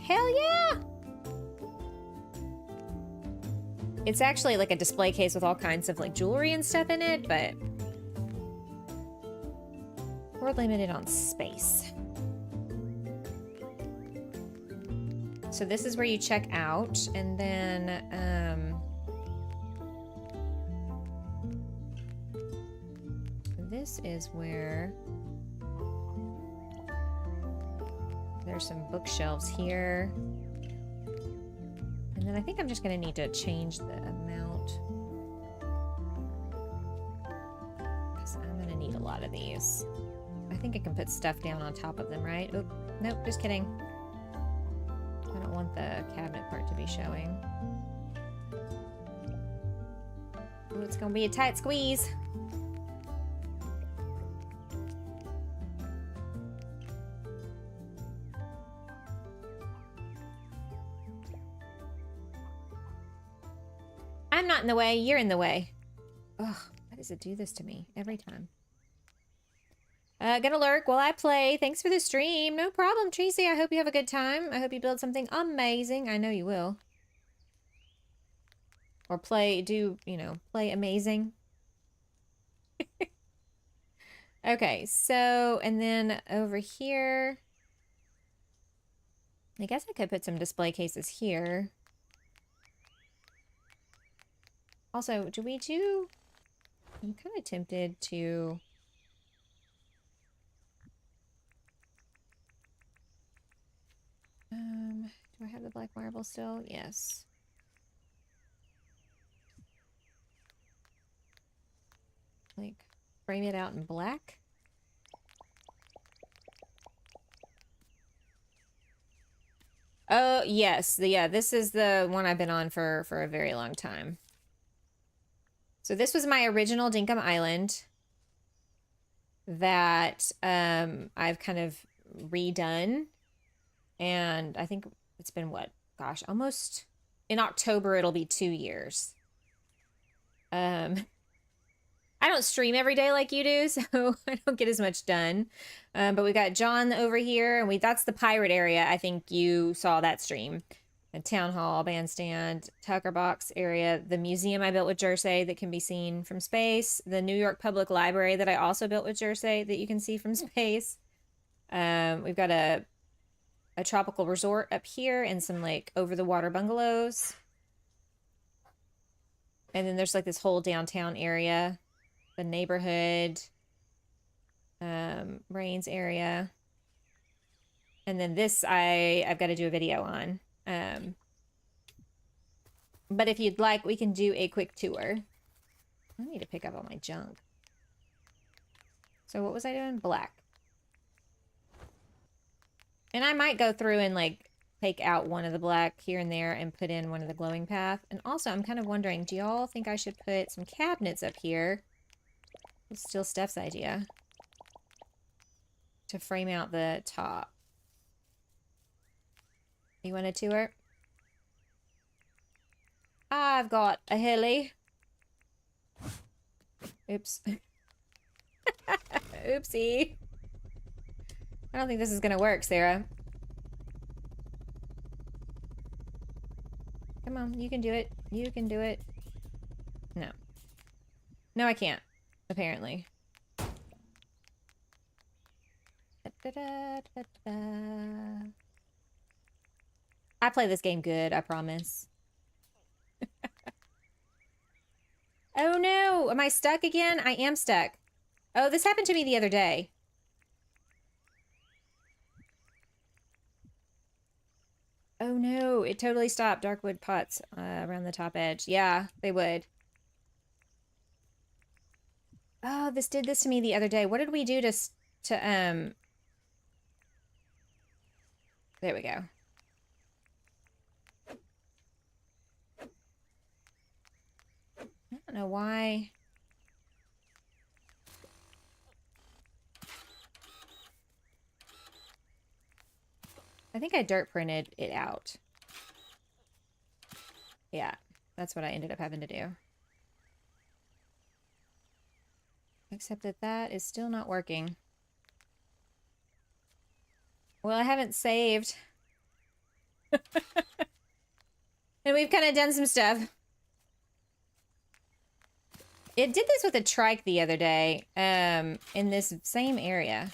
Hell yeah! It's actually like a display case with all kinds of like jewelry and stuff in it, but we're limited on space. So this is where you check out, and then this is where there's some bookshelves here. And then I think I'm just gonna need to change the amount. Because I'm gonna need a lot of these. I think I can put stuff down on top of them, right? Oh, nope, just kidding. I don't want the cabinet part to be showing. Ooh, it's gonna be a tight squeeze. I'm not in the way, you're in the way. Ugh, why does it do this to me every time? Gonna lurk while I play. Thanks for the stream. No problem, Tracy. I hope you have a good time. I hope you build something amazing. I know you will. Or play, play amazing. Okay, so, and then over here, I guess I could put some display cases here. Also, I'm kind of tempted to... do I have the black marble still? Yes. Like, frame it out in black? Oh, yes. Yeah, this is the one I've been on for a very long time. So this was my original Dinkum Island that I've kind of redone. And I think it's been, what? Gosh, almost... In October, it'll be 2 years. I don't stream every day like you do, so I don't get as much done. But we got John over here, and that's the pirate area. I think you saw that stream. A town hall, bandstand, Tucker box area, the museum I built with Jersey that can be seen from space, the New York Public Library that I also built with Jersey that you can see from space. We've got a tropical resort up here and some like over the water bungalows. And then there's like this whole downtown area, the neighborhood, Rains area. And then this I've got to do a video on. But if you'd like, we can do a quick tour. I need to pick up all my junk. So what was I doing? Black. And I might go through and like take out one of the black here and there and put in one of the glowing path. And also, I'm kind of wondering, do y'all think I should put some cabinets up here? It's still Steph's idea. To frame out the top. You want a tour? I've got a heli. Oops. Oopsie. I don't think this is gonna work, Sarah. Come on, you can do it. You can do it. No. No, I can't. Apparently. I play this game good, I promise. Oh no! Am I stuck again? I am stuck. Oh, this happened to me the other day. Oh no, it totally stopped. Darkwood pots around the top edge. Yeah, they would. Oh, this did this to me the other day. What did we do to there we go. I don't know why. I think I dirt printed it out. Yeah, that's what I ended up having to do. Except that that is still not working. Well, I haven't saved. And we've kind of done some stuff. It did this with a trike the other day, in this same area.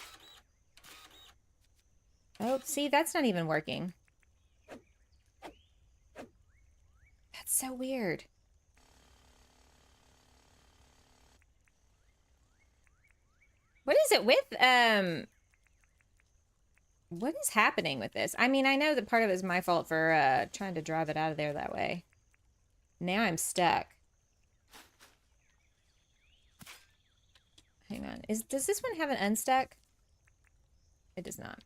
Oh, see, that's not even working. That's so weird. What is it with, what is happening with this? I mean, I know that part of it is my fault for, trying to drive it out of there that way. Now I'm stuck. Hang on. Does this one have an unstuck? It does not.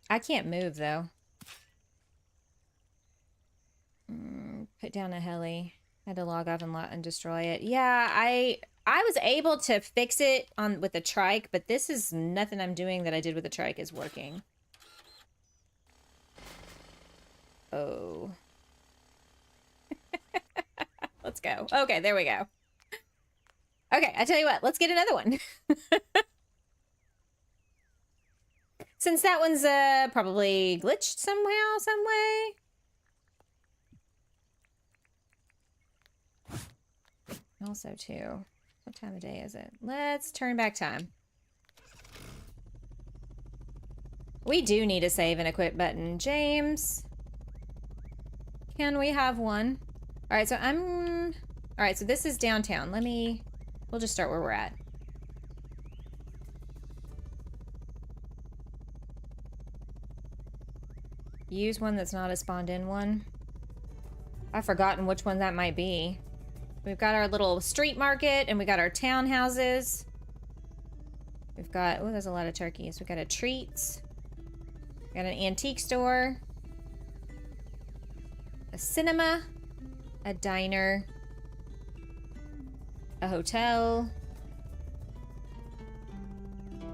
I can't move, though. Put down a heli. Had to log off and destroy it. Yeah, I was able to fix it with the trike, but this is nothing I'm doing that I did with the trike is working. Oh. Let's go. Okay, there we go. Okay, I tell you what, let's get another one. Since that one's probably glitched somehow, some way. Also, too, what time of day is it? Let's turn back time. We do need a save and equip button. James, can we have one? All right, so all right, so this is downtown. We'll just start where we're at. Use one that's not a spawned in one. I've forgotten which one that might be. We've got our little street market and we got our townhouses. We've got, oh, there's a lot of turkeys. We've got a treats. We got an antique store. A cinema. A diner. A hotel.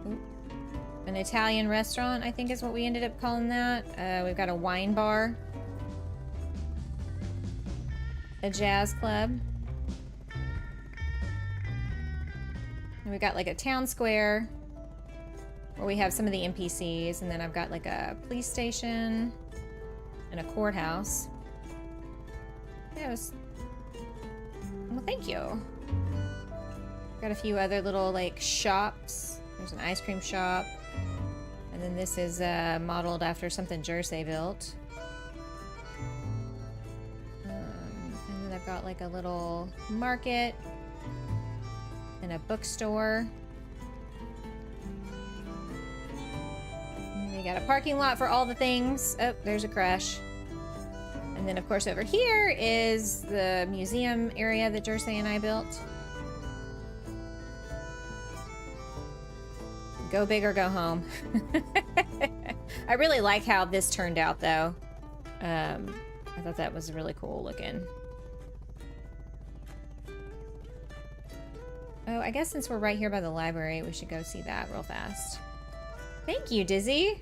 Ooh. An Italian restaurant, I think is what we ended up calling that. We've got a wine bar. A jazz club. And we've got like a town square where we have some of the NPCs, and then I've got like a police station and a courthouse. Yes. Well, thank you. Got a few other little like shops. There's an ice cream shop. And then this is modeled after something Jersey built. And then I've got like a little market and a bookstore. And we got a parking lot for all the things. Oh, there's a crash. And then of course over here is the museum area that Jersey and I built. Go big or go home. I really like how this turned out, though. I thought that was really cool looking. Oh, I guess since we're right here by the library, we should go see that real fast. Thank you, Dizzy.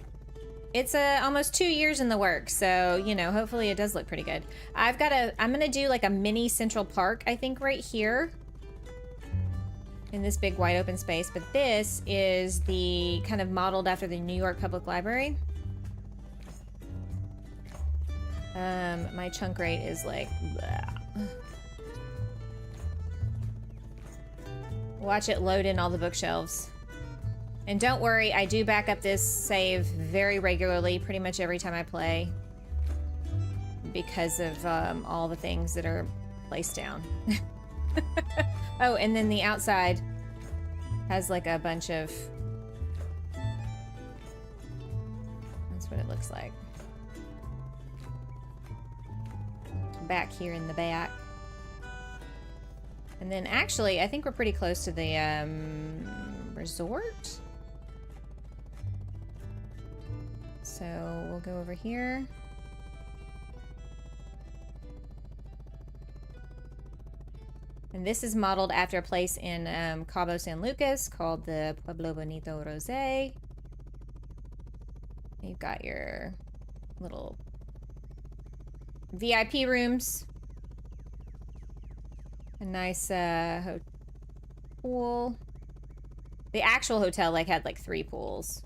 It's almost 2 years in the works, so, you know, hopefully it does look pretty good. I'm gonna do like a mini Central Park, I think, right here. In this big wide open space, but this is the kind of modeled after the New York Public Library. My chunk rate is like, bleh. Watch it load in all the bookshelves. And don't worry, I do back up this save very regularly, pretty much every time I play, because of all the things that are placed down. Oh, and then the outside has like a bunch of... That's what it looks like. Back here in the back. And then actually, I think we're pretty close to the resort. So we'll go over here. And this is modeled after a place in Cabo San Lucas called the Pueblo Bonito Rosé. You've got your little VIP rooms. A nice pool. The actual hotel had like 3 pools.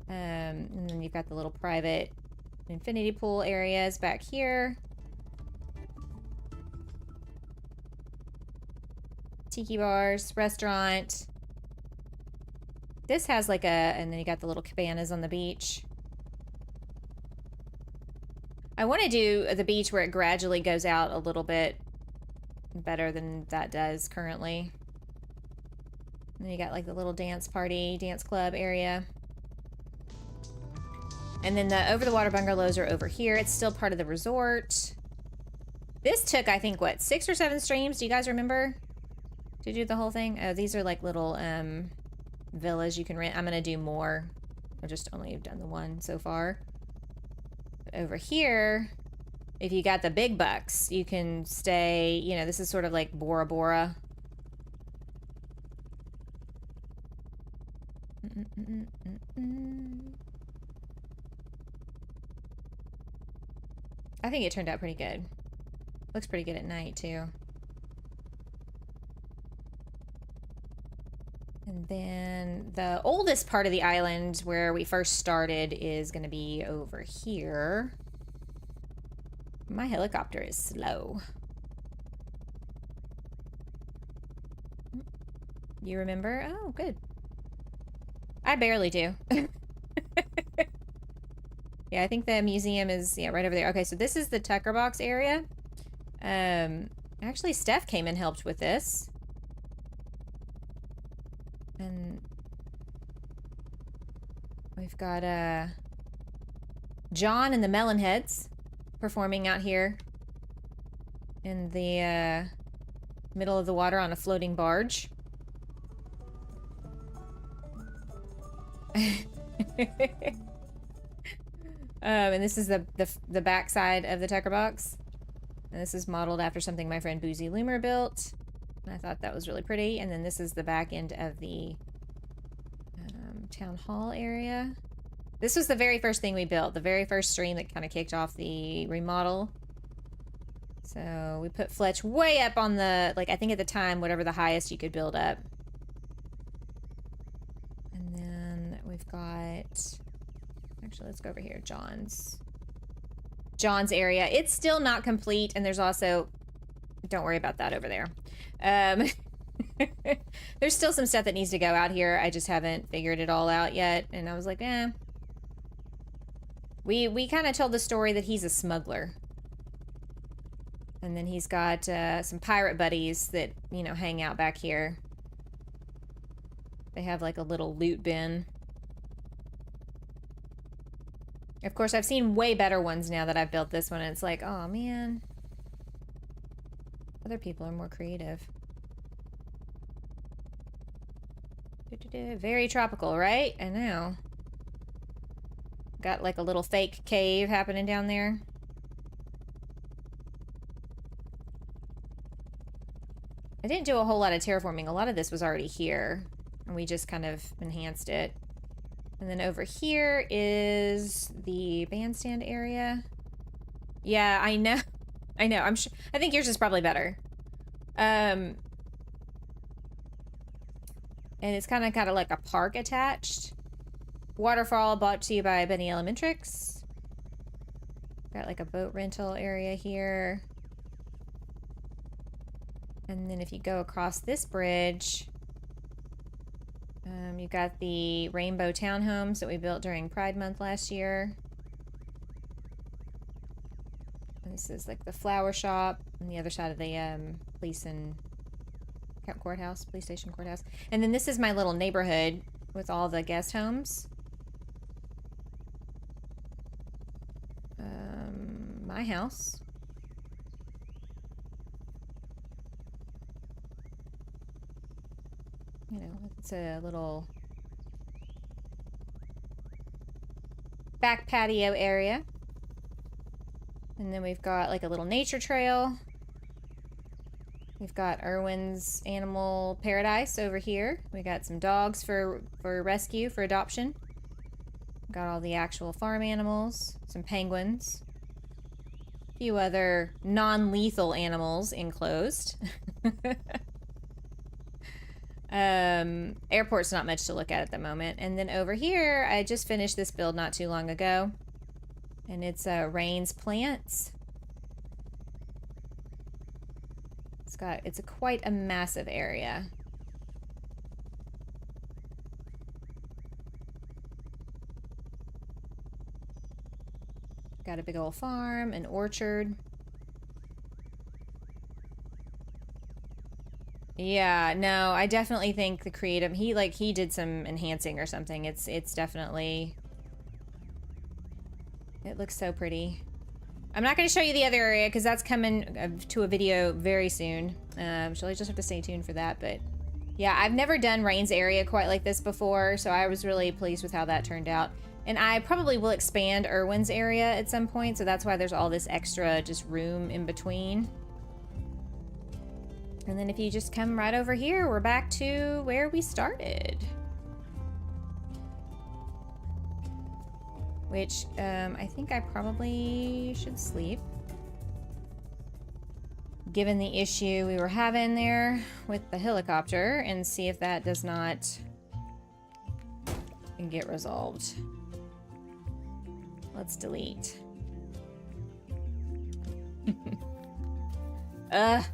And then you've got the little private infinity pool areas back here. Tiki bars, restaurant. This has like and then you got the little cabanas on the beach. I want to do the beach where it gradually goes out a little bit better than that does currently. And then you got like the little dance club area. And then the over the water bungalows are over here. It's still part of the resort. This took, I think, what, 6 or 7 streams? Do you guys remember? To do the whole thing? Oh, these are like little villas you can rent. I'm gonna do more. I've just only done the one so far. But over here, if you got the big bucks, you can stay, you know, this is sort of like Bora Bora. I think it turned out pretty good. Looks pretty good at night, too. And then the oldest part of the island where we first started is going to be over here. My helicopter is slow. You remember? Oh, good. I barely do. Yeah, I think the museum is, yeah, right over there. Okay, so this is the Tucker Box area. Actually, Steph came and helped with this. And we've got John and the Melonheads performing out here in the middle of the water on a floating barge. And this is the back side of the Tucker Box. And this is modeled after something my friend Boozy Loomer built. And I thought that was really pretty. And then this is the back end of the town hall area. This was the very first thing we built. The very first stream that kind of kicked off the remodel. So we put Fletch way up on the, like, I think at the time, whatever the highest you could build up. And then we've got... Actually, let's go over here. John's area. It's still not complete, and there's also... Don't worry about that over there. There's still some stuff that needs to go out here. I just haven't figured it all out yet, and I was like, eh. We kind of told the story that he's a smuggler. And then he's got some pirate buddies that, you know, hang out back here. They have like a little loot bin. Of course, I've seen way better ones now that I've built this one, and it's like, oh man. Other people are more creative. Very tropical, right? I know. Got like a little fake cave happening down there. I didn't do a whole lot of terraforming. A lot of this was already here, and we just kind of enhanced it. And then over here is the bandstand area. Yeah, I know. I know. I'm sure. I think yours is probably better. And it's kind of got like a park attached. Waterfall brought to you by Benny Elementrix. Got like a boat rental area here. And then if you go across this bridge, you've got the rainbow townhomes that we built during Pride Month last year. And this is like the flower shop on the other side of the police and courthouse, police station courthouse. And then this is my little neighborhood with all the guest homes. My house. You know, it's a little back patio area. And then we've got like a little nature trail. We've got Irwin's Animal Paradise over here. We got some dogs for rescue, for adoption. Got all the actual farm animals, some penguins. A few other non-lethal animals enclosed. Airport's not much to look at the moment. And then over here, I just finished this build not too long ago. And it's Rain's Plants. It's quite a massive area. Got a big old farm, an orchard. Yeah, no, I definitely think the creative, he did some enhancing or something. It's definitely, it looks so pretty. I'm not going to show you the other area because that's coming to a video very soon. So I just have to stay tuned for that. But yeah, I've never done Rain's area quite like this before, so I was really pleased with how that turned out. And I probably will expand Irwin's area at some point, so that's why there's all this extra just room in between. And then if you just come right over here, we're back to where we started. Which, I think I probably should sleep. Given the issue we were having there with the helicopter, and see if that does not get resolved. Let's delete.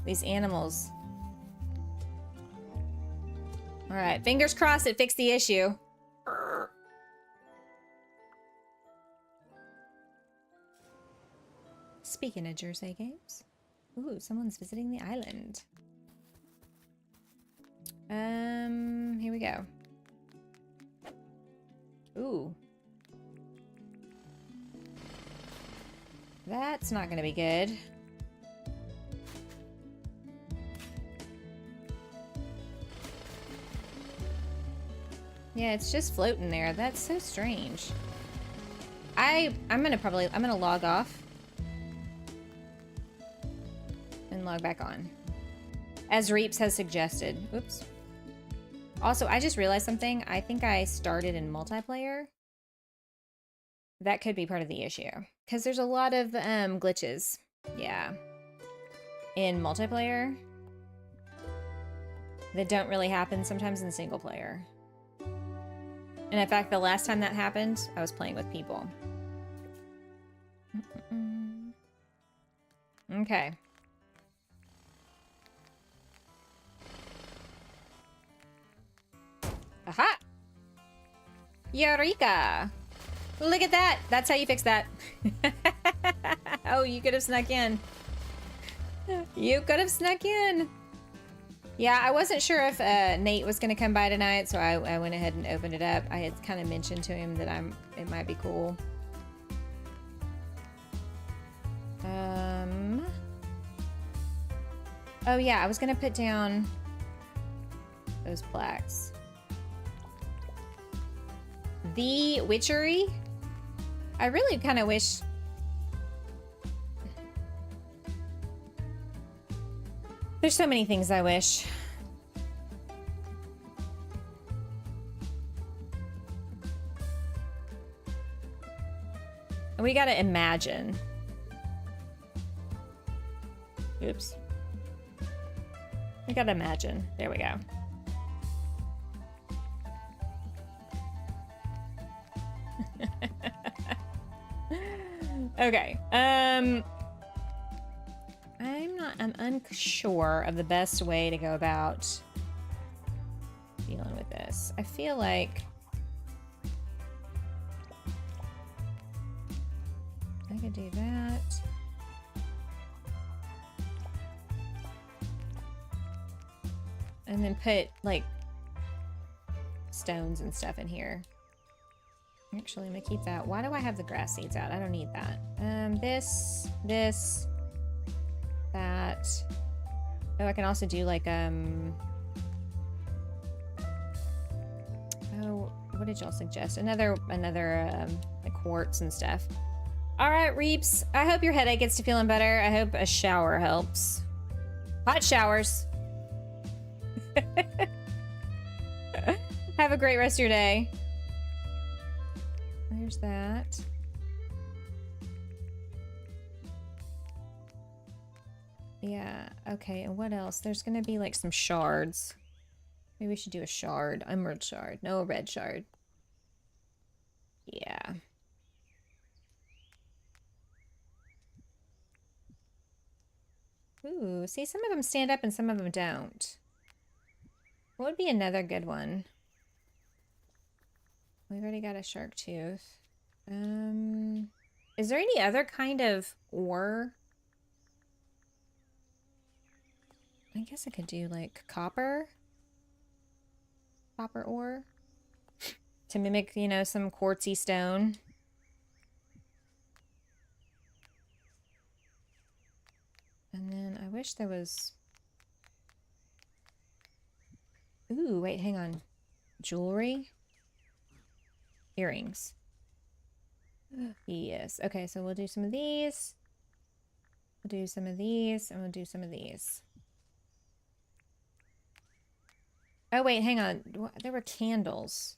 These animals. Alright, fingers crossed it fixed the issue. Speaking of Jersey games. Ooh, someone's visiting the island. Here we go. Ooh. That's not gonna be good. Yeah, it's just floating there. That's so strange. I'm gonna log off and log back on, as Reaps has suggested. Oops. Also, I just realized something. I think I started in multiplayer. That could be part of the issue, because there's a lot of glitches. Yeah, in multiplayer that don't really happen sometimes in single player. And in fact, the last time that happened, I was playing with people. Okay. Aha! Eureka! Look at that! That's how you fix that. Oh, you could have snuck in. You could have snuck in. Yeah, I wasn't sure if Nate was going to come by tonight, so I went ahead and opened it up. I had kind of mentioned to him that it might be cool. Oh yeah, I was going to put down those plaques. the witchery. I really kind of wish... There's so many things I wish. We gotta imagine. Oops. We gotta imagine. There we go. Okay. I'm unsure of the best way to go about dealing with this. I feel like I could do that. And then put like stones and stuff in here. Actually, I'm gonna keep that. Why do I have the grass seeds out? I don't need that. This, that. Oh, I can also do like, oh, what did y'all suggest? Another, like quartz and stuff. All right, Reeps. I hope your headache gets to feeling better. I hope a shower helps. Hot showers. Have a great rest of your day. There's that. Yeah, okay, and what else? There's gonna be like some shards. Maybe we should do a shard. Emerald shard. No, a red shard. Yeah. Ooh, see, some of them stand up and some of them don't. What would be another good one? We've already got a shark tooth. Is there any other kind of ore? I guess I could do like copper. Copper ore. To mimic, you know, some quartzy stone. And then I wish there was... Ooh, wait, hang on. Jewelry? Earrings. Yes. Okay, so we'll do some of these. We'll do some of these, and we'll do some of these. Oh, wait, hang on. There were candles.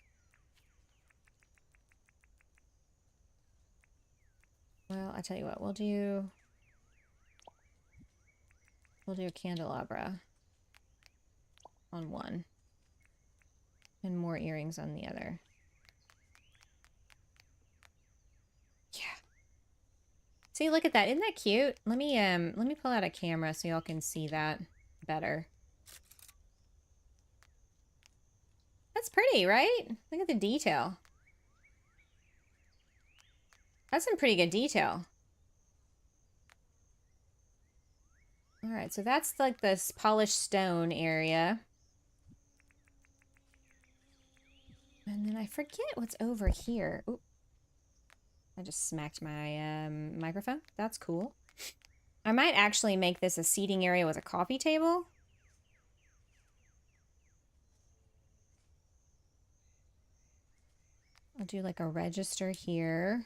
Well, I tell you what, we'll do a candelabra on one. And more earrings on the other. Yeah. See, look at that. Isn't that cute? Let me pull out a camera so y'all can see that better. That's pretty, right? Look at the detail. That's some pretty good detail. All right, so that's like this polished stone area. And then I forget what's over here. Oop. I just smacked my microphone. That's cool. I might actually make this a seating area with a coffee table. I'll do like a register here.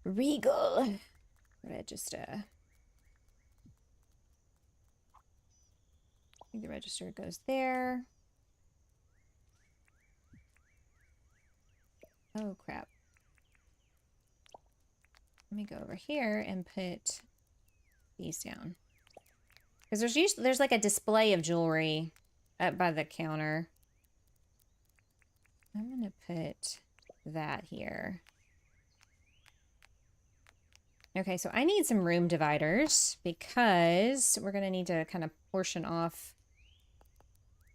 Regal register. I think the register goes there. Oh, crap. Let me go over here and put these down. Because there's like a display of jewelry up by the counter. I'm going to put that here. Okay, so I need some room dividers because we're going to need to kind of portion off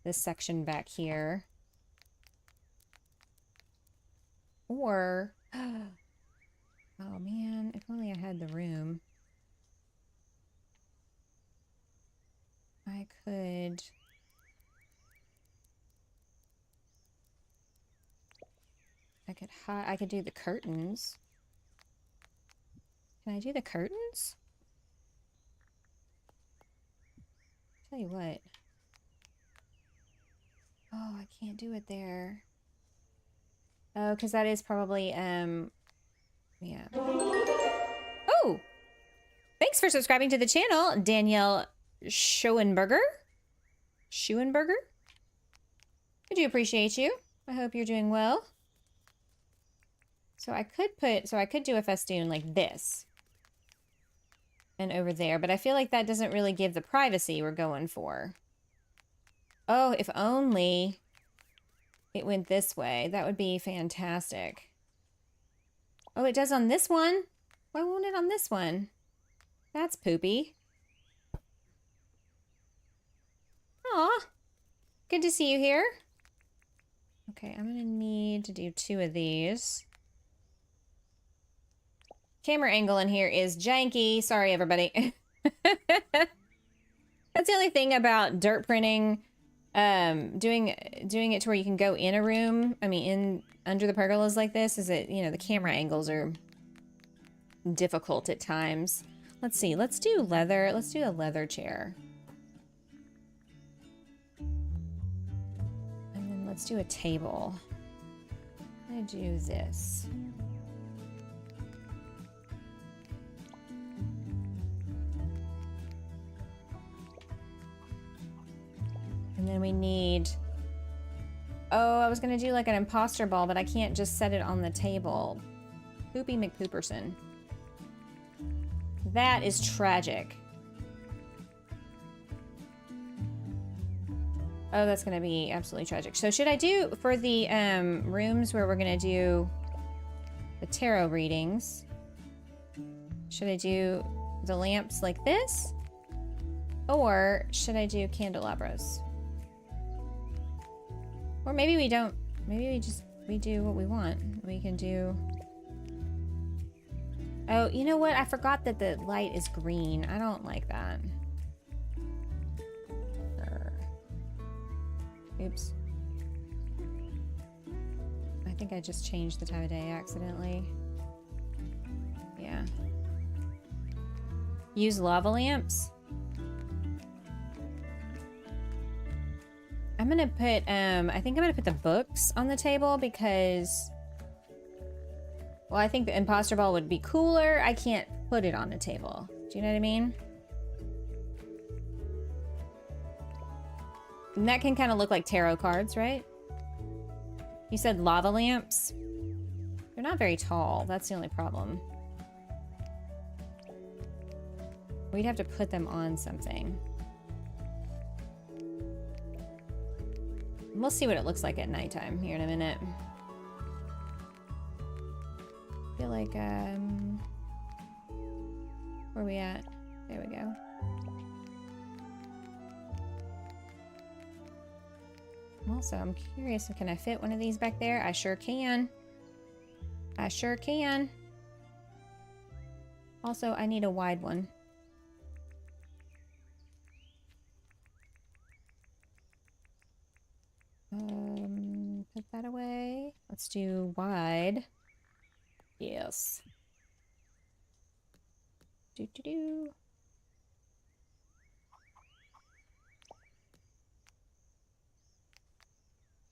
this section back here. Or, oh man, if only I had the room. I could do the curtains. Can I do the curtains? Tell you what. Oh, I can't do it there. Oh, because that is probably, yeah. Oh! Thanks for subscribing to the channel, Danielle Schoenberger. Schoenberger? I do appreciate you. I hope you're doing well. So I could do a festoon like this. And over there, but I feel like that doesn't really give the privacy we're going for. Oh, if only it went this way. That would be fantastic. Oh, it does on this one. Why won't it on this one? That's poopy. Aw. Good to see you here. Okay, I'm gonna need to do 2 of these. Camera angle in here is janky. Sorry, everybody. That's the only thing about dirt printing. Doing it to where you can go in a room. I mean, under the pergolas like this, is that, you know, the camera angles are difficult at times. Let's see. Let's do leather. Let's do a leather chair. And then let's do a table. I'm gonna do this. And then we need... Oh, I was gonna do like an imposter ball, but I can't just set it on the table. Poopy McPooperson. That is tragic. Oh, that's gonna be absolutely tragic. So should I do, for the rooms where we're gonna do the tarot readings, should I do the lamps like this? Or should I do candelabras? Or maybe we don't. Maybe we do what we want. We can do... Oh, you know what? I forgot that the light is green. I don't like that. Oops. I think I just changed the time of day accidentally. Yeah. Use lava lamps. I'm gonna put, I think I'm gonna put the books on the table because, well, I think the imposter ball would be cooler. I can't put it on the table. Do you know what I mean? And that can kind of look like tarot cards, right? You said lava lamps? They're not very tall. That's the only problem. We'd have to put them on something. We'll see what it looks like at nighttime here in a minute. I feel like, where are we at? There we go. Also, I'm curious, can I fit one of these back there? I sure can. I sure can. Also, I need a wide one. Put that away. Let's do wide. Yes. Do.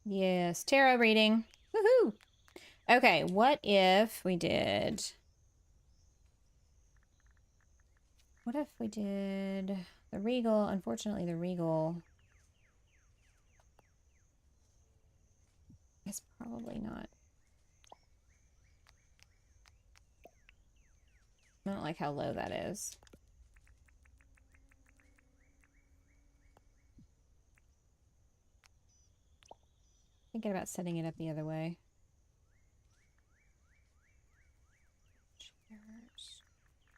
Yes, tarot reading. Woohoo! Okay, what if we did... What if we did the regal? Unfortunately, the regal is probably not... I don't like how low that is. Thinking about setting it up the other way. Chairs.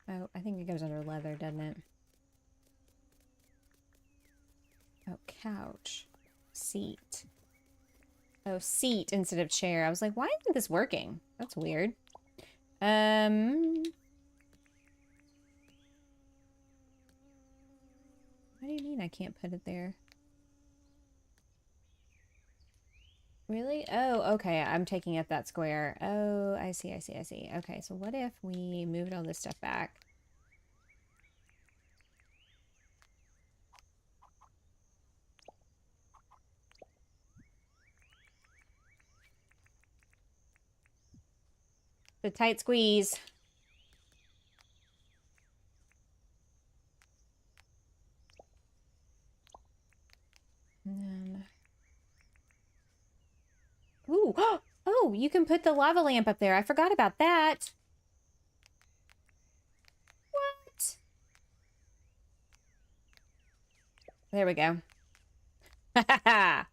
Oh, I think it goes under leather, doesn't it? Oh, couch. Seat. Oh, seat instead of chair. I was like, why isn't this working? That's weird. What do you mean I can't put it there? Really? Oh, okay. I'm taking up that square. Oh, I see. Okay, so what if we moved all this stuff back? The tight squeeze. And then... Ooh! Oh, you can put the lava lamp up there. I forgot about that. What? There we go. Ha ha ha!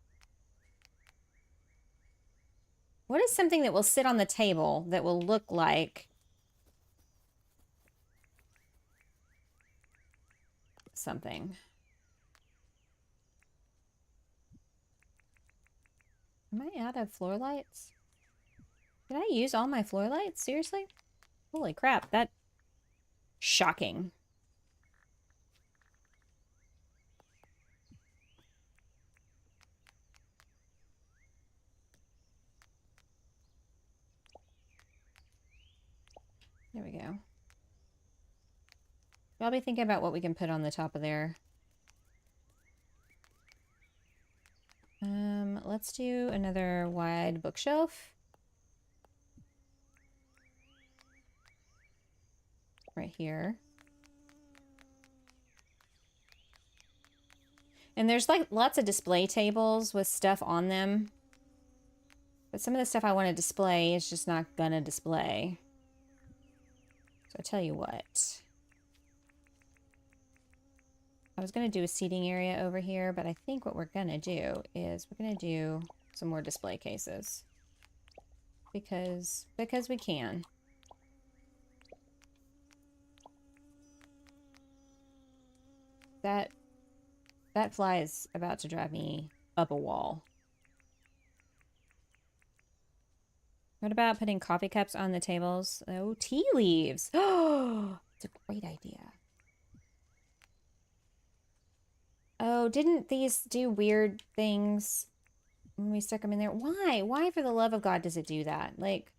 What is something that will sit on the table that will look like something? Am I out of floor lights? Did I use all my floor lights? Seriously? Holy crap, that... Shocking. There we go. I'll be thinking about what we can put on the top of there. Let's do another wide bookshelf. Right here. And there's like lots of display tables with stuff on them. But some of the stuff I want to display is just not gonna display. So I tell you what. I was going to do a seating area over here, but I think what we're going to do is we're going to do some more display cases. Because we can. That fly is about to drive me up a wall. What about putting coffee cups on the tables? Oh, tea leaves. Oh, it's a great idea. Oh, didn't these do weird things when we stuck them in there? Why? Why, for the love of God, does it do that? Like,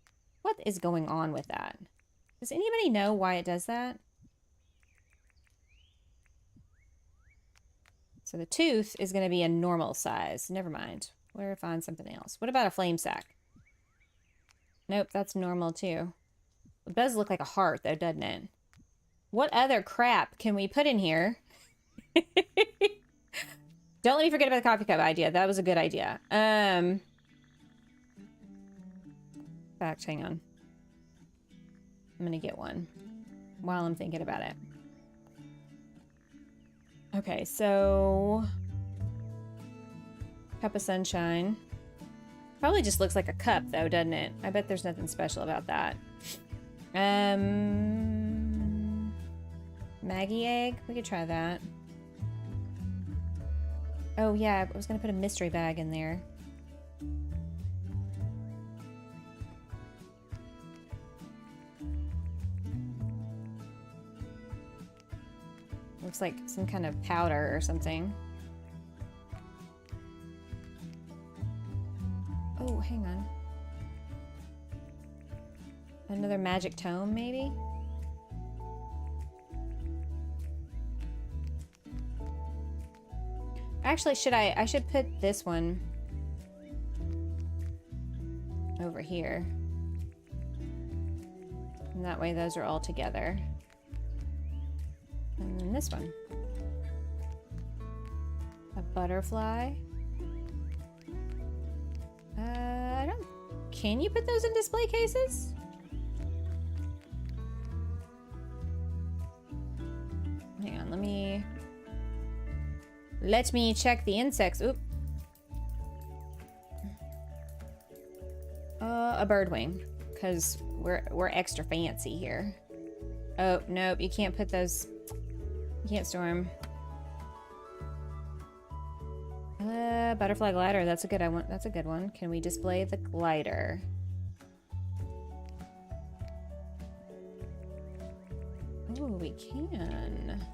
what is going on with that? Does anybody know why it does that? So the tooth is going to be a normal size. Never mind. We'll find something else. What about a flame sack? Nope, that's normal too. It does look like a heart though, doesn't it? What other crap can we put in here? Don't let me forget about the coffee cup idea. That was a good idea. Fact, hang on. I'm gonna get one while I'm thinking about it. Okay, so cup of sunshine. Probably just looks like a cup though, doesn't it? I bet there's nothing special about that. Maggie egg. We could try that. Oh yeah, I was gonna put a mystery bag in there. Looks like some kind of powder or something. Oh, hang on. Another magic tome, maybe? Actually, I should put this one over here. And that way those are all together. And then this one. A butterfly. I don't... Can you put those in display cases? Hang on, let me check the insects. Oop. A bird wing, because we're extra fancy here. Oh, nope, you can't put those. You can't store them. Butterfly glider. That's a good one. That's a good one. Can we display the glider? Oh, we can.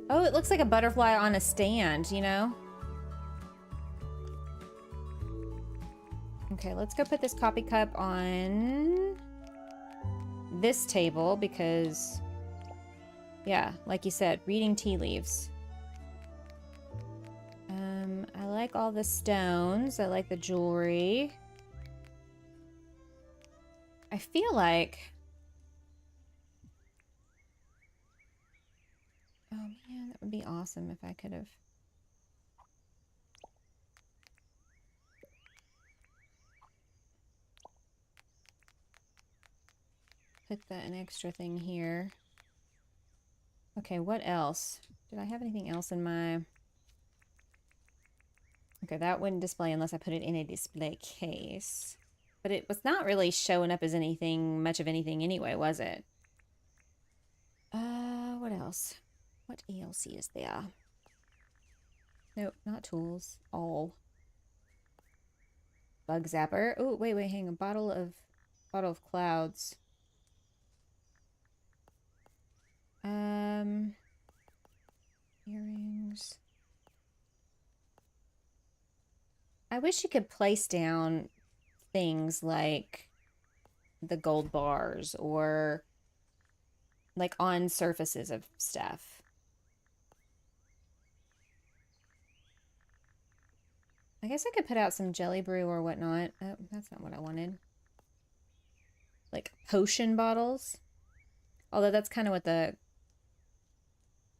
Oh, it looks like a butterfly on a stand, you know? Okay, let's go put this coffee cup on this table because, yeah, like you said, reading tea leaves. I like all the stones. I like the jewelry. I feel like... Oh man, that would be awesome if I could have... put an extra thing here. Okay, what else? Did I have anything else in my... Okay, that wouldn't display unless I put it in a display case. But it was not really showing up as anything, much of anything anyway, was it? What else? What ELC is there? Nope, not tools. All. Bug zapper. Oh, wait, hang on. Bottle of clouds. Earrings. I wish you could place down things like the gold bars or like on surfaces of stuff. I guess I could put out some jelly brew or whatnot. Oh, that's not what I wanted. Like potion bottles. Although that's kind of what the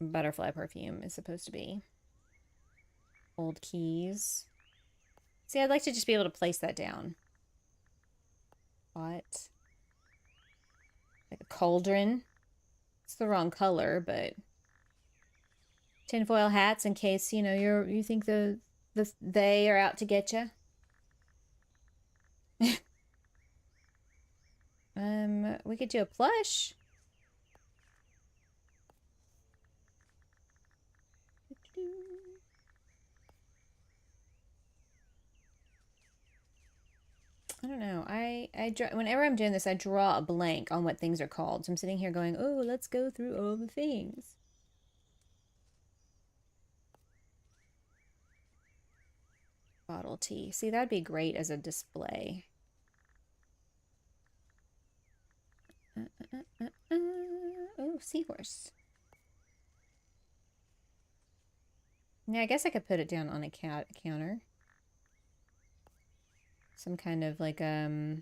butterfly perfume is supposed to be. Old keys. See, I'd like to just be able to place that down. What? Like a cauldron. It's the wrong color, but tinfoil hats in case, you know, you think they are out to get you. We could do a plush. I don't know. Whenever I'm doing this, I draw a blank on what things are called. So I'm sitting here going, oh, let's go through all the things. Bottle tea. See, that'd be great as a display. Oh, seahorse. Yeah, I guess I could put it down on a counter. Some kind of like, yeah.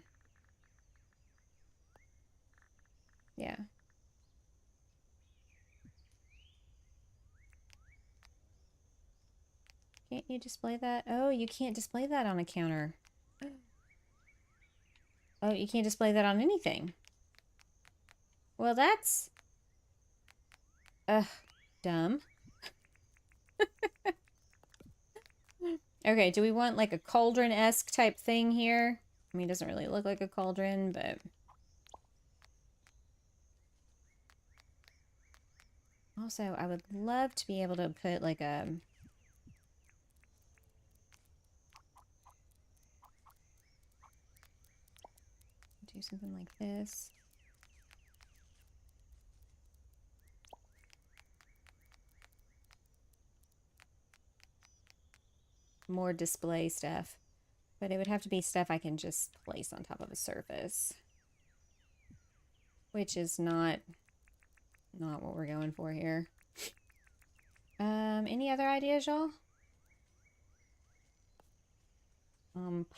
Can't you display that? Oh, you can't display that on a counter. Oh, you can't display that on anything. Well, that's... dumb. Okay, do we want like a cauldron-esque type thing here? I mean, it doesn't really look like a cauldron, but... Also, I would love to be able to put like a... do something like this. More display stuff. But it would have to be stuff I can just place on top of a surface. Which is not what we're going for here. Any other ideas, y'all?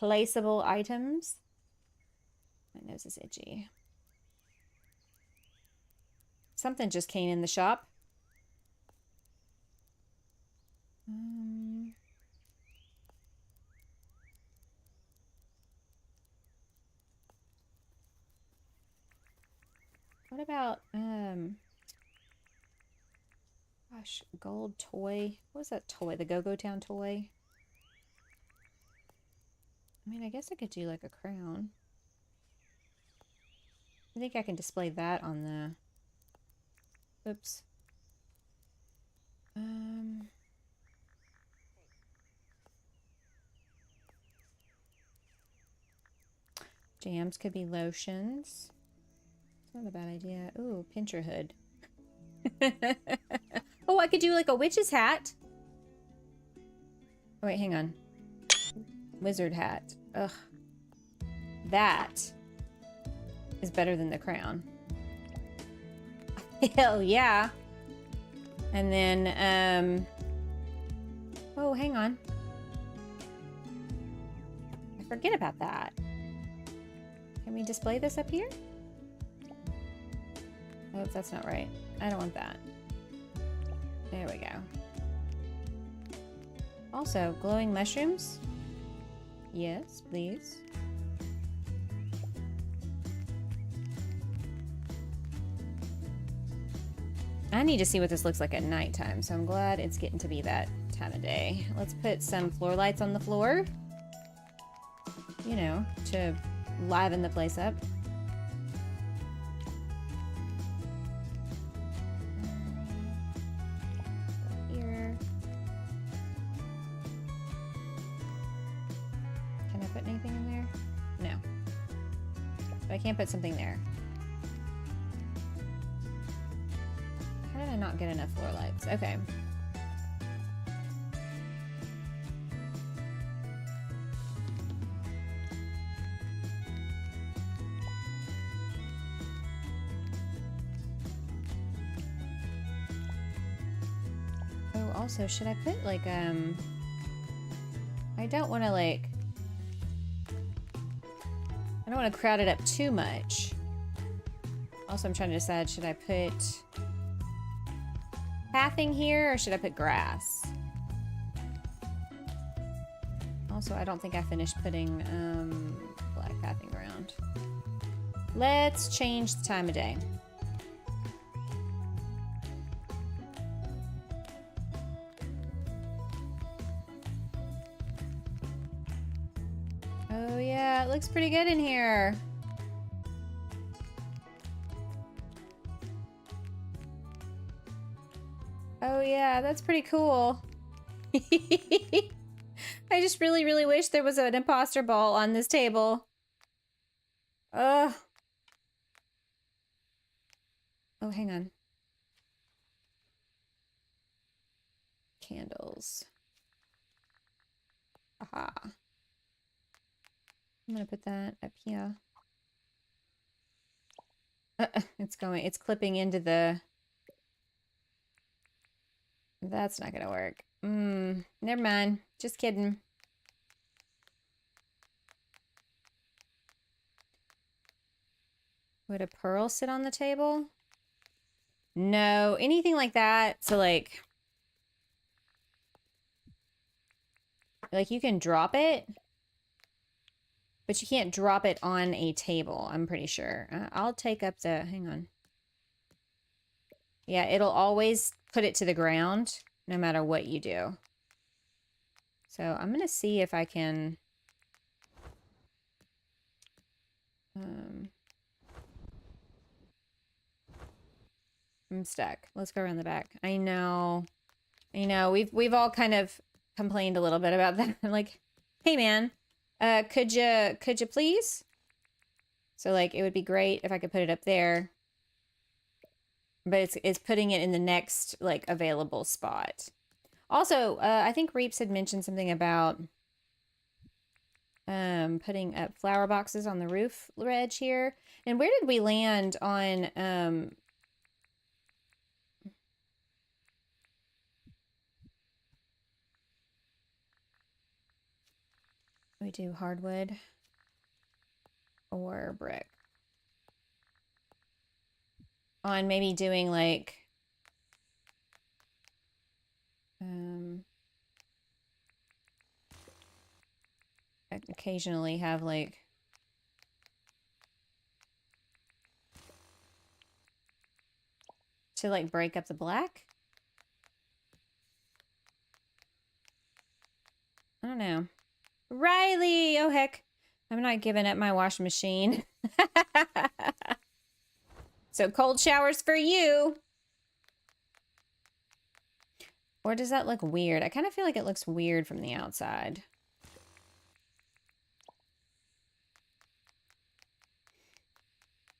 Placeable items. My nose is itchy. Something just came in the shop. What about, gosh, gold toy. What was that toy? The Go-Go Town toy? I mean, I guess I could do like a crown. I think I can display that on the... Oops. Jams could be lotions. It's not a bad idea. Ooh, pincher hood. Oh, I could do like a witch's hat. Oh, wait, hang on. Wizard hat. Ugh. That is better than the crown. Hell yeah. And then, oh, hang on. I forget about that. Can we display this up here? Oh, that's not right. I don't want that. There we go. Also, glowing mushrooms? Yes, please. I need to see what this looks like at nighttime, so I'm glad it's getting to be that time of day. Let's put some floor lights on the floor. You know, to liven the place up. Here. Can I put anything in there? No. But I can't put something there. How did I not get enough floor lights? Okay. Oh, also, should I put like, I don't want to like, I don't want to crowd it up too much. Also, I'm trying to decide, should I put pathing here or should I put grass? Also, I don't think I finished putting black pathing around. Let's change the time of day. Oh yeah, it looks pretty good in here. Oh yeah, that's pretty cool. I just really, really wish there was an imposter ball on this table. Ugh. Oh, hang on. Candles. Aha. I'm gonna put that up here. It's clipping into the... That's not gonna work. Never mind. Just kidding. Would a pearl sit on the table? No, anything like that. So like you can drop it, but you can't drop it on a table, I'm pretty sure. I'll take up the, hang on. Yeah, it'll always put it to the ground no matter what you do. So I'm gonna see if I can I'm stuck. Let's go around the back. I know. We've all kind of complained a little bit about that. Like, hey man, could you please? So like it would be great if I could put it up there. But it's putting it in the next like available spot. Also, I think Reeps had mentioned something about putting up flower boxes on the roof ledge here. And where did we land on we do hardwood or brick? On maybe doing like occasionally have like to like break up the black. I don't know. Riley! Oh heck. I'm not giving up my washing machine. So cold showers for you. Or does that look weird? I kind of feel like it looks weird from the outside.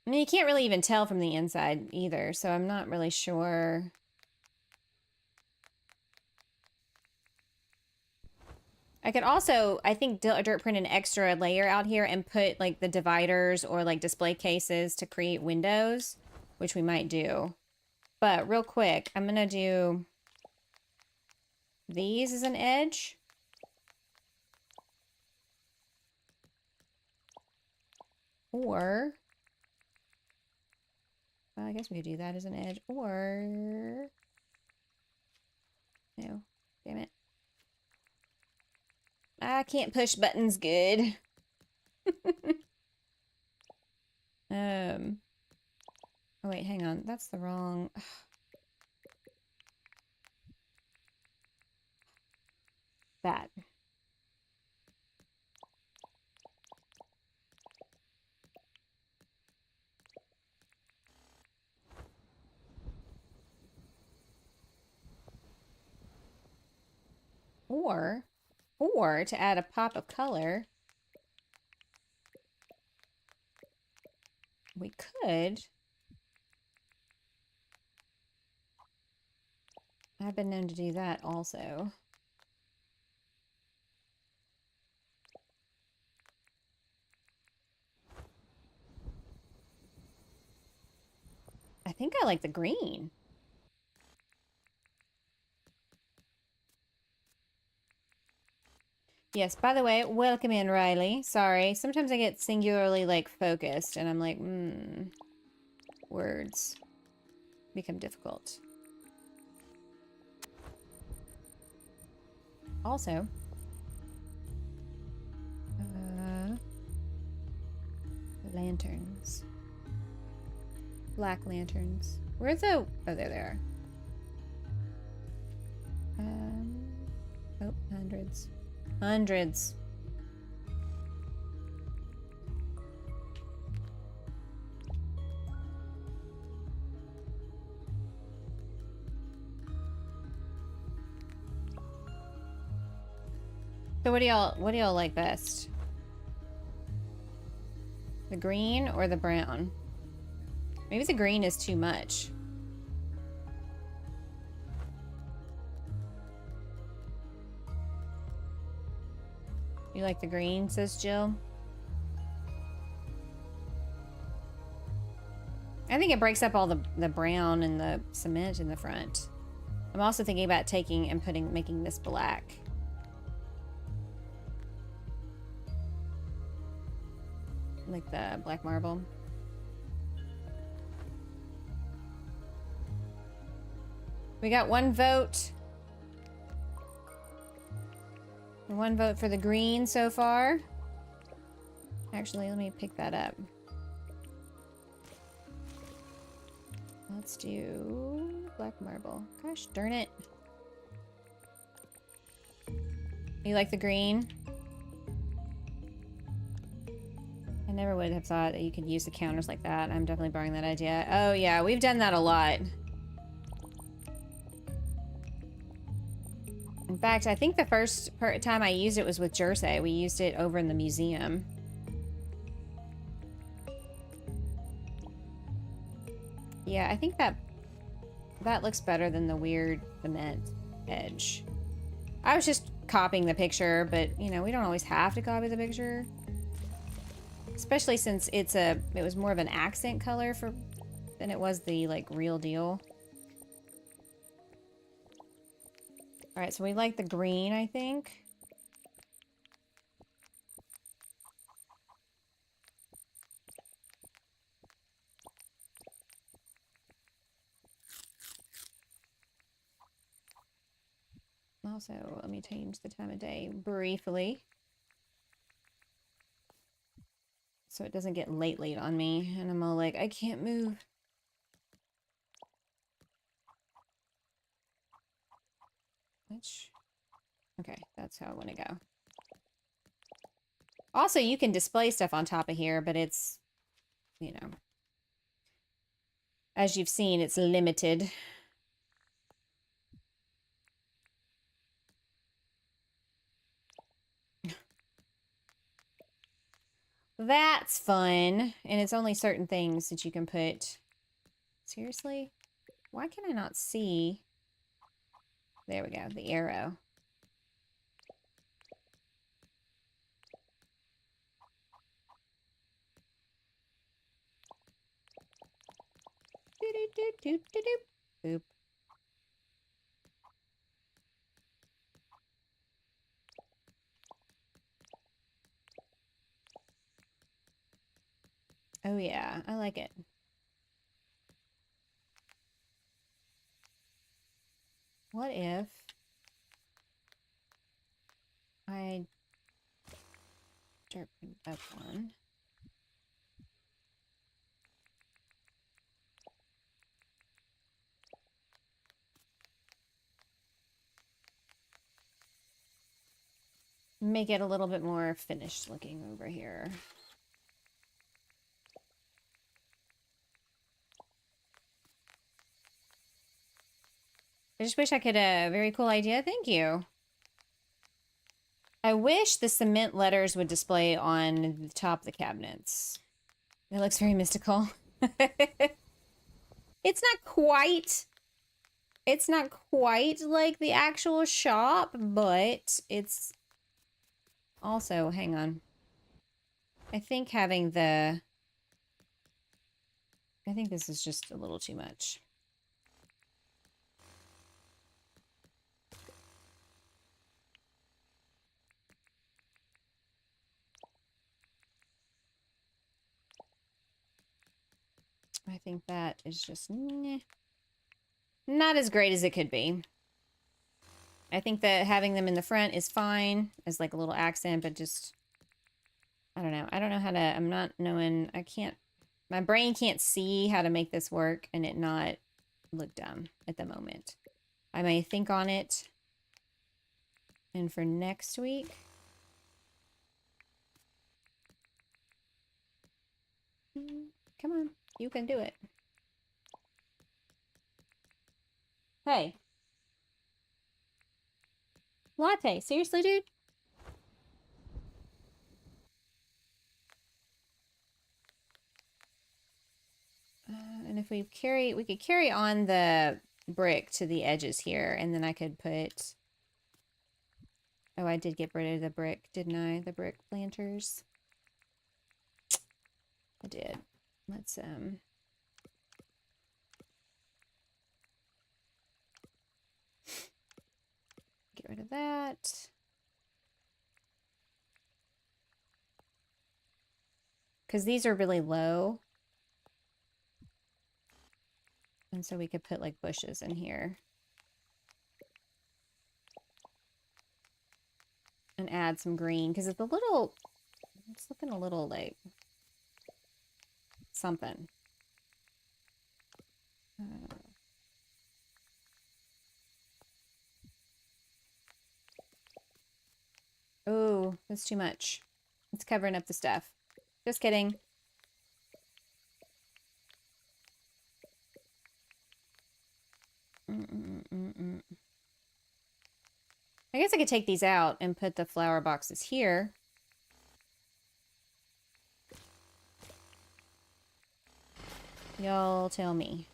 I mean, you can't really even tell from the inside either, so I'm not really sure. I could also, I think, dirt print an extra layer out here and put like the dividers or like display cases to create windows, which we might do. But real quick, I'm gonna do these as an edge. Or, well, I guess we could do that as an edge. Or, no, damn it. I can't push buttons good. Oh wait, hang on. That's the wrong. That. Or to add a pop of color, we could. I've been known to do that also. I think I like the green. Yes, by the way, welcome in, Riley. Sorry, sometimes I get singularly, like, focused, and I'm like, words become difficult. Also, lanterns. Black lanterns. Where's the... Oh, there they are. Oh, hundreds. Hundreds. So what do y'all like best? The green or the brown? Maybe the green is too much. You like the green, says Jill? I think it breaks up all the brown and the cement in the front. I'm also thinking about taking and making this black. Like the black marble. We got one vote. One vote for the green so far. Actually, let me pick that up. Let's do black marble. Gosh darn it. You like the green? I never would have thought that you could use the counters like that. I'm definitely borrowing that idea. Oh yeah, we've done that a lot. In fact, I think the first time I used it was with Jersey. We used it over in the museum. Yeah, I think that looks better than the weird cement edge. I was just copying the picture, but you know, we don't always have to copy the picture. Especially since it was more of an accent color than it was the like real deal. All right, so we like the green, I think. Also, let me change the time of day briefly. So it doesn't get late on me. And I'm all like, I can't move. Okay, that's how I want to go. Also, you can display stuff on top of here, but it's, you know, as you've seen, it's limited. That's fun. And it's only certain things that you can put. Seriously? Why can I not see? There we go, the arrow. Boop. Oh yeah, I like it. What if I sharpen up one? Make it a little bit more finished looking over here. I just wish I could, very cool idea. Thank you. I wish the cement letters would display on the top of the cabinets. It looks very mystical. It's not quite like the actual shop, but it's also, hang on. I think this is just a little too much. I think that is just not as great as it could be. I think that having them in the front is fine as like a little accent, but just, I don't know. I don't know how to, I'm not knowing, my brain can't see how to make this work and it not look dumb at the moment. I may think on it. And for next week, come on, you can do it. Hey. Latte, seriously, dude? And if we could carry on the brick to the edges here, and then I could put, oh, I did get rid of the brick, didn't I? The brick planters. I did. Let's, get rid of that. Because these are really low. And so we could put like bushes in here. And add some green. Because it's looking a little like something. Oh, that's too much. It's covering up the stuff. Just kidding. I guess I could take these out and put the flower boxes here. Y'all tell me.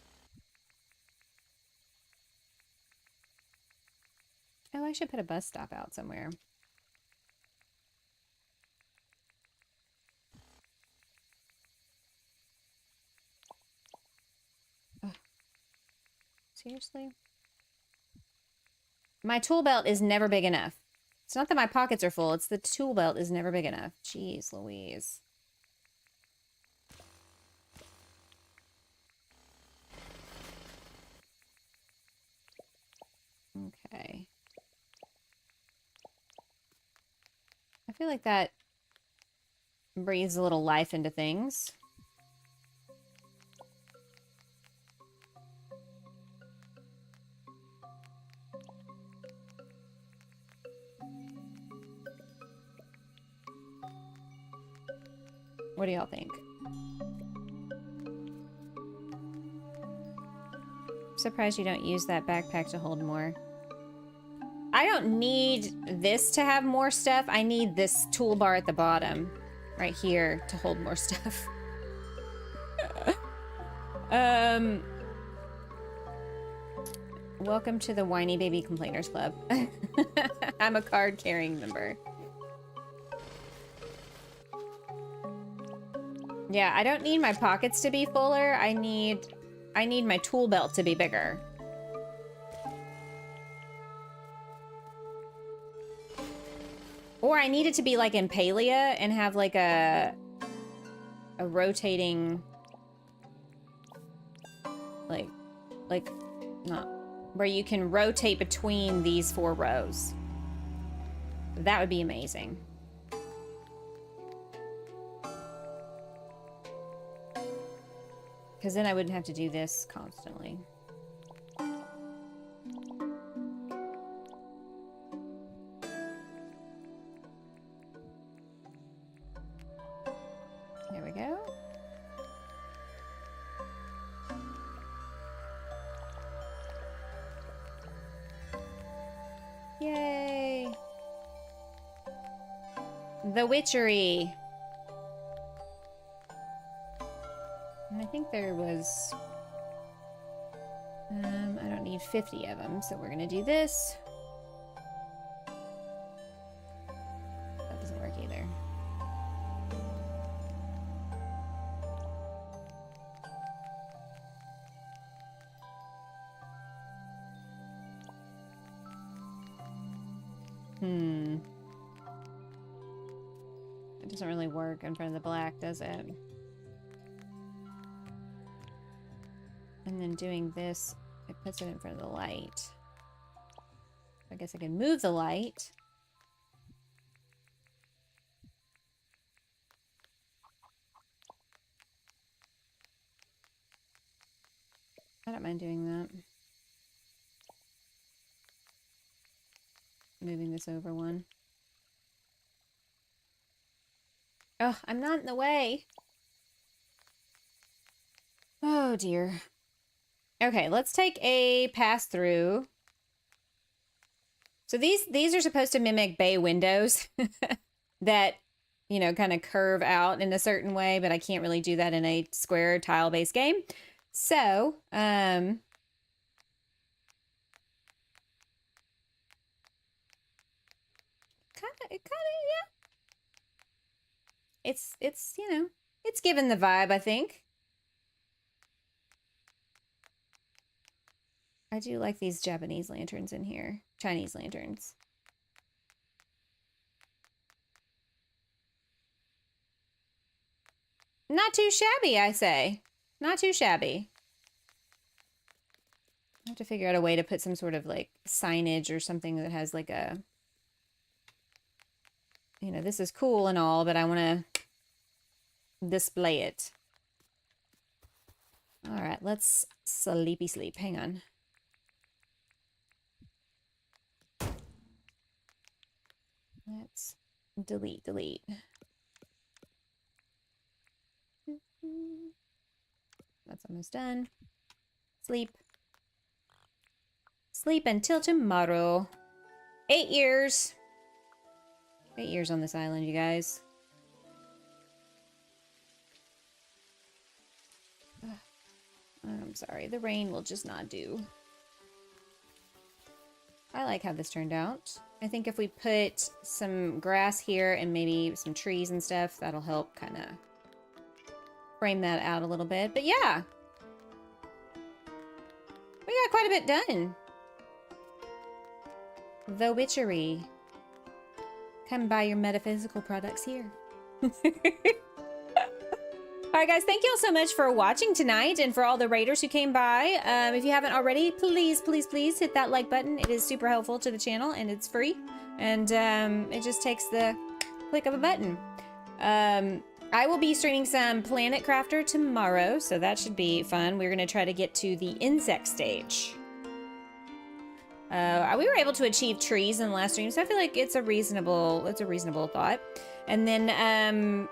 Oh, I should put a bus stop out somewhere. Ugh. Seriously? My tool belt is never big enough. It's not that my pockets are full, it's the tool belt is never big enough. Jeez Louise. Okay. I feel like that breathes a little life into things. What do y'all think? I'm surprised you don't use that backpack to hold more. I don't need this to have more stuff. I need this toolbar at the bottom, right here, to hold more stuff. Welcome to the Whiny Baby Complainers Club. I'm a card-carrying member. Yeah, I don't need my pockets to be fuller. I need my tool belt to be bigger. Or I need it to be like in Palea and have like a a rotating, not, where you can rotate between these 4 rows. That would be amazing. Because then I wouldn't have to do this constantly. There we go. Yay! The Witchery. And I think there was... I don't need 50 of them, so we're gonna do this. That doesn't work either. It doesn't really work in front of the black, does it? And then doing this, it puts it in front of the light. I guess I can move the light. I don't mind doing that. Moving this over one. Oh, I'm not in the way. Oh dear. Okay, let's take a pass through. So these are supposed to mimic bay windows that, you know, kind of curve out in a certain way, but I can't really do that in a square tile-based game. So, yeah. It's, you know, it's given the vibe, I think. I do like these Japanese lanterns in here. Chinese lanterns. Not too shabby, I say. Not too shabby. I have to figure out a way to put some sort of like signage or something that has like a... You know, this is cool and all, but I want to display it. All right, let's sleepy sleep. Hang on. Let's delete. That's almost done. Sleep. Sleep until tomorrow. 8 years. 8 years on this island, you guys. I'm sorry, the rain will just not do. I like how this turned out. I think if we put some grass here and maybe some trees and stuff, that'll help kind of frame that out a little bit. But yeah, we got quite a bit done. The Witchery. Come buy your metaphysical products here. Alright guys, thank you all so much for watching tonight and for all the raiders who came by. If you haven't already, please hit that like button. It is super helpful to the channel and it's free. And it just takes the click of a button. I will be streaming some Planet Crafter tomorrow, so that should be fun. We're going to try to get to the insect stage. We were able to achieve trees in the last stream, so I feel like it's a reasonable thought. And then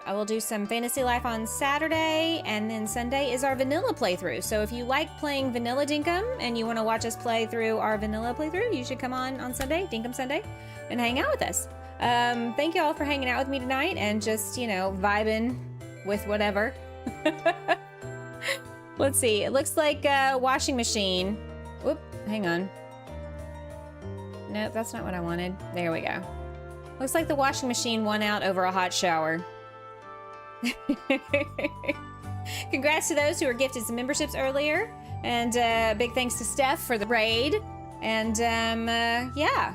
I will do some Fantasy Life on Saturday, and then Sunday is our vanilla playthrough. So if you like playing vanilla Dinkum and you want to watch us play through our vanilla playthrough, you should come on Sunday, Dinkum Sunday, and hang out with us. Thank you all for hanging out with me tonight and just, you know, vibing with whatever. Let's see. It looks like a washing machine. Whoop, hang on. Nope, that's not what I wanted. There we go. Looks like the washing machine won out over a hot shower. Congrats to those who were gifted some memberships earlier. And big thanks to Steph for the raid. And yeah.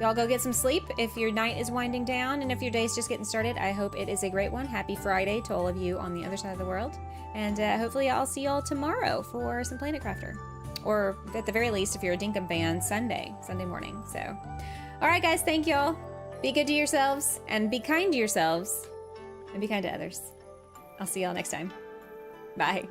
Y'all go get some sleep if your night is winding down, and if your day's just getting started, I hope it is a great one. Happy Friday to all of you on the other side of the world. And hopefully I'll see y'all tomorrow for some Planet Crafter. Or at the very least, if you're a Dinkum fan, Sunday morning. So, all right, guys, thank y'all. Be good to yourselves, and be kind to yourselves, and be kind to others. I'll see y'all next time. Bye.